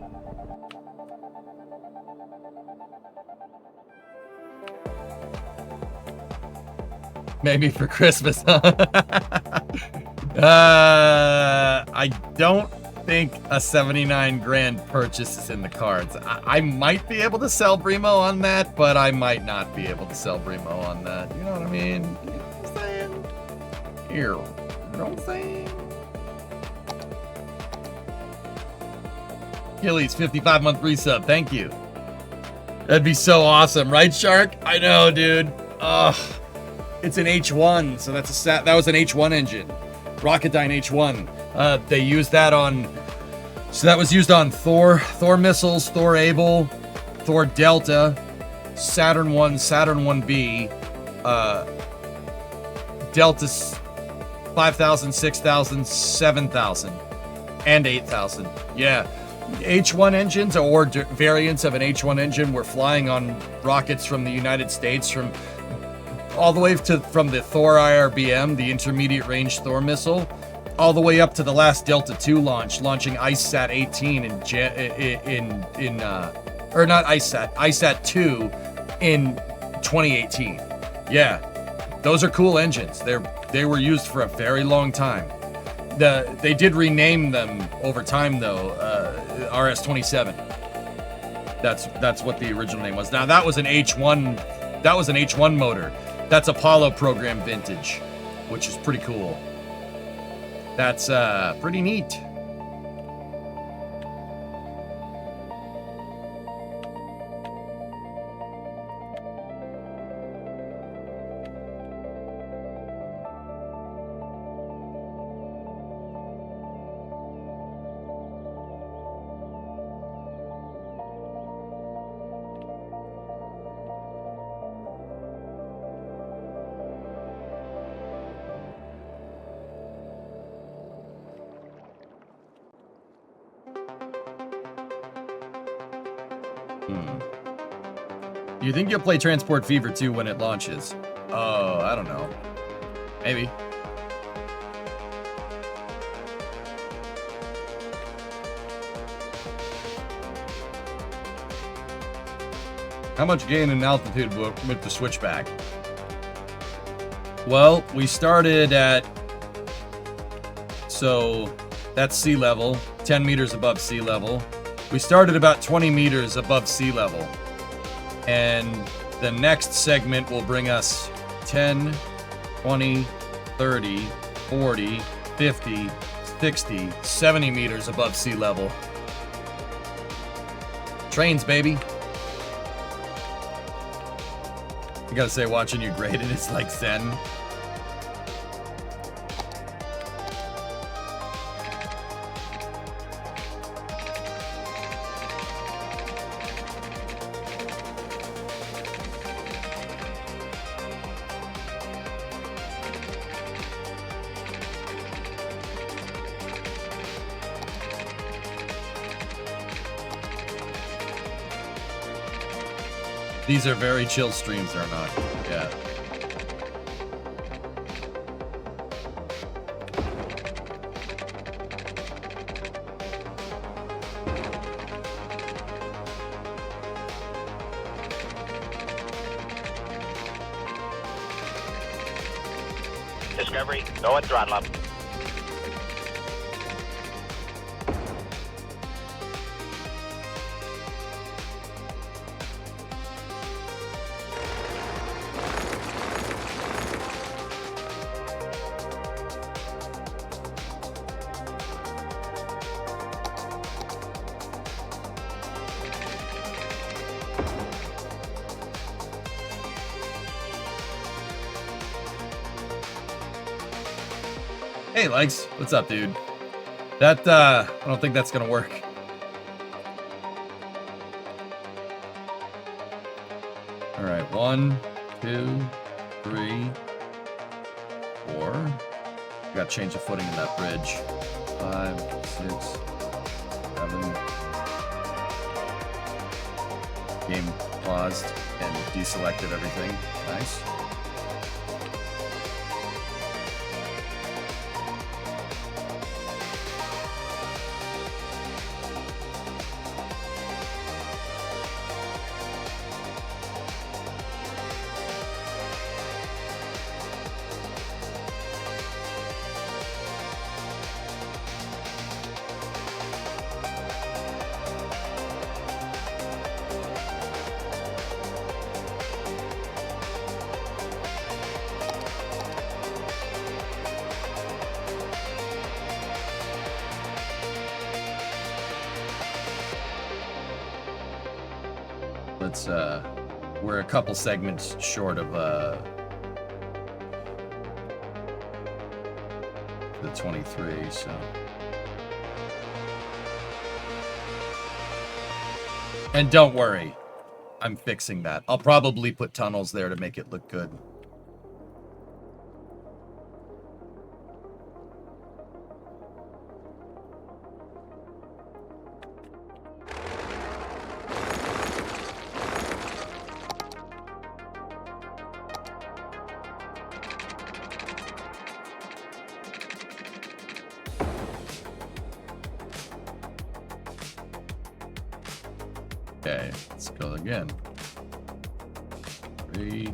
S3: Maybe for Christmas, huh? I don't think a 79 grand purchase is in the cards. I might be able to sell Bremo on that, but I might not be able to sell Bremo on that. You know what I mean? You know what I'm saying? Here. You know what I'm saying? Gillies, 55-month resub. Thank you. That'd be so awesome, right, Shark? I know, dude. Ugh. It's an H1, so that was an H1 engine. Rocketdyne H1. They used that on... So that was used on Thor missiles, Thor Able, Thor Delta, Saturn 1, Saturn 1B, Delta 5,000, 6,000, 7,000, and 8,000. Yeah. H1 engines, or variants of an H1 engine, were flying on rockets from the United States, from all the way from the Thor IRBM, the intermediate range Thor missile, all the way up to the last Delta II launching IceSat 18 or not IceSat, IceSat 2 in 2018. Yeah, those are cool engines. They were used for a very long time. They did rename them over time though. RS-27. That's what the original name was. Now that was an H1. That was an H1 motor. That's Apollo program vintage, which is pretty cool. That's pretty neat. Do you think you'll play Transport Fever 2 when it launches? Oh, I don't know. Maybe. How much gain in altitude with the switchback? Well, we started at... So, that's sea level. 10 meters above sea level. We started about 20 meters above sea level. And the next segment will bring us 10, 20, 30, 40, 50, 60, 70 meters above sea level. Trains, baby. I gotta say, watching you grade it is like zen. These are very chill streams, they're not. Yeah.
S2: Discovery, go and throttle up.
S3: Hey, Legs. What's up, dude? That, I don't think that's gonna work. Alright, 1, 2, 3, 4. Got to change the footing in that bridge. 5, 6, 7. Game paused and deselected everything. Nice. Let's, we're a couple segments short of, the 23, so. And don't worry, I'm fixing that. I'll probably put tunnels there to make it look good. Okay, let's go again. 3.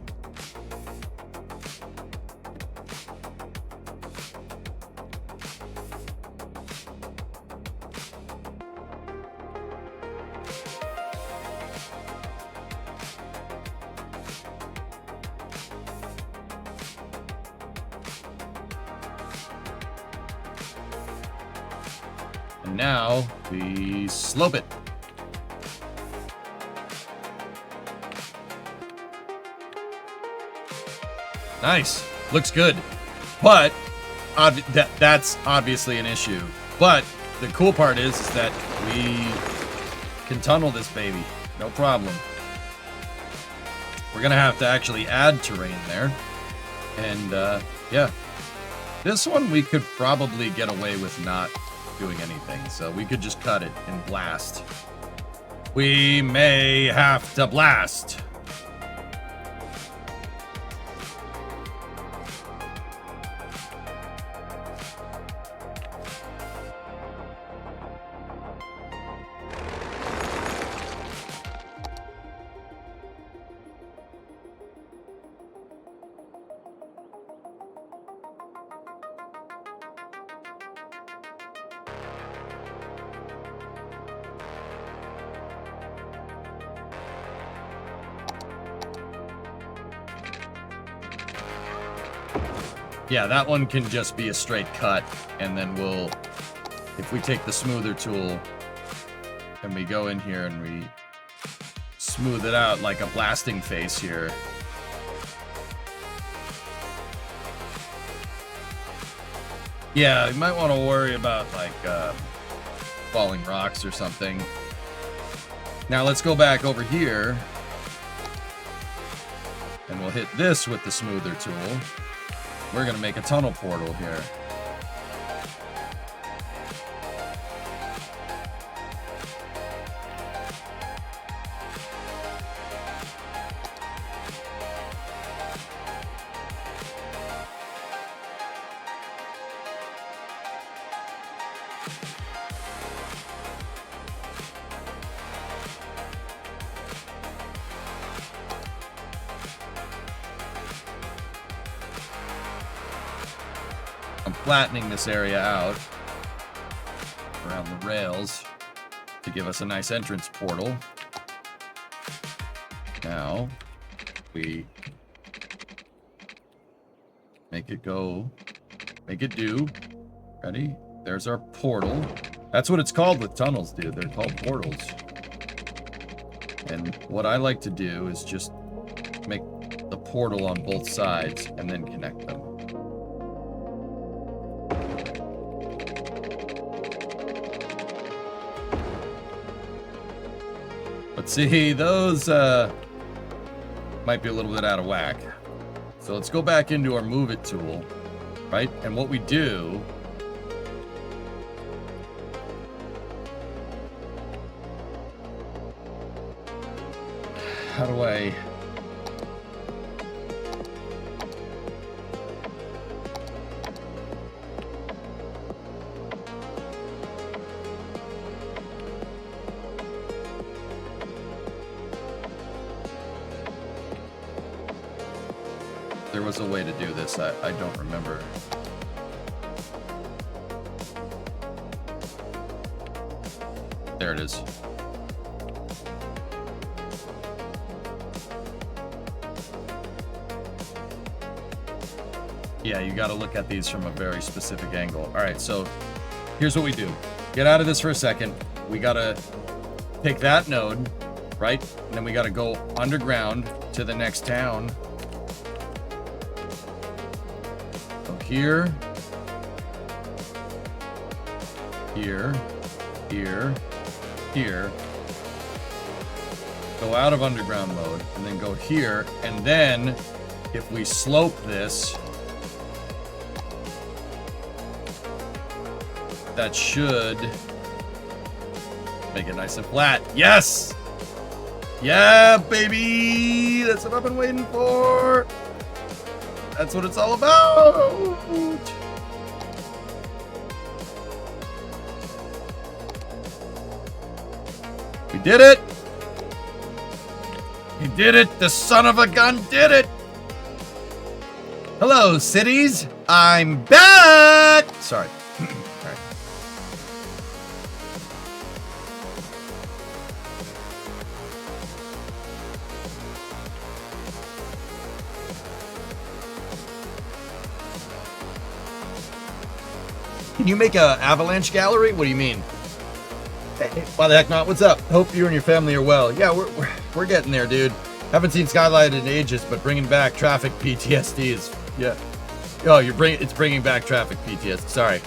S3: And now we slope it. Nice. Looks good. But that's obviously an issue. But the cool part is that we can tunnel this baby. No problem. We're going to have to actually add terrain there. And, yeah. This one we could probably get away with not doing anything. So we could just cut it and blast. We may have to blast. Yeah, that one can just be a straight cut, and then we'll, if we take the smoother tool, and we go in here and we smooth it out like a blasting face here. Yeah, you might want to worry about, like, falling rocks or something. Now let's go back over here, and we'll hit this with the smoother tool. We're going to make a tunnel portal here. I'm flattening this area out around the rails to give us a nice entrance portal. Now, we make it go, make it do. Ready? There's our portal. That's what it's called with tunnels, dude. They're called portals. And what I like to do is just make the portal on both sides and then connect them. But see, those might be a little bit out of whack. So let's go back into our Move It tool. right? And what we do... How do I... There was a way to do this. I don't remember. There it is. Yeah, you got to look at these from a very specific angle. All right, so here's what we do. Get out of this for a second. We got to pick that node, right? And then we got to go underground to the next town. Go here. Here. Here. Here. Go out of underground mode. And then go here. And then, if we slope this... That should make it nice and flat. Yes! Yeah, baby! That's what I've been waiting for! That's what it's all about! We did it! We did it! The son of a gun did it! Hello, cities! I'm back! Sorry. Can you make a avalanche gallery? What do you mean? Hey, why the heck not? What's up? Hope you and your family are well. Yeah, we're getting there, dude. Haven't seen Skylines in ages, but bringing back traffic PTSD is yeah. Oh, it's bringing back traffic PTSD. Sorry.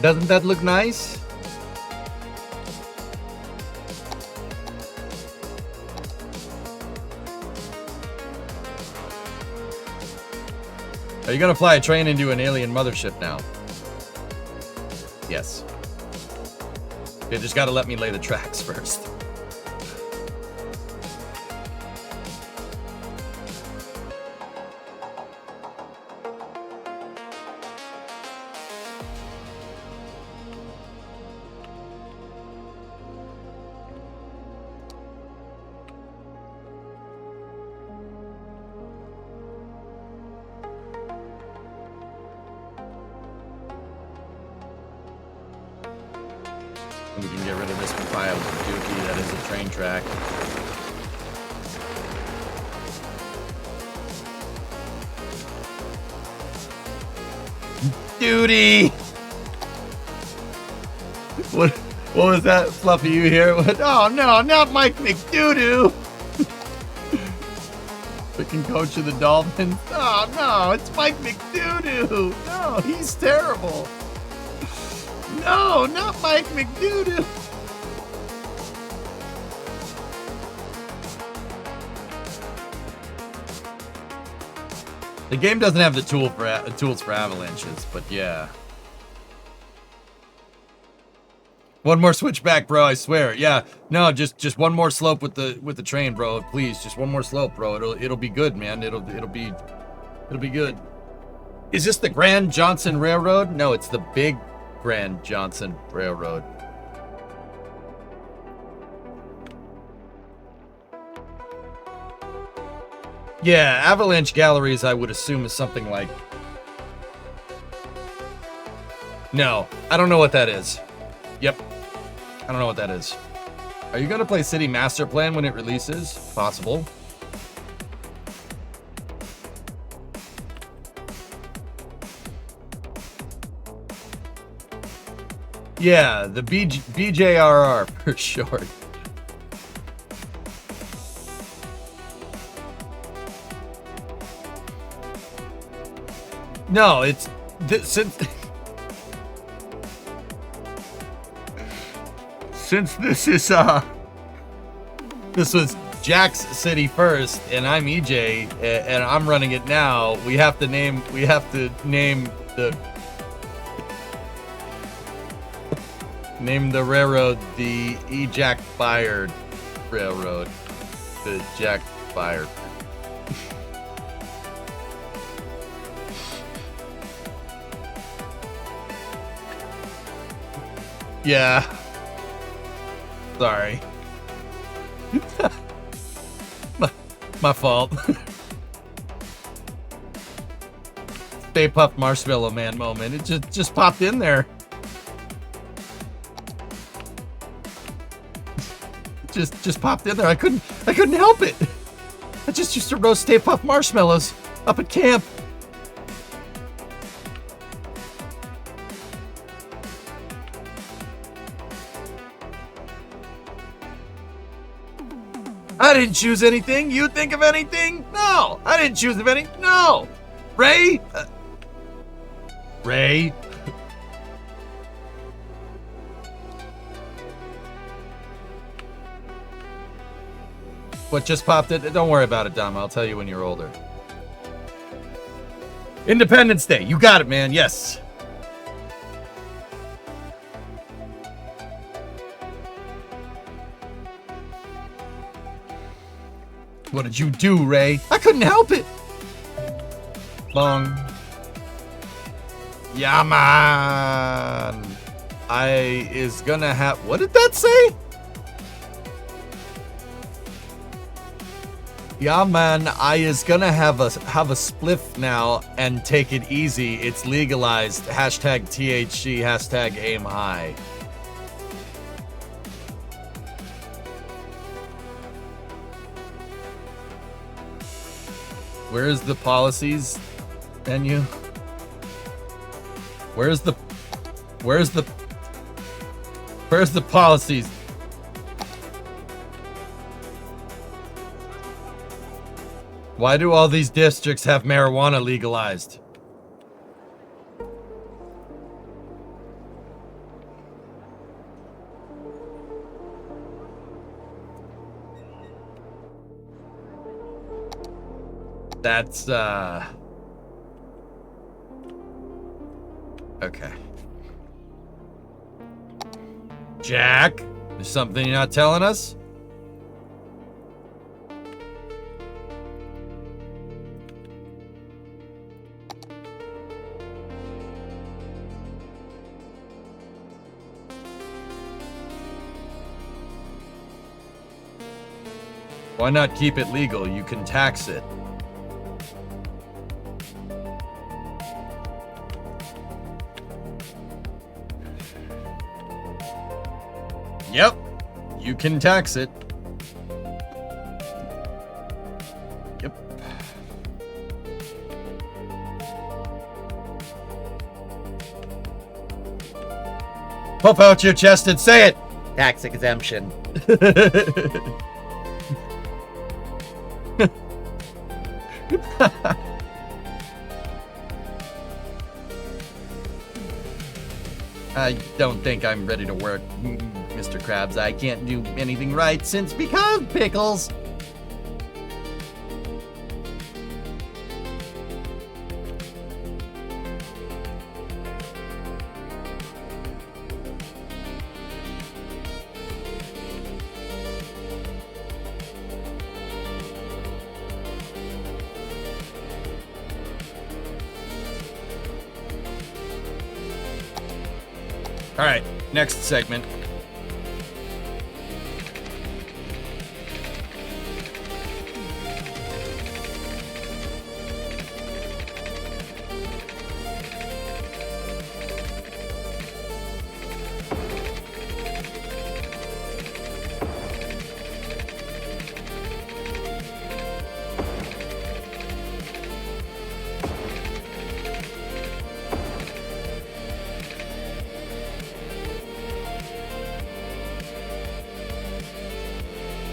S3: Doesn't that look nice? Are you gonna fly a train into an alien mothership now? Yes. You just gotta let me lay the tracks first. We can get rid of this pile of dookie that is a train track. Duty! What was that, Fluffy? You here? Oh no, not Mike McDoodoo! Freaking coach of the Dolphins. Oh no, it's Mike McDoodoo! No, he's terrible. No, not Mike McDoodoo. The game doesn't have the tools for avalanches, but yeah. One more switchback, bro. I swear. Yeah. No, just one more slope with the train, bro. Please, just one more slope, bro. It'll be good, man. It'll be good. Is this the Grand Johnson Railroad? No, it's the Big Grand Johnson Railroad. Yeah, avalanche galleries, I would assume, is something like... No, I don't know what that is. Yep, I don't know what that is. Are you gonna play City Master Plan when it releases? Possible. Yeah, the BJRR for short. No, it's since this was Jack's city first, and I'm EJ, and I'm running it now. We have to name the railroad the Jack Fired Railroad. The Jack Fired. Yeah. Sorry. my fault. Stay Puft Marshmallow Man moment. It just popped in there. Just popped in there. I couldn't help it. I just used to roast Stay Puft marshmallows up at camp. I didn't choose anything. You think of anything? No. I didn't choose of any. No. Ray? Ray? What just popped it? Don't worry about it, Dom. I'll tell you when you're older. Independence Day. You got it, man. Yes. What did you do, Ray? I couldn't help it. Bong. Yeah, man. I is gonna have. What did that say? Yeah, man. I is gonna have a spliff now and take it easy. It's legalized. Hashtag THC. Hashtag aim high. Where's the policies menu? Where's the policies? Why do all these districts have marijuana legalized? That's, okay. Jack, there's something you're not telling us? Why not keep it legal? You can tax it. Yep, you can tax it. Yep. Puff out your chest and say it. Tax exemption. I don't think I'm ready to work, Mr. Krabs. I can't do anything right because pickles. All right, next segment.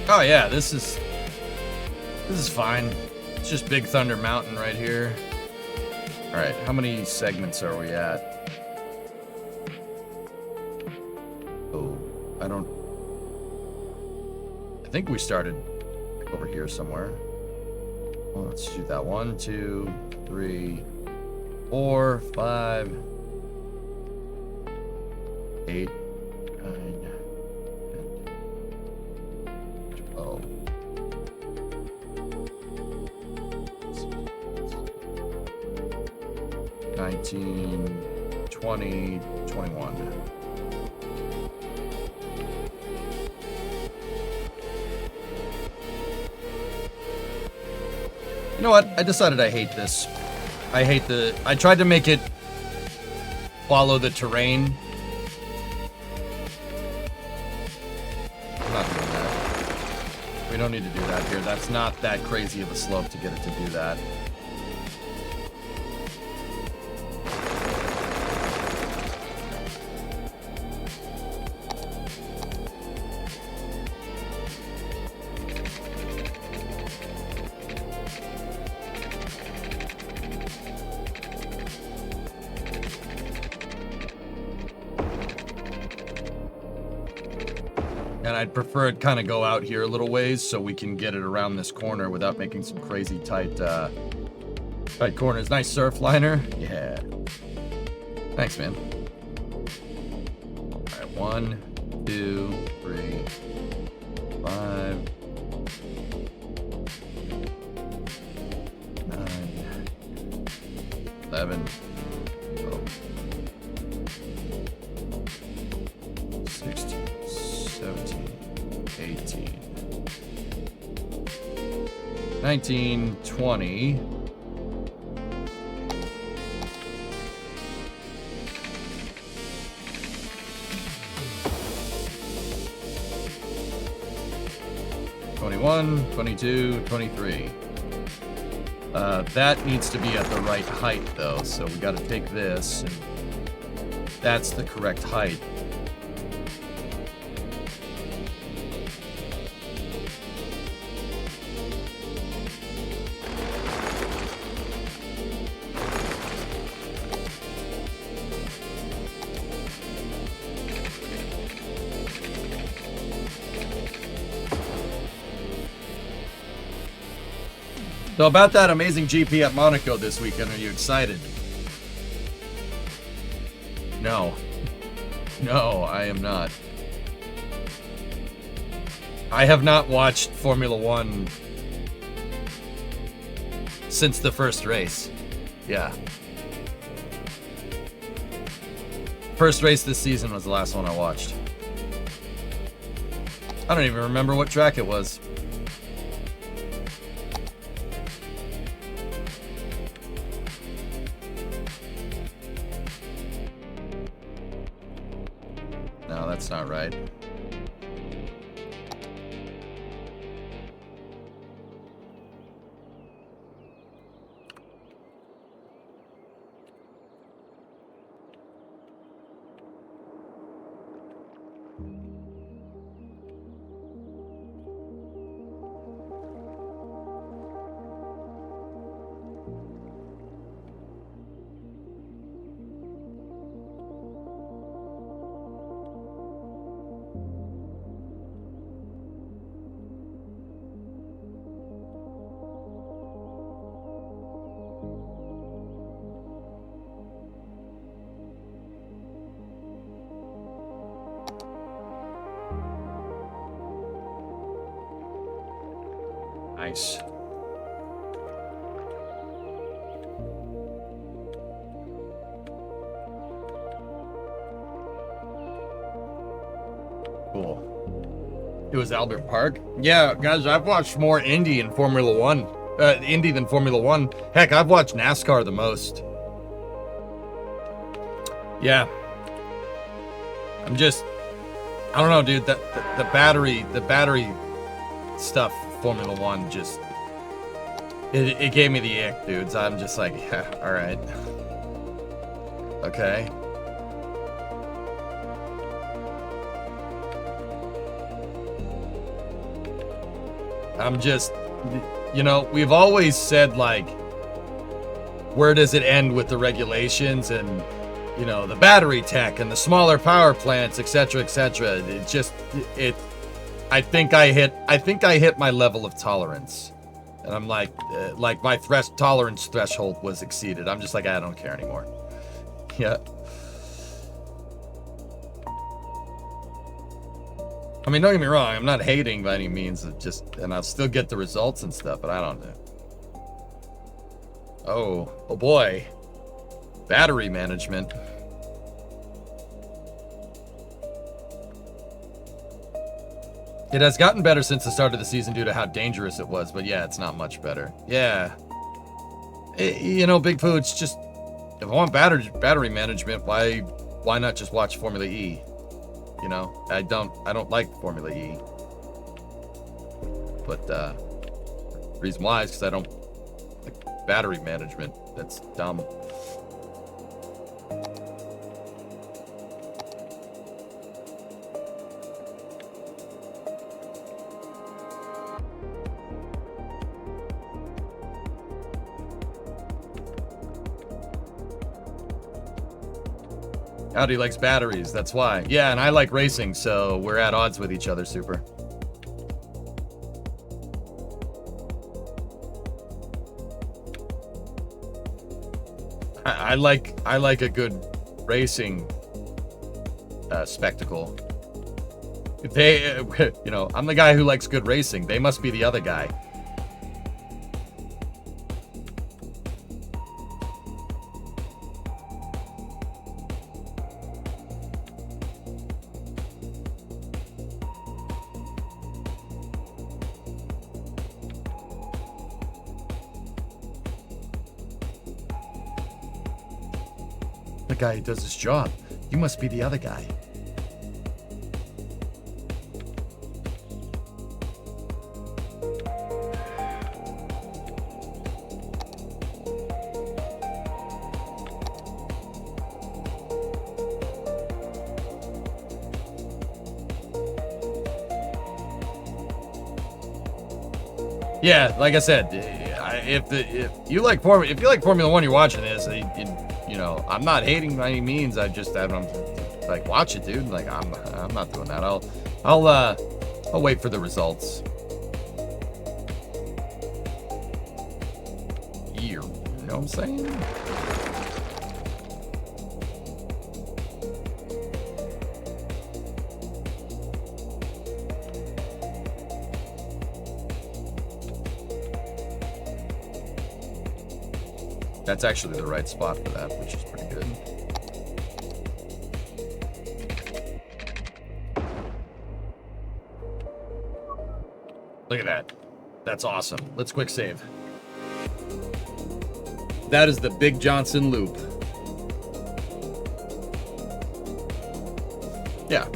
S3: Oh yeah, this is fine. It's just Big Thunder Mountain right here. All All right, how many segments are we at? Oh, I think we started over here somewhere. Well, let's shoot that. 1, 2, 3, 4, 5, 8, 9, 10, 12. 19, 20, 21. You know what? I decided I hate this. I tried to make it follow the terrain. I'm not doing that. We don't need to do that here. That's not that crazy of a slope to get it to do that. And I'd prefer it kind of go out here a little ways so we can get it around this corner without making some crazy tight corners. Nice surf liner. Yeah. Thanks, man. All right, 1, 2, 3, 5, 9, 11, 12, 16. 17, 18, 19, 20. (21, 22, 23). That needs to be at the right height though, so we got to take this, and that's the correct height. So about that amazing GP at Monaco this weekend, are you excited? No. No, I am not. I have not watched Formula One since the first race. Yeah. First race this season was the last one I watched. I don't even remember what track it was. No, that's not right. Nice. Cool. It was Albert Park. Yeah, guys, I've watched more Indy and Formula One. Indy than Formula One. Heck, I've watched NASCAR the most. Yeah. I'm just, I don't know, dude. The battery stuff, Formula One, just it gave me the ick, dudes. I'm just like, yeah, all right, okay. I'm just, you know, we've always said like where does it end with the regulations and, you know, the battery tech and the smaller power plants, etc., etc. It just, I think I hit my level of tolerance. And I'm like my tolerance threshold was exceeded. I'm just like, I don't care anymore. Yeah. I mean, don't get me wrong. I'm not hating by any means. And I'll still get the results and stuff, but I don't know. Oh boy. Battery management. It has gotten better since the start of the season due to how dangerous it was, but yeah, it's not much better. Yeah. You know, Big Pooch, just if I want battery management, why not just watch Formula E? You know, I don't like Formula E. But reason why is because I don't like battery management. That's dumb. Audi likes batteries, that's why. Yeah, and I like racing, so we're at odds with each other, Super. I like a good racing spectacle. If they, you know, I'm the guy who likes good racing. They must be the other guy. The guy who does his job. You must be the other guy. Yeah, like I said, if you like Formula One, you're watching this. You know, I'm not hating by any means. I'm like, watch it, dude. Like, I'm not doing that. I'll wait for the results. You know what I'm saying? That's actually the right spot for that, which is pretty good. Look at that. That's awesome. Let's quick save. That is the Big Johnson loop. Yeah.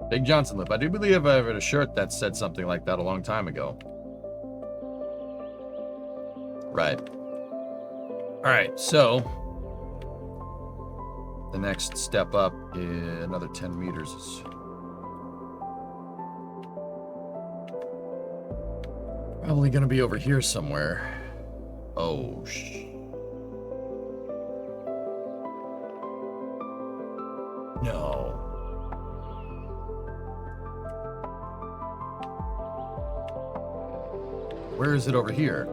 S3: Big Johnson lip. I do believe I had a shirt that said something like that a long time ago. Right. Alright, so the next step up is another 10 meters. Probably gonna be over here somewhere. Oh, no. Where is it over here?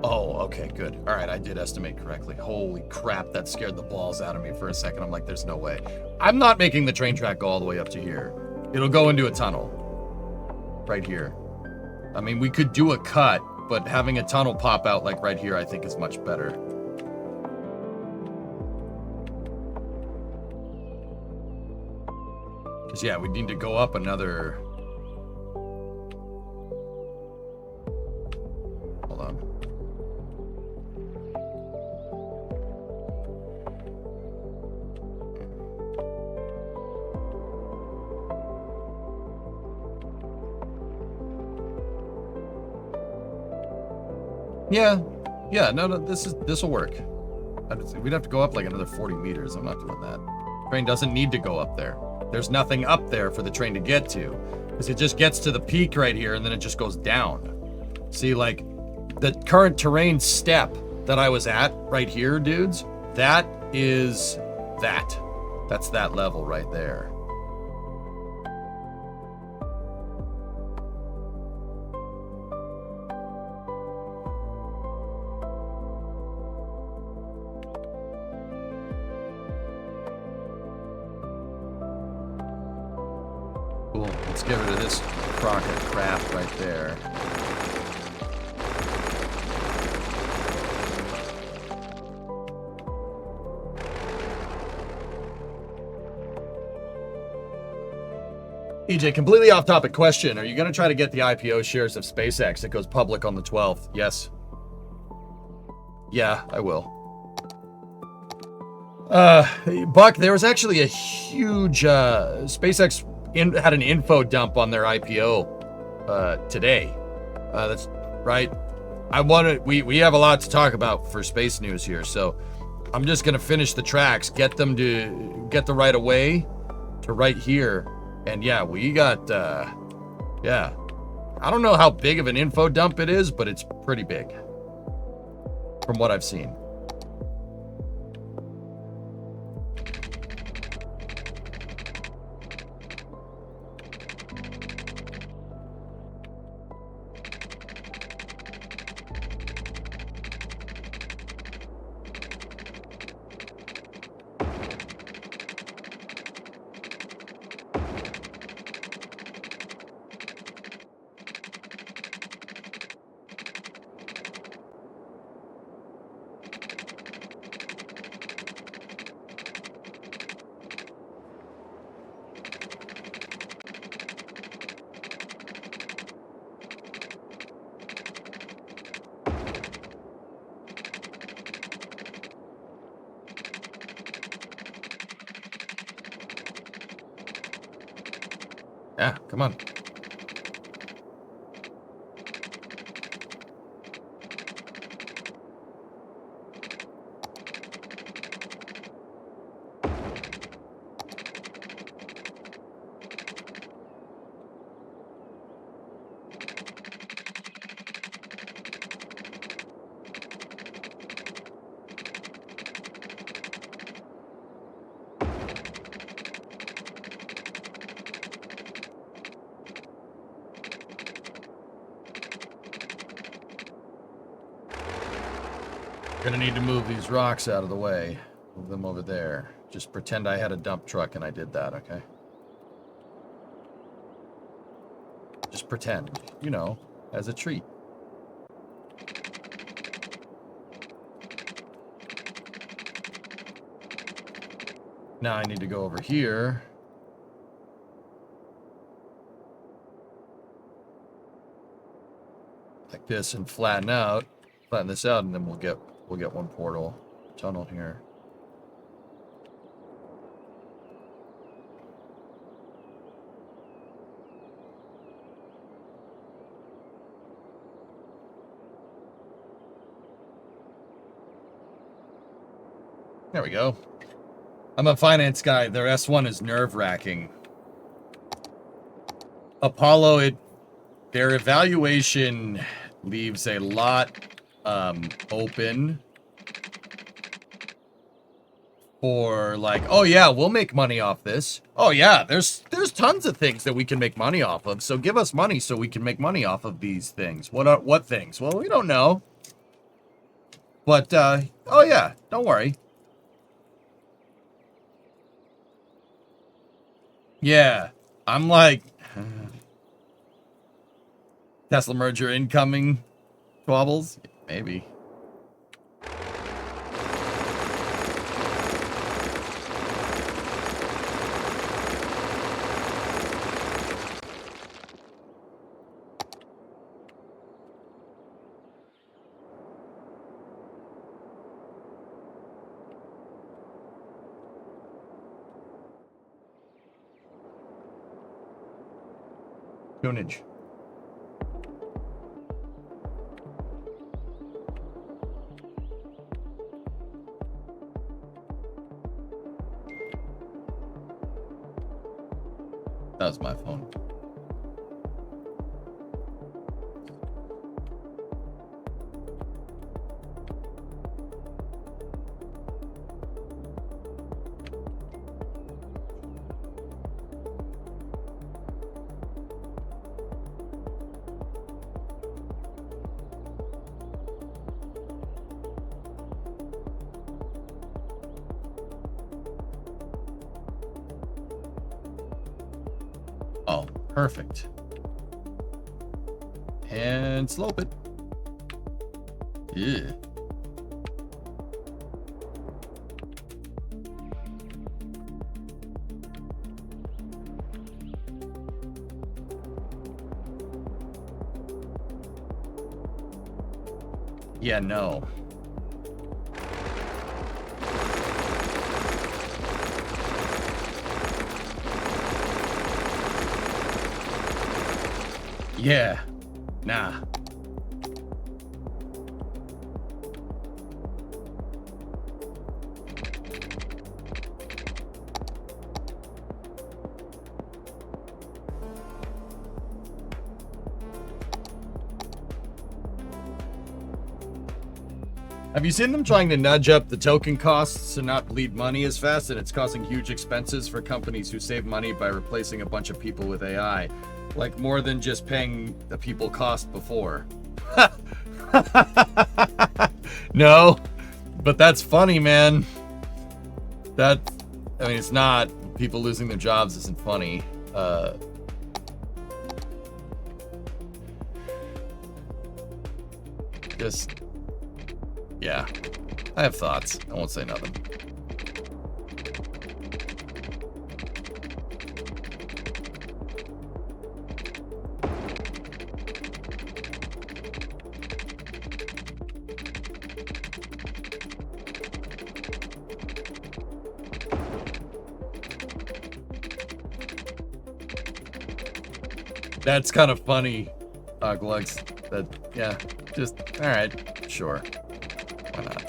S3: Oh, okay, good. All right, I did estimate correctly. Holy crap, that scared the balls out of me for a second. I'm like, there's no way. I'm not making the train track go all the way up to here. It'll go into a tunnel. Right here. I mean, we could do a cut, but having a tunnel pop out like right here, I think is much better. Because, yeah, we need to go up another... Hold on. Yeah, no, this will work. We'd have to go up like another 40 meters. I'm not doing that. Train doesn't need to go up there. There's nothing up there for the train to get to, because it just gets to the peak right here and then it just goes down. See, like the current terrain step that I was at right here, dudes, that is that. That's that level right there. Cool. Let's get rid of this crock of crap right there. EJ, completely off topic question. Are you going to try to get the IPO shares of SpaceX that goes public on the 12th? Yes. Yeah, I will. Buck, there was actually a huge SpaceX had an info dump on their IPO today. That's right. We have a lot to talk about for space news here, so I'm just gonna finish the tracks, get them to get the right of way to right here, and yeah, we got yeah. I don't know how big of an info dump it is, but it's pretty big from what I've seen. Yeah, come on. Gonna need to move these rocks out of the way. Move them over there. Just pretend I had a dump truck and I did that, okay? Just pretend, you know, as a treat. Now I need to go over here. Like this and flatten this out, and then we'll get one portal tunnel here. There we go. I'm a finance guy. Their S1 is nerve-wracking. Apollo, their evaluation leaves a lot open for like, oh yeah, we'll make money off this. Oh yeah, there's tons of things that we can make money off of. So give us money so we can make money off of these things. What things? Well, we don't know. But oh yeah, don't worry. Yeah, I'm like Tesla merger incoming. Wobbles? Maybe. Tunage. That was my phone. Oh, perfect. And slope it. Yeah. Yeah, no. Yeah. Nah. Have you seen them trying to nudge up the token costs to not bleed money as fast, and it's causing huge expenses for companies who save money by replacing a bunch of people with AI? Like more than just paying the people cost before. No, but that's funny, man. I mean, it's not. People losing their jobs isn't funny. Just, yeah. I have thoughts. I won't say nothing. That's kind of funny, Glugs. That, yeah, just, all right, sure. Why not?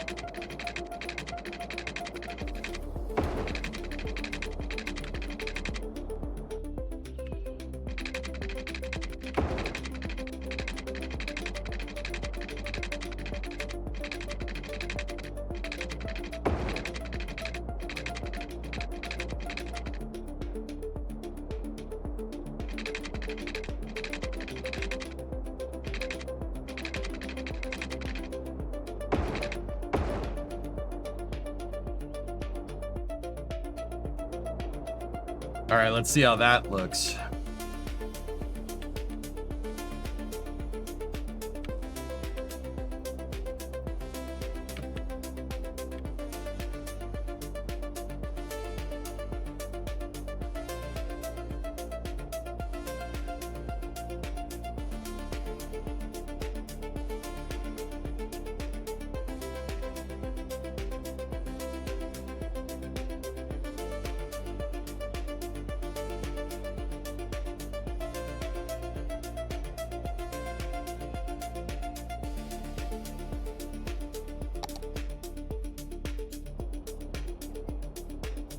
S3: All right, let's see how that looks.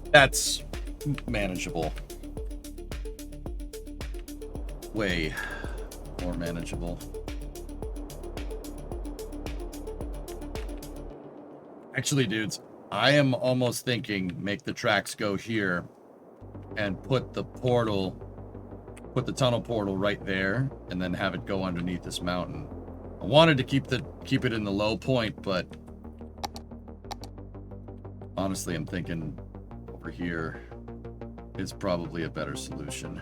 S3: That's manageable. Way more manageable. Actually, dudes, I am almost thinking make the tracks go here and put the tunnel portal right there and then have it go underneath this mountain. I wanted to keep it in the low point, but honestly, I'm thinking over here is probably a better solution.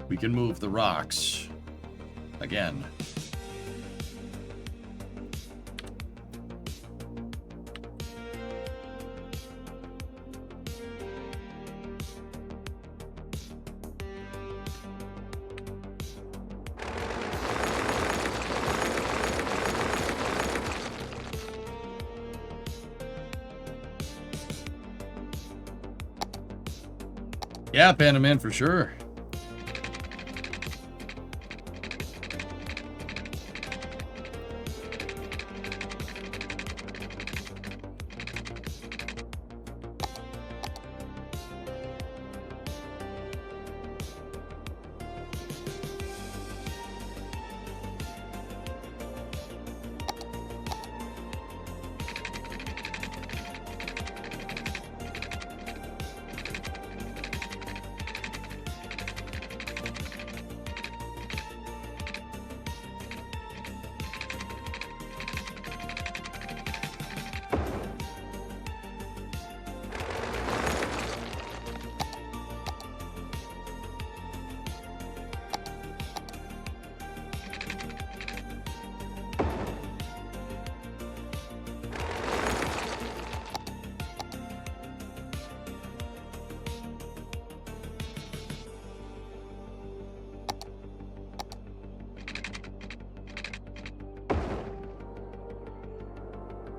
S3: We can move the rocks again. Yeah, Panda Man, for sure.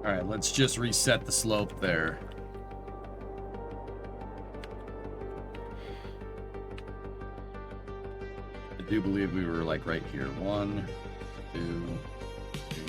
S3: All right, let's just reset the slope there. I do believe we were like right here. 1, 2, 3.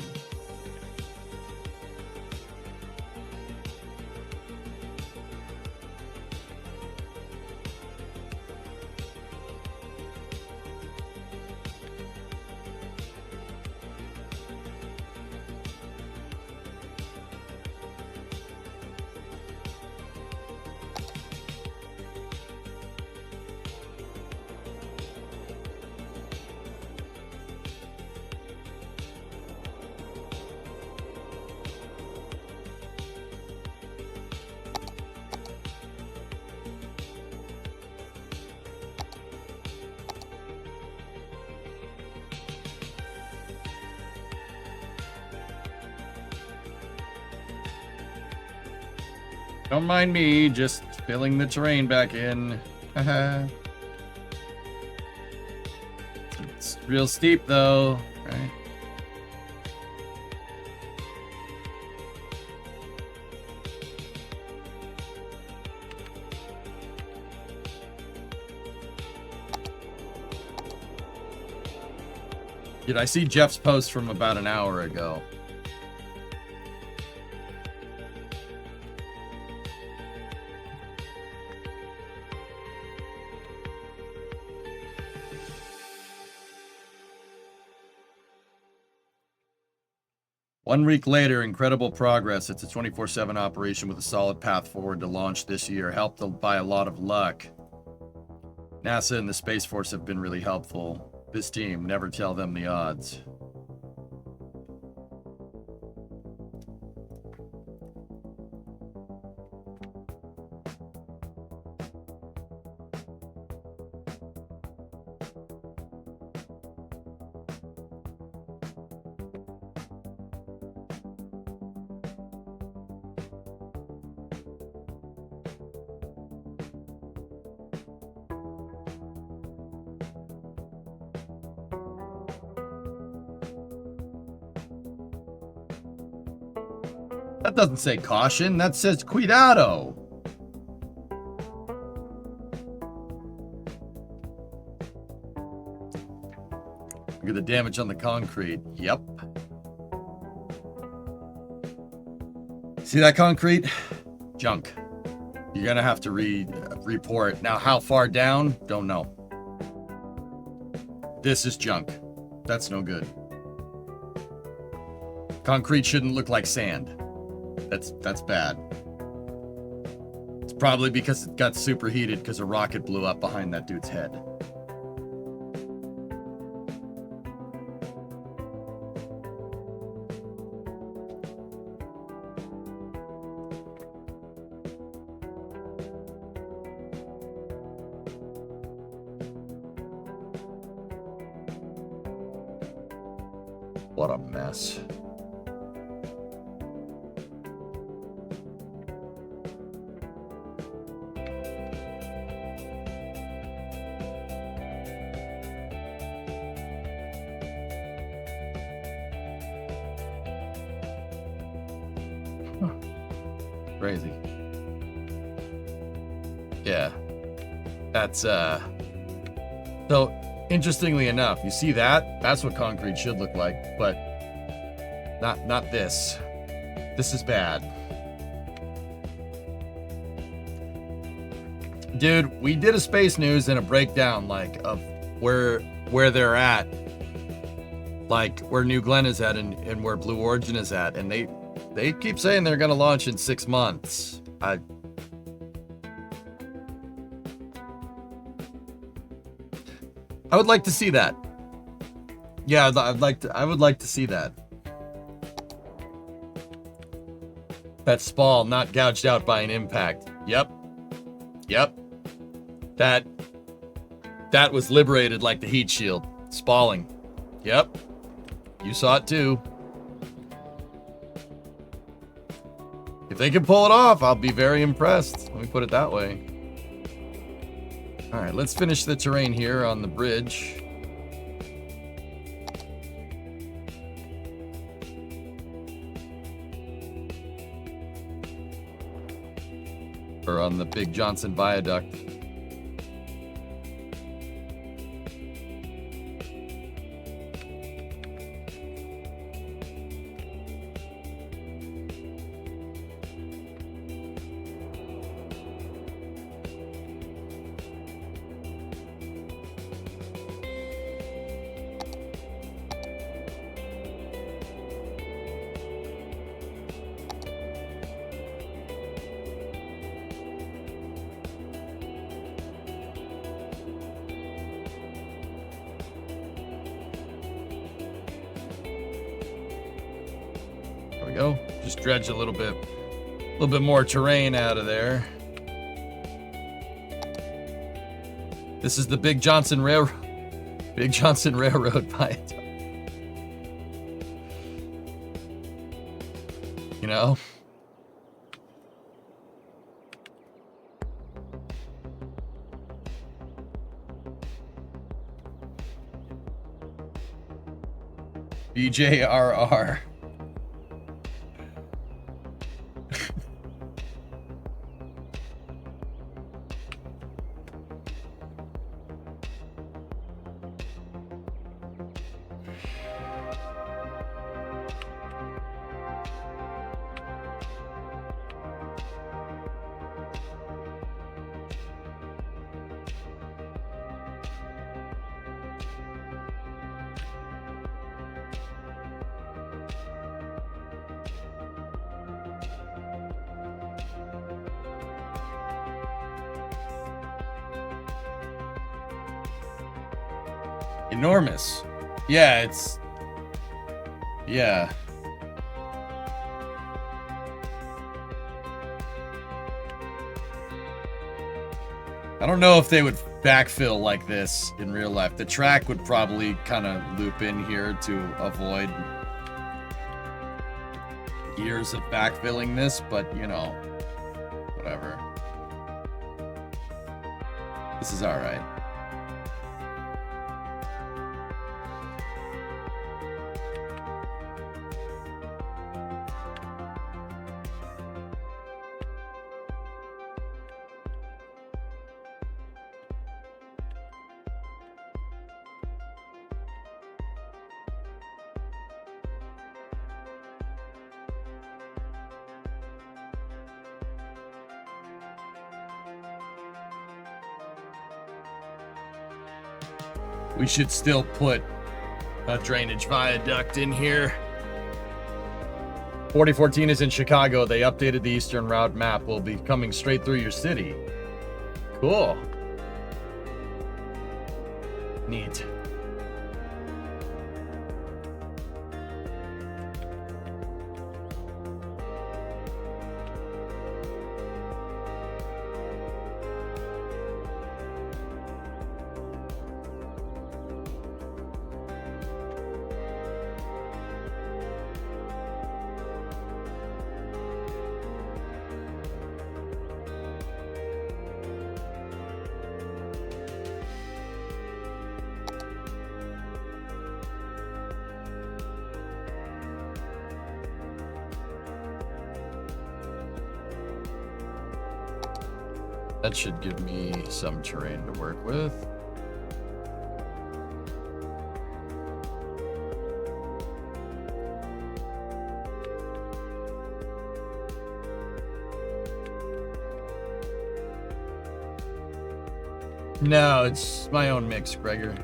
S3: Don't mind me, just filling the terrain back in. It's real steep though, right? Did I see Jeff's post from about an hour ago? One week later, incredible progress. It's a 24/7 operation with a solid path forward to launch this year, helped by a lot of luck. NASA and the Space Force have been really helpful. This team, never tell them the odds. That doesn't say caution, that says cuidado. Look at the damage on the concrete. Yep. See that concrete? Junk. You're gonna have to report. Now, how far down? Don't know. This is junk. That's no good. Concrete shouldn't look like sand. That's bad. It's probably because it got superheated because a rocket blew up behind that dude's head. What a mess. Crazy. Yeah. That's so interestingly enough, you see that? That's what concrete should look like, but not this. This is bad. Dude, we did a space news and a breakdown like of where they're at. Like where New Glenn is at and where Blue Origin is at, and they keep saying they're gonna launch in 6 months. I would like to see that. Yeah, I would like to see that. That spall not gouged out by an impact. Yep. That was liberated like the heat shield. Spalling. Yep. You saw it too. If they can pull it off, I'll be very impressed. Let me put it that way. All right, let's finish the terrain here on the bridge. or on the Big Johnson Viaduct. There we go. Just dredge a little bit more terrain out of there. This is the Big Johnson Railroad Viaduct. You know? BJRR. Enormous. Yeah, it's... Yeah. I don't know if they would backfill like this in real life. The track would probably kind of loop in here to avoid years of backfilling this, but, you know, whatever. This is alright. We should still put a drainage viaduct in here. 4014 is in Chicago. They updated the Eastern Route map. Will be coming straight through your city. Cool. Neat. That should give me some terrain to work with. No, it's my own mix, Gregor.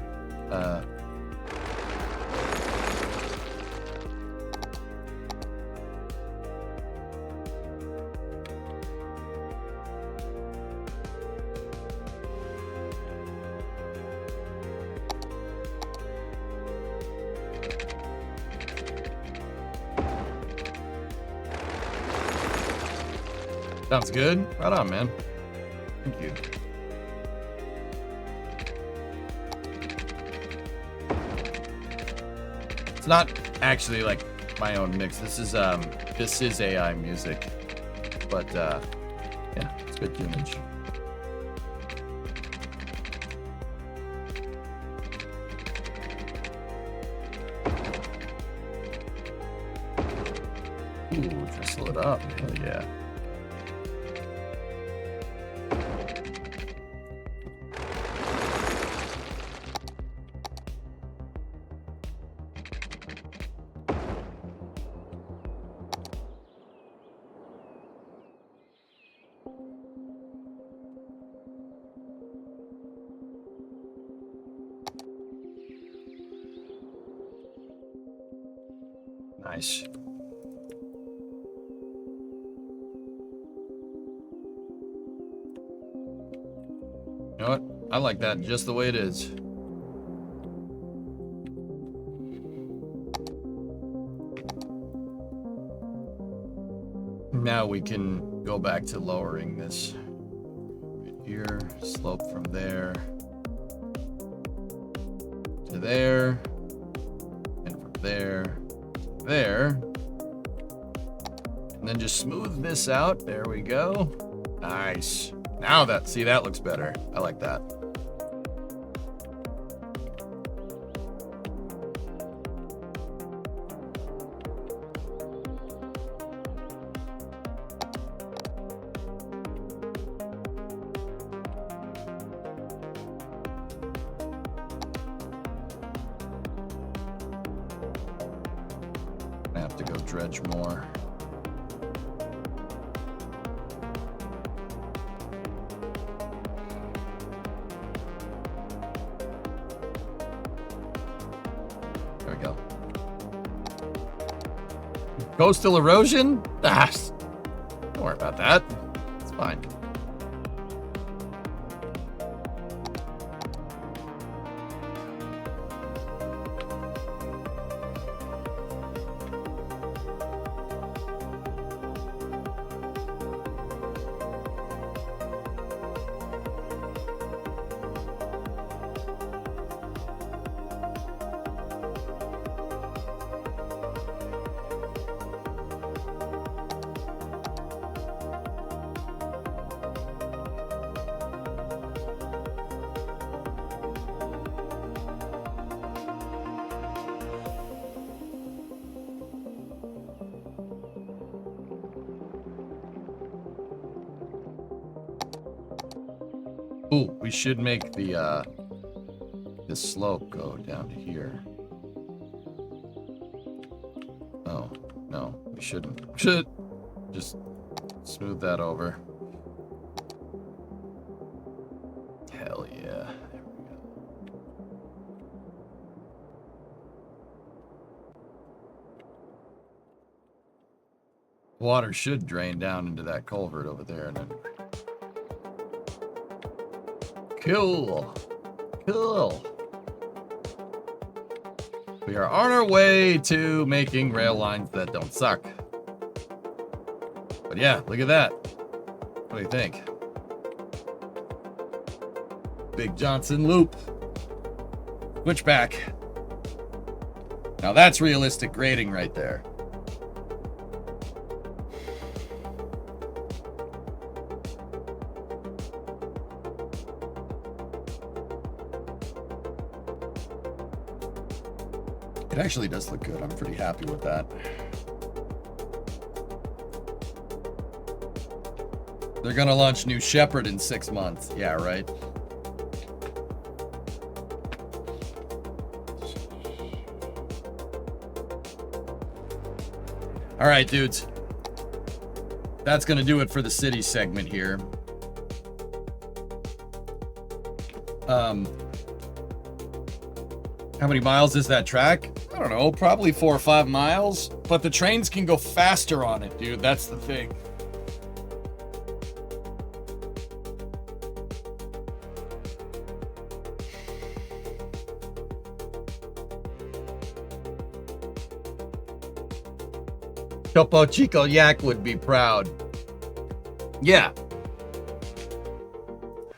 S3: Sounds good. Right on, man. Thank you. It's not actually like my own mix. This is AI music. But yeah, it's good tunage. Ooh, drizzle it up. Hell yeah. Nice. You know what? I like that just the way it is. Now we can go back to lowering this. Right here, slope from there to there, and from there to there. And then just smooth this out. There we go. Nice. Now that, see, that looks better. I like that. I have to go dredge more. There we go. Coastal erosion? Ah, don't worry about that. It's fine. Ooh, we should make the slope go down to here. Oh, no, we shouldn't. Should just smooth that over. Hell yeah. There we go. Water should drain down into that culvert over there and then. Cool. Cool. We are on our way to making rail lines that don't suck. But yeah, look at that. What do you think? Big Johnson loop. Switchback. Now that's realistic grading right there. It actually does look good. I'm pretty happy with that. They're gonna launch New Shepard in 6 months. Yeah, right. All right, dudes. That's gonna do it for the city segment here. How many miles is that track? I don't know, probably 4 or 5 miles. But the trains can go faster on it, dude. That's the thing. Topo Chico Yak would be proud. Yeah.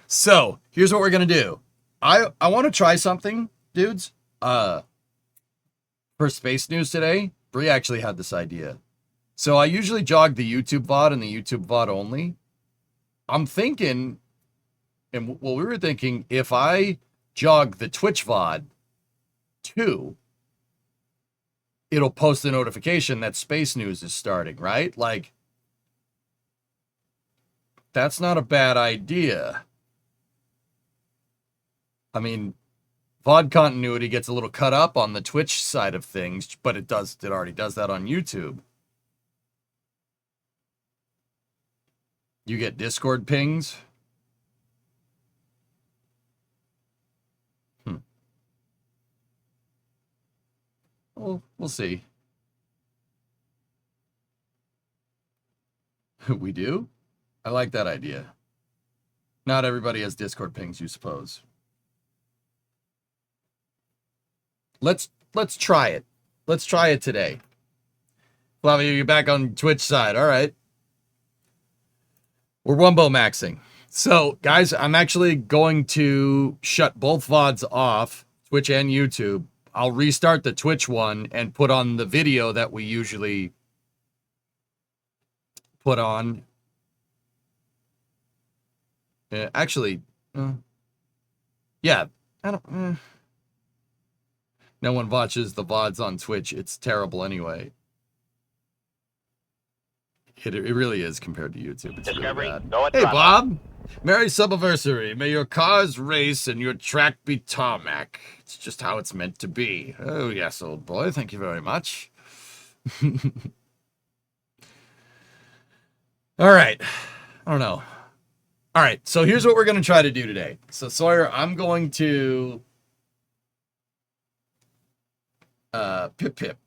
S3: So, here's what we're gonna do. I want to try something, dudes. For space news today, Bree actually had this idea. So I usually jog the YouTube VOD and the YouTube VOD only. I'm thinking, and well, we were thinking, if I jog the Twitch VOD too, it'll post the notification that space news is starting, right? Like, that's not a bad idea. I mean, VOD continuity gets a little cut up on the Twitch side of things, but it already does that on YouTube. You get Discord pings. Well, we'll see. We do? I like that idea. Not everybody has Discord pings, you suppose. Let's try it. Let's try it today. Flavio, you're back on Twitch side. All right. We're Wumbo maxing. So, guys, I'm actually going to shut both VODs off, Twitch and YouTube. I'll restart the Twitch one and put on the video that we usually put on. Actually, yeah, I don't. No one watches the VODs on Twitch. It's terrible anyway. It really is compared to YouTube. It's
S2: Discovery,
S3: really bad.
S2: go at
S3: Hey,
S2: throttle.
S3: Bob. Merry Subiversary. May your cars race and your track be tarmac. It's just how it's meant to be. Oh, yes, old boy. Thank you very much. All right. I don't know. All right. So here's what we're going to try to do today. So, Sawyer, I'm going to... Pip.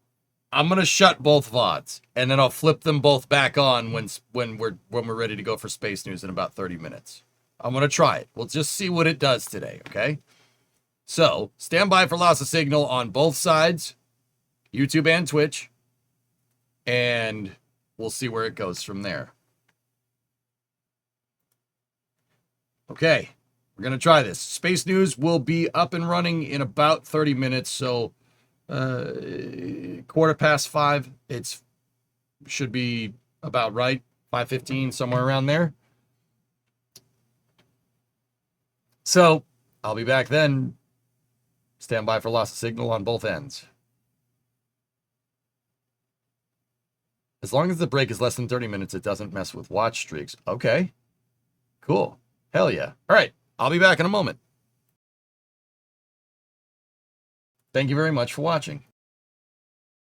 S3: I'm gonna shut both VODs, and then I'll flip them both back on when we're ready to go for Space News in about 30 minutes. I'm gonna try it. We'll just see what it does today, okay? So, stand by for loss of signal on both sides, YouTube and Twitch, and we'll see where it goes from there. Okay, we're gonna try this. Space News will be up and running in about 30 minutes, so 5:15. It's should be about right. 5:15, somewhere around there. So I'll be back then. Stand by for loss of signal on both ends. As long as the break is less than 30 minutes, it doesn't mess with watch streaks. Okay. Cool. Hell yeah. All right. I'll be back in a moment. Thank you very much for watching.